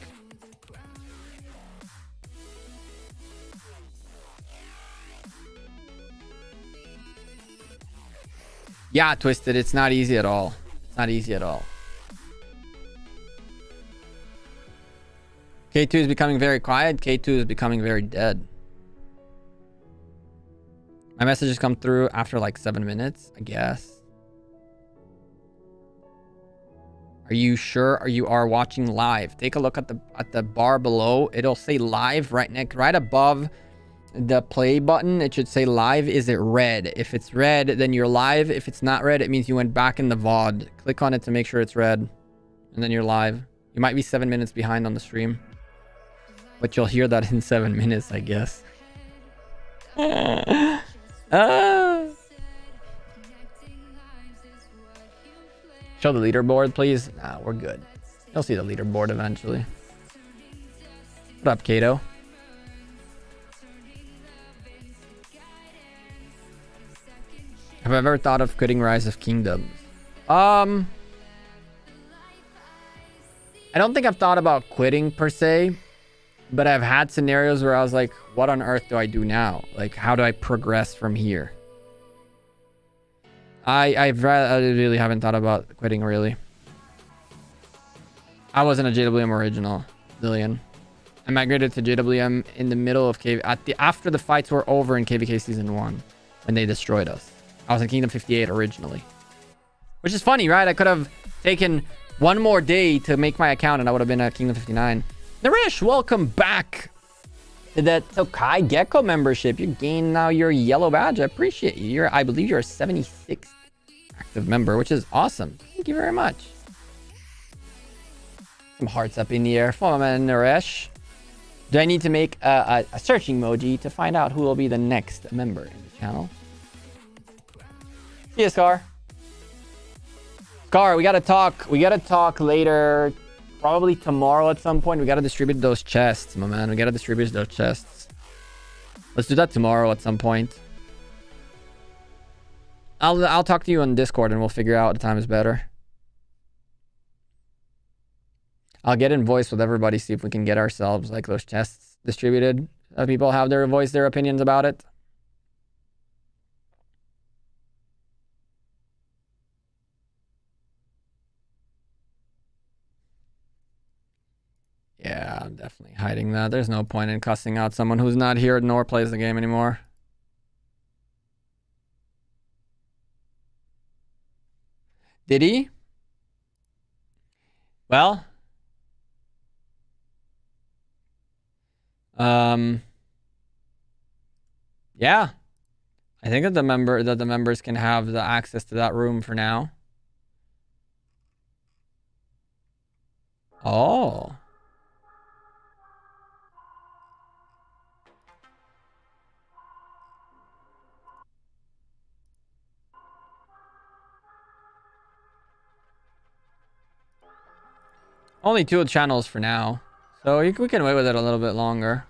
Yeah, Twisted. It's not easy at all. It's not easy at all. K2 is becoming very quiet. K2 is becoming very dead. My messages come through after like 7 minutes, I guess. Are you sure you are watching live? Take a look at the bar below. It'll say live right above the play button. It should say live. Is it red? If it's red, then you're live. If it's not red, it means you went back in the VOD. Click on it to make sure it's red, and then you're live. You might be 7 minutes behind on the stream, but you'll hear that in 7 minutes, I guess. Show the leaderboard, please. Nah, we're good. You'll see the leaderboard eventually. What up, Kato? Have I ever thought of quitting Rise of Kingdoms? I don't think I've thought about quitting per se, but I've had scenarios where I was like, what on earth do I do now? Like, how do I progress from here? I really haven't thought about quitting, really. I wasn't a JWM original, Lillian. I migrated to JWM in the middle of after the fights were over in KVK Season 1, when they destroyed us. I was in Kingdom 58 originally. Which is funny, right? I could have taken one more day to make my account and I would have been at Kingdom 59. Narish, welcome back to that Tokai Gekko membership. You gained now your yellow badge. I appreciate you. I believe you're a 76th active member, which is awesome. Thank you very much. Some hearts up in the air for my man Naresh. Do I need to make a searching emoji to find out who will be the next member in the channel? See ya, Scar. Scar, we gotta talk. We gotta talk later. Probably tomorrow at some point. We gotta distribute those chests, my man. We gotta distribute those chests. Let's do that tomorrow at some point. I'll talk to you on Discord and we'll figure out what time is better. I'll get in voice with everybody, see if we can get ourselves like those chests distributed. People have their voice, their opinions about it. Yeah, I'm definitely hiding that. There's no point in cussing out someone who's not here nor plays the game anymore. Did he? Well, yeah. I think that the members can have the access to that room for now. Oh. Only 2 channels for now, so we can wait with it a little bit longer.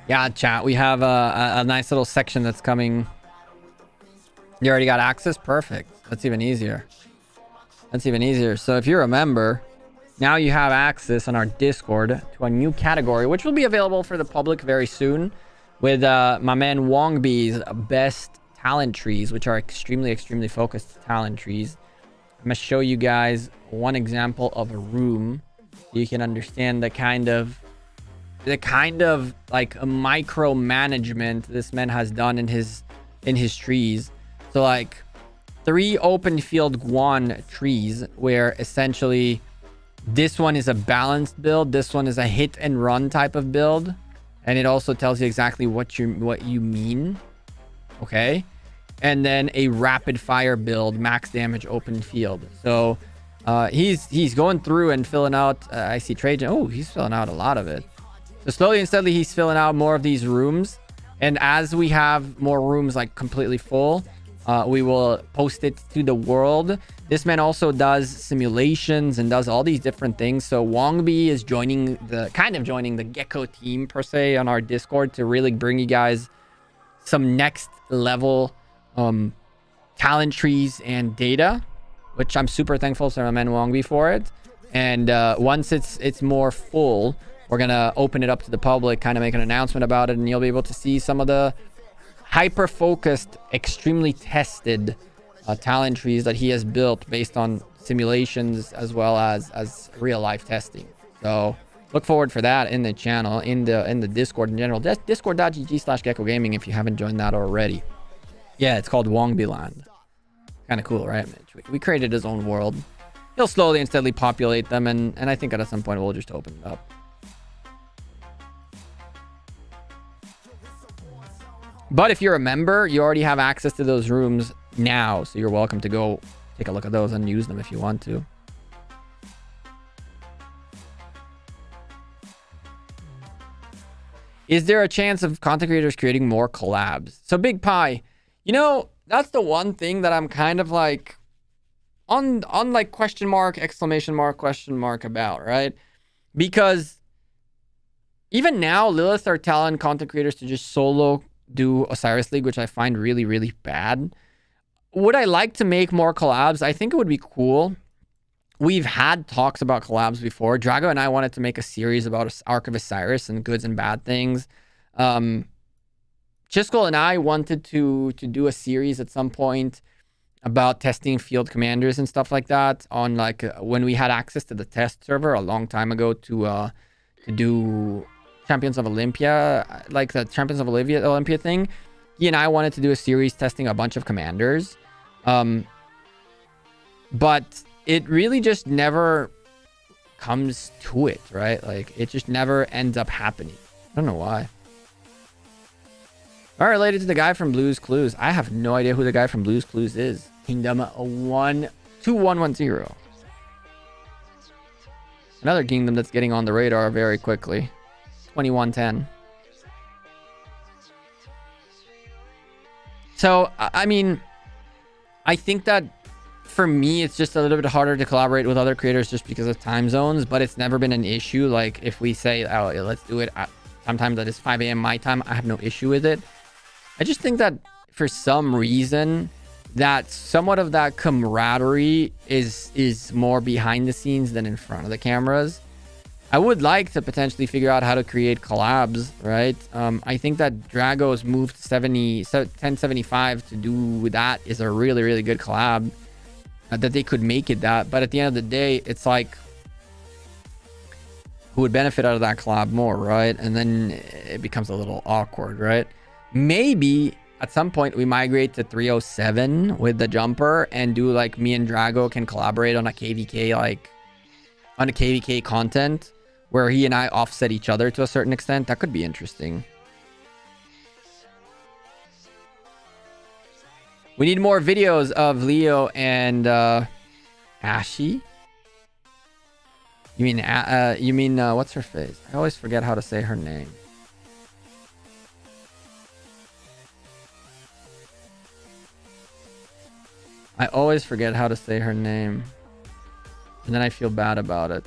Yeah, chat, we have a nice little section that's coming. You already got access? Perfect. That's even easier. That's even easier. So if you're a member, now you have access on our Discord to a new category, which will be available for the public very soon, with my man Wongby's best talent trees, which are extremely focused talent trees. I'm going to show you guys one example of a room so you can understand the kind of like a micromanagement this man has done in his trees. So like 3 open field Guan trees, where essentially this one is a balanced build, this one is a hit and run type of build, and it also tells you exactly what you mean. Okay, and then a rapid fire build, max damage open field. So he's going through and filling out. I see Trajan. Oh, he's filling out a lot of it. So slowly and steadily, he's filling out more of these rooms. And as we have more rooms like completely full, We will post it to the world. This man also does simulations and does all these different things. So Wongbi is joining the Gekko team per se on our Discord to really bring you guys some next level talent trees and data, which I'm super thankful to my man Wongbi for it. And once it's more full, we're gonna open it up to the public, kind of make an announcement about it, and you'll be able to see some of the hyper-focused, extremely tested talent trees that he has built based on simulations as well as real-life testing. So look forward for that in the channel, in the Discord in general. Discord.gg/Gekko Gaming if you haven't joined that already. Yeah, it's called Wongbi Land. Kind of cool, right, Mitch? We created his own world. He'll slowly and steadily populate them, and I think at some point we'll just open it up. But if you're a member, you already have access to those rooms now, so you're welcome to go take a look at those and use them if you want to. Is there a chance of content creators creating more collabs? So Big Pie, you know, that's the one thing that I'm kind of like on like question mark, exclamation mark, question mark about, right? Because even now, Lilith are telling content creators to just solo do Osiris League, which I find really, really bad. Would I like to make more collabs? I think it would be cool. We've had talks about collabs before. Drago and I wanted to make a series about Ark of Osiris and goods and bad things. Chisgule and I wanted to do a series at some point about testing field commanders and stuff like that on like when we had access to the test server a long time ago to do Champions of Olympia, like the Champions of Olympia thing. He and I wanted to do a series testing a bunch of commanders. But it really just never comes to it, right? Like it just never ends up happening. I don't know why. All right, related to the guy from Blue's Clues. I have no idea who the guy from Blue's Clues is. Kingdom 2110. Another kingdom that's getting on the radar very quickly. 2110. So, I mean, I think that for me, it's just a little bit harder to collaborate with other creators just because of time zones, but it's never been an issue. Like if we say, oh, let's do it at sometimes that is 5 a.m. my time, I have no issue with it. I just think that for some reason that somewhat of that camaraderie is more behind the scenes than in front of the cameras. I would like to potentially figure out how to create collabs, right? I think that Drago's move to 1075 to do that is a really, really good collab. That they could make it that. But at the end of the day, it's like, who would benefit out of that collab more, right? And then it becomes a little awkward, right? Maybe at some point we migrate to 307 with the jumper and do like me and Drago can collaborate on a KVK, like on a KVK content where he and I offset each other to a certain extent. That could be interesting. We need more videos of Leo and Ashy. You mean what's her face? I always forget how to say her name. I always forget how to say her name. And then I feel bad about it.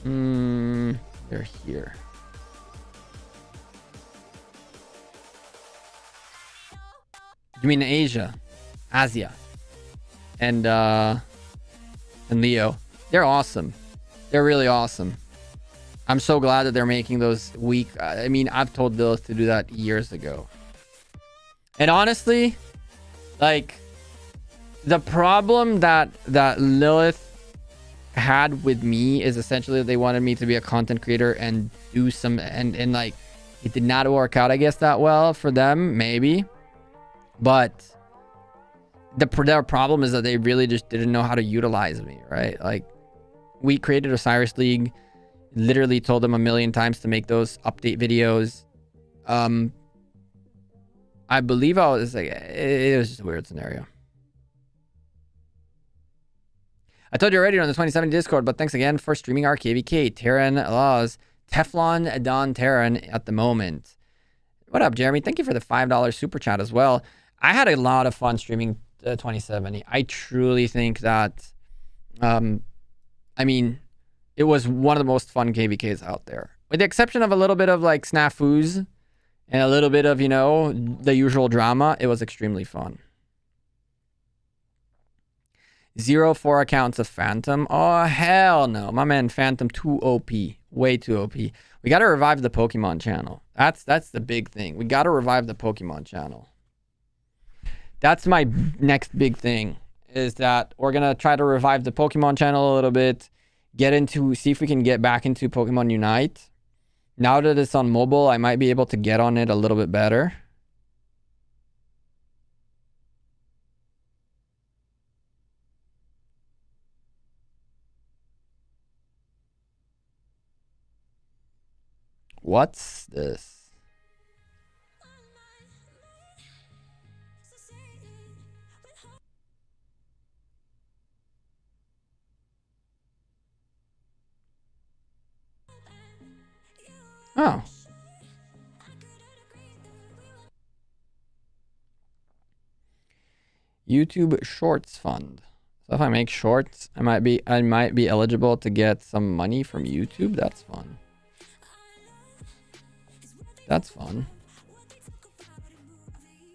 They're here. You mean Asia, and Leo? They're awesome. They're really awesome. I'm so glad that they're making those week. I mean, I've told Lilith to do that years ago. And honestly, like the problem that Lilith had with me is essentially that they wanted me to be a content creator and do some and like it did not work out, I guess, that well for them, maybe. But their problem is that they really just didn't know how to utilize me, right? Like we created Osiris League, literally told them a million times to make those update videos. I believe I was like, it was just a weird scenario. I told you already on the 2070 Discord, but thanks again for streaming our KVK. Terran Laws, Teflon Don Terran at the moment. What up, Jeremy? Thank you for the $5 super chat as well. I had a lot of fun streaming 2070. I truly think that, I mean, it was one of the most fun KVKs out there. With the exception of a little bit of like snafus and a little bit of, you know, the usual drama, it was extremely fun. 0 accounts of Phantom. Oh, hell no. My man Phantom too OP. Way too OP. We got to revive the Pokemon channel. That's the big thing. We got to revive the Pokemon channel. That's my next big thing, is that we're going to try to revive the Pokemon channel a little bit. See if we can get back into Pokemon Unite. Now that it's on mobile, I might be able to get on it a little bit better. What's this? Oh. YouTube Shorts Fund. So if I make shorts, I might be eligible to get some money from YouTube. That's fun. That's fun.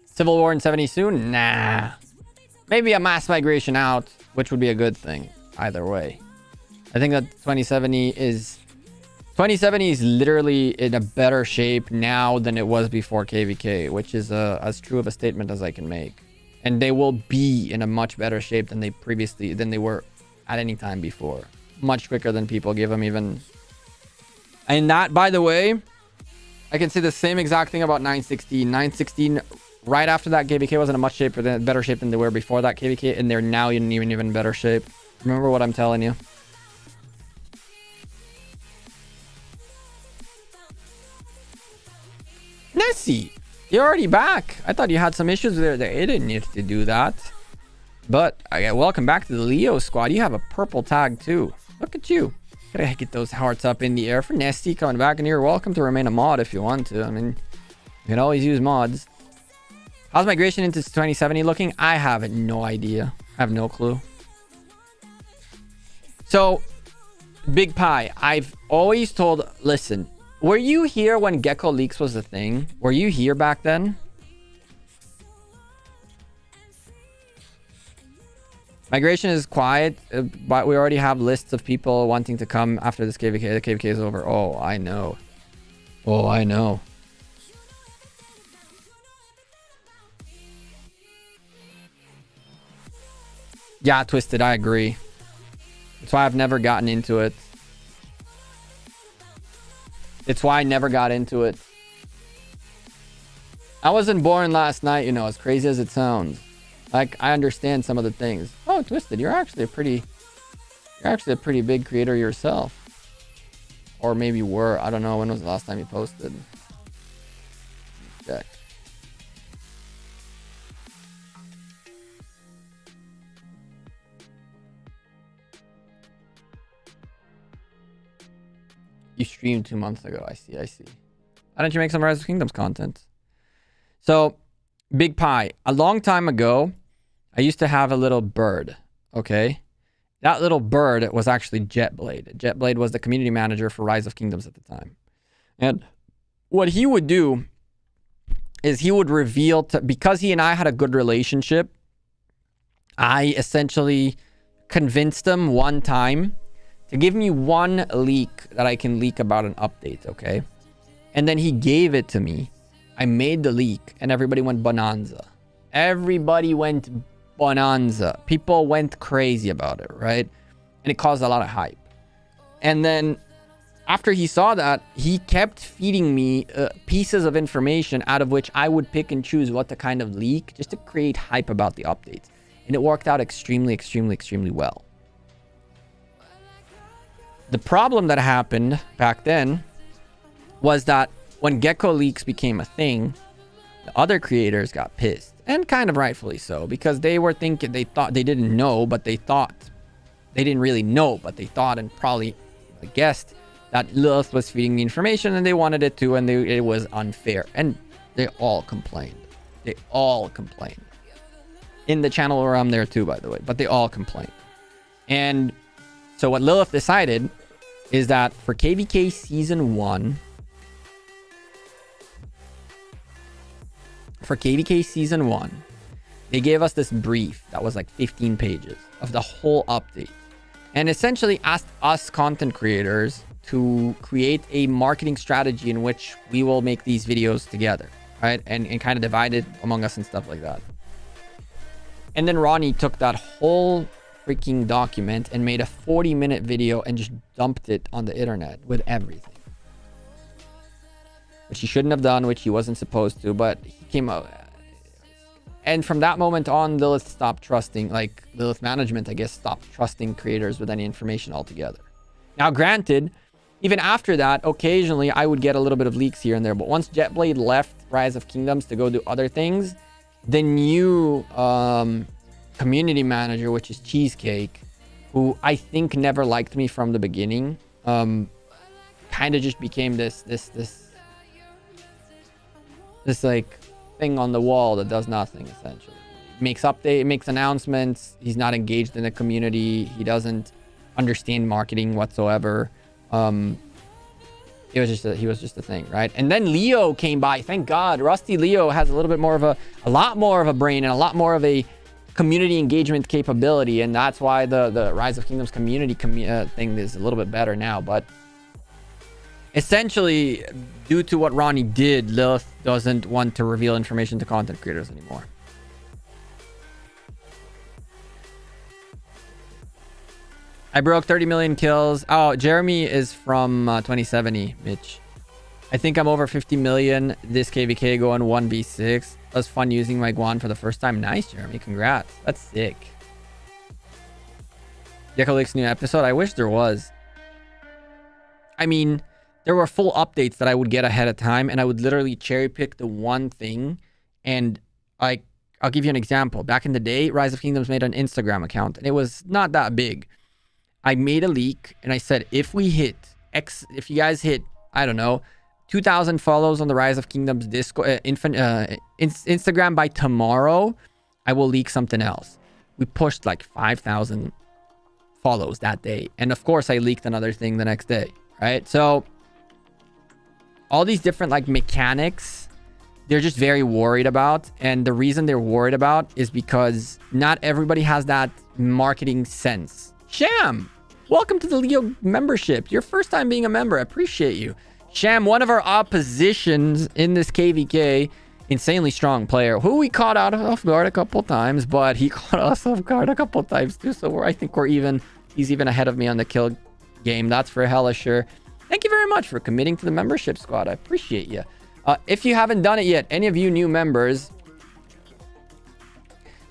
Civil War in 70 soon? Nah. Maybe a mass migration out, which would be a good thing. Either way. I think that 2070 is literally in a better shape now than it was before KVK, which is as true of a statement as I can make. And they will be in a much better shape than they were at any time before. Much quicker than people give them even. And that, by the way, I can say the same exact thing about 916. 916, right after that KVK was in a much better shape than they were before that KVK, and they're now in even better shape. Remember what I'm telling you. Nessie, you're already back. I thought you had some issues there. It didn't need to do that. But welcome back to the Leo squad. You have a purple tag too. Look at you. Gotta get those hearts up in the air for Nessie coming back, and you're welcome to remain a mod if you want to. I mean, you can always use mods. How's migration into 2070 looking? I have no idea. I have no clue. So, Big Pie, I've always told, listen, were you here when Gekko leaks was a thing? Were you here back then? Migration is quiet, but we already have lists of people wanting to come after this KVK. The KVK is over. Oh, I know. Oh, I know. Yeah, Twisted, I agree. That's why I've never gotten into it. It's why I never got into it. I wasn't born last night, you know, as crazy as it sounds. Like, I understand some of the things. Oh, Twisted, you're actually a pretty big creator yourself. Or maybe were. I don't know. When was the last time you posted? Check. You streamed 2 months ago. I see. Why don't you make some Rise of Kingdoms content? So, Big Pie. A long time ago, I used to have a little bird. Okay? That little bird was actually Jetblade. Jetblade was the community manager for Rise of Kingdoms at the time. And what he would do is he would reveal, because he and I had a good relationship, I essentially convinced him one time to give me one leak that I can leak about an update, okay? And then he gave it to me. I made the leak, and everybody went bonanza. Everybody went bonanza. People went crazy about it, right? And it caused a lot of hype. And then after he saw that, he kept feeding me pieces of information out of which I would pick and choose what to kind of leak just to create hype about the updates. And it worked out extremely, extremely, extremely well. The problem that happened back then was that when Gekko leaks became a thing, the other creators got pissed. And kind of rightfully so, because they were thinking, they thought they didn't know, but they thought, they didn't really know, but they thought and probably guessed that Lilith was feeding the information and they wanted it to, and it was unfair. And They all complained. They all complained. In the channel where I'm there too, by the way. But they all complained. And so what Lilith decided is that for KVK Season 1... For KVK Season 1, they gave us this brief that was like 15 pages of the whole update. And essentially asked us content creators to create a marketing strategy in which we will make these videos together, right? And kind of divide it among us and stuff like that. And then Rhony took that whole freaking document and made a 40-minute video and just dumped it on the internet with everything. Which he shouldn't have done, which he wasn't supposed to, but he came out. And from that moment on, Lilith stopped trusting, like Lilith management, I guess, stopped trusting creators with any information altogether. Now, granted, even after that, occasionally I would get a little bit of leaks here and there, but once Jetblade left Rise of Kingdoms to go do other things, the new community manager, which is Cheesecake, who I think never liked me from the beginning, kind of just became this like thing on the wall that does nothing, essentially. Makes announcements. He's not engaged in the community. He doesn't understand marketing whatsoever. He was just a thing, right? And then Leo came by. Thank God. Rusty Leo has a little bit more of a lot more of a brain and a lot more of a community engagement capability, and that's why the Rise of Kingdoms community thing is a little bit better now. But essentially, due to what Rhony did, Lilith doesn't want to reveal information to content creators anymore. I broke 30 million kills. Oh, Jeremy is from 2070, Mitch. I think I'm over 50 million. This KVK going 1v6. It was fun using my Guan for the first time. Nice, Jeremy. Congrats. That's sick. Gekko Leaks new episode. I wish there was. I mean, there were full updates that I would get ahead of time, and I would literally cherry pick the one thing. And I'll give you an example. Back in the day, Rise of Kingdoms made an Instagram account, and it was not that big. I made a leak, and I said, if you guys hit, I don't know, 2,000 follows on the Rise of Kingdoms Discord, Instagram by tomorrow, I will leak something else. We pushed like 5,000 follows that day. And of course, I leaked another thing the next day, right? So all these different like mechanics, they're just very worried about. And the reason they're worried about is because not everybody has that marketing sense. Sham, welcome to the Leo membership. Your first time being a member. I appreciate you. Sham, one of our oppositions in this KVK, insanely strong player who we caught out off guard a couple times, but he caught us off guard a couple times too. So I think he's even ahead of me on the kill game. That's for hella sure. Thank you very much for committing to the membership squad. I appreciate you. If you haven't done it yet, any of you new members,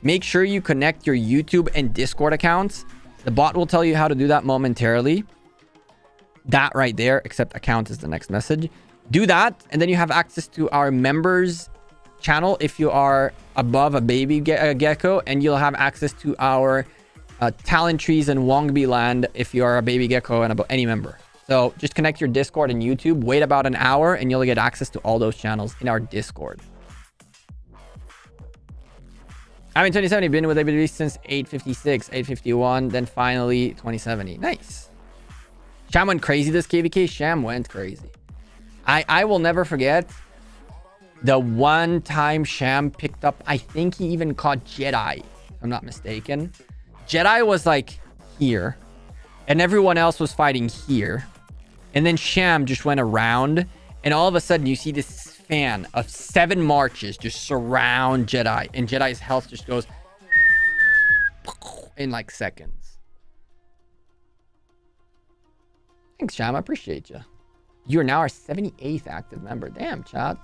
make sure you connect your YouTube and Discord accounts. The bot will tell you how to do that momentarily. That right there, except account is the next message. Do that, and then you have access to our members channel if you are above a baby Gekko, and you'll have access to our talent trees in Wongbi land if you are a baby Gekko and any member. So just connect your Discord and YouTube, wait about an hour, and you'll get access to all those channels in our Discord. I'm in 2070, been with ABD since 856, 851, then finally 2070. Nice. Sham went crazy this KVK. Sham went crazy. I will never forget the one time Sham picked up, I think he even caught Jedi, if I'm not mistaken. Jedi was like here, and everyone else was fighting here. And then Sham just went around, and all of a sudden you see this fan of 7 marches just surround Jedi, and Jedi's health just goes in like seconds. Thanks, Sham. I appreciate you. You are now our 78th active member. Damn, chat.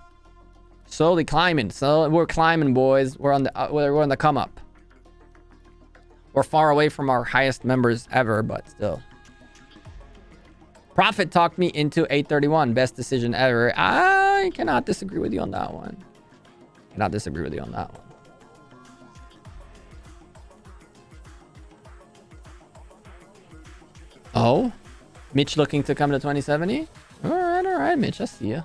Slowly climbing. So we're climbing, boys. We're on the come up. We're far away from our highest members ever, but still. Prophet talked me into 831. Best decision ever. I cannot disagree with you on that one. Cannot disagree with you on that one. Oh, Mitch looking to come to 2070. All right, Mitch. I see you.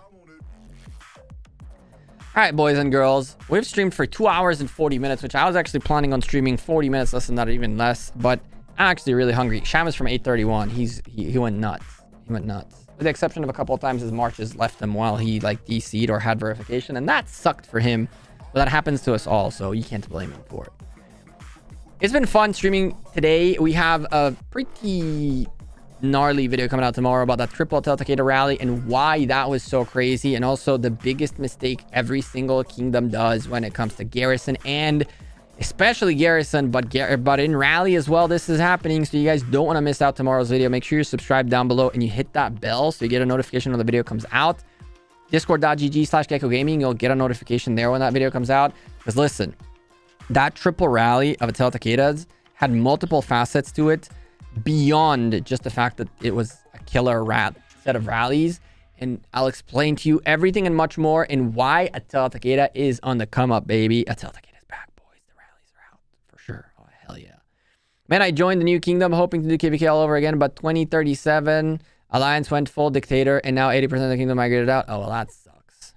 All All right, boys and girls, we've streamed for 2 hours and 40 minutes, which I was actually planning on streaming 40 minutes less than that, even less. But I'm actually really hungry. Sham is from 8:31. He went nuts. He went nuts. With the exception of a couple of times his marches left him while he like DC'd or had verification, and that sucked for him. But that happens to us all, so you can't blame him for it. It's been fun streaming today. We have a pretty gnarly video coming out tomorrow about that triple Takeda rally and why that was so crazy, and also the biggest mistake every single kingdom does when it comes to garrison, and especially garrison, but in rally as well. This is happening, so you guys don't want to miss out tomorrow's video. Make sure you subscribe down below and you hit that bell so you get a notification when the video comes out. Discord.gg/Gekko Gaming, you'll get a notification there when that video comes out. Because listen, that triple rally of Takedas had multiple facets to it beyond just the fact that it was a killer set of rallies. And I'll explain to you everything and much more, and why Takeda is on the come up, baby. Takeda's back, boys. The rallies are out for sure. Oh, hell yeah. Man, I joined the new kingdom hoping to do KVK all over again, but 2037 Alliance went full dictator, and now 80% of the kingdom migrated out. Oh, well, that sucks.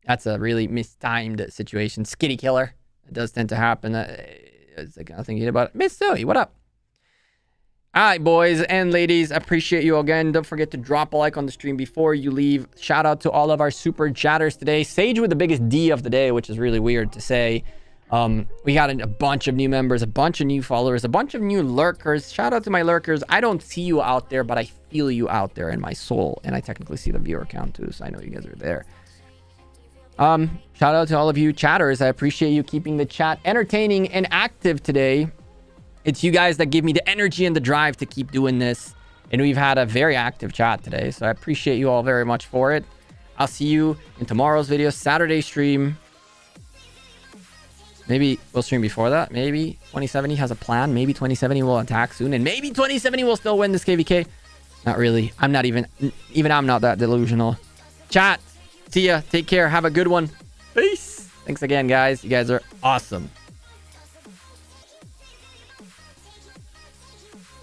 That's a really mistimed situation. Skitty killer. It does tend to happen. It's like nothing about it. Miss Zoe, what up? All right, boys and ladies, appreciate you again. Don't forget to drop a like on the stream before you leave. Shout out to all of our super chatters today. Sage with the biggest D of the day, which is really weird to say. We got a bunch of new members, a bunch of new followers, a bunch of new lurkers. Shout out to my lurkers. I don't see you out there, but I feel you out there in my soul. And I technically see the viewer count too, so I know you guys are there. Shout out to all of you chatters. I appreciate you keeping the chat entertaining and active today. It's you guys that give me the energy and the drive to keep doing this. And we've had a very active chat today, so I appreciate you all very much for it. I'll see you in tomorrow's video, Saturday stream. Maybe we'll stream before that. Maybe 2070 has a plan. Maybe 2070 will attack soon. And maybe 2070 will still win this KVK. Not really. I'm not even I'm not that delusional. Chat. See ya. Take care. Have a good one. Peace. Thanks again, guys. You guys are awesome.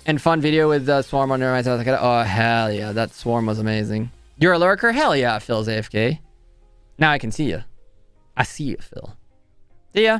And fun video with Swarm under my South Dakota. Oh, hell yeah. That Swarm was amazing. You're a lurker? Hell yeah, Phil's AFK. Now I can see you. I see you, Phil. See ya.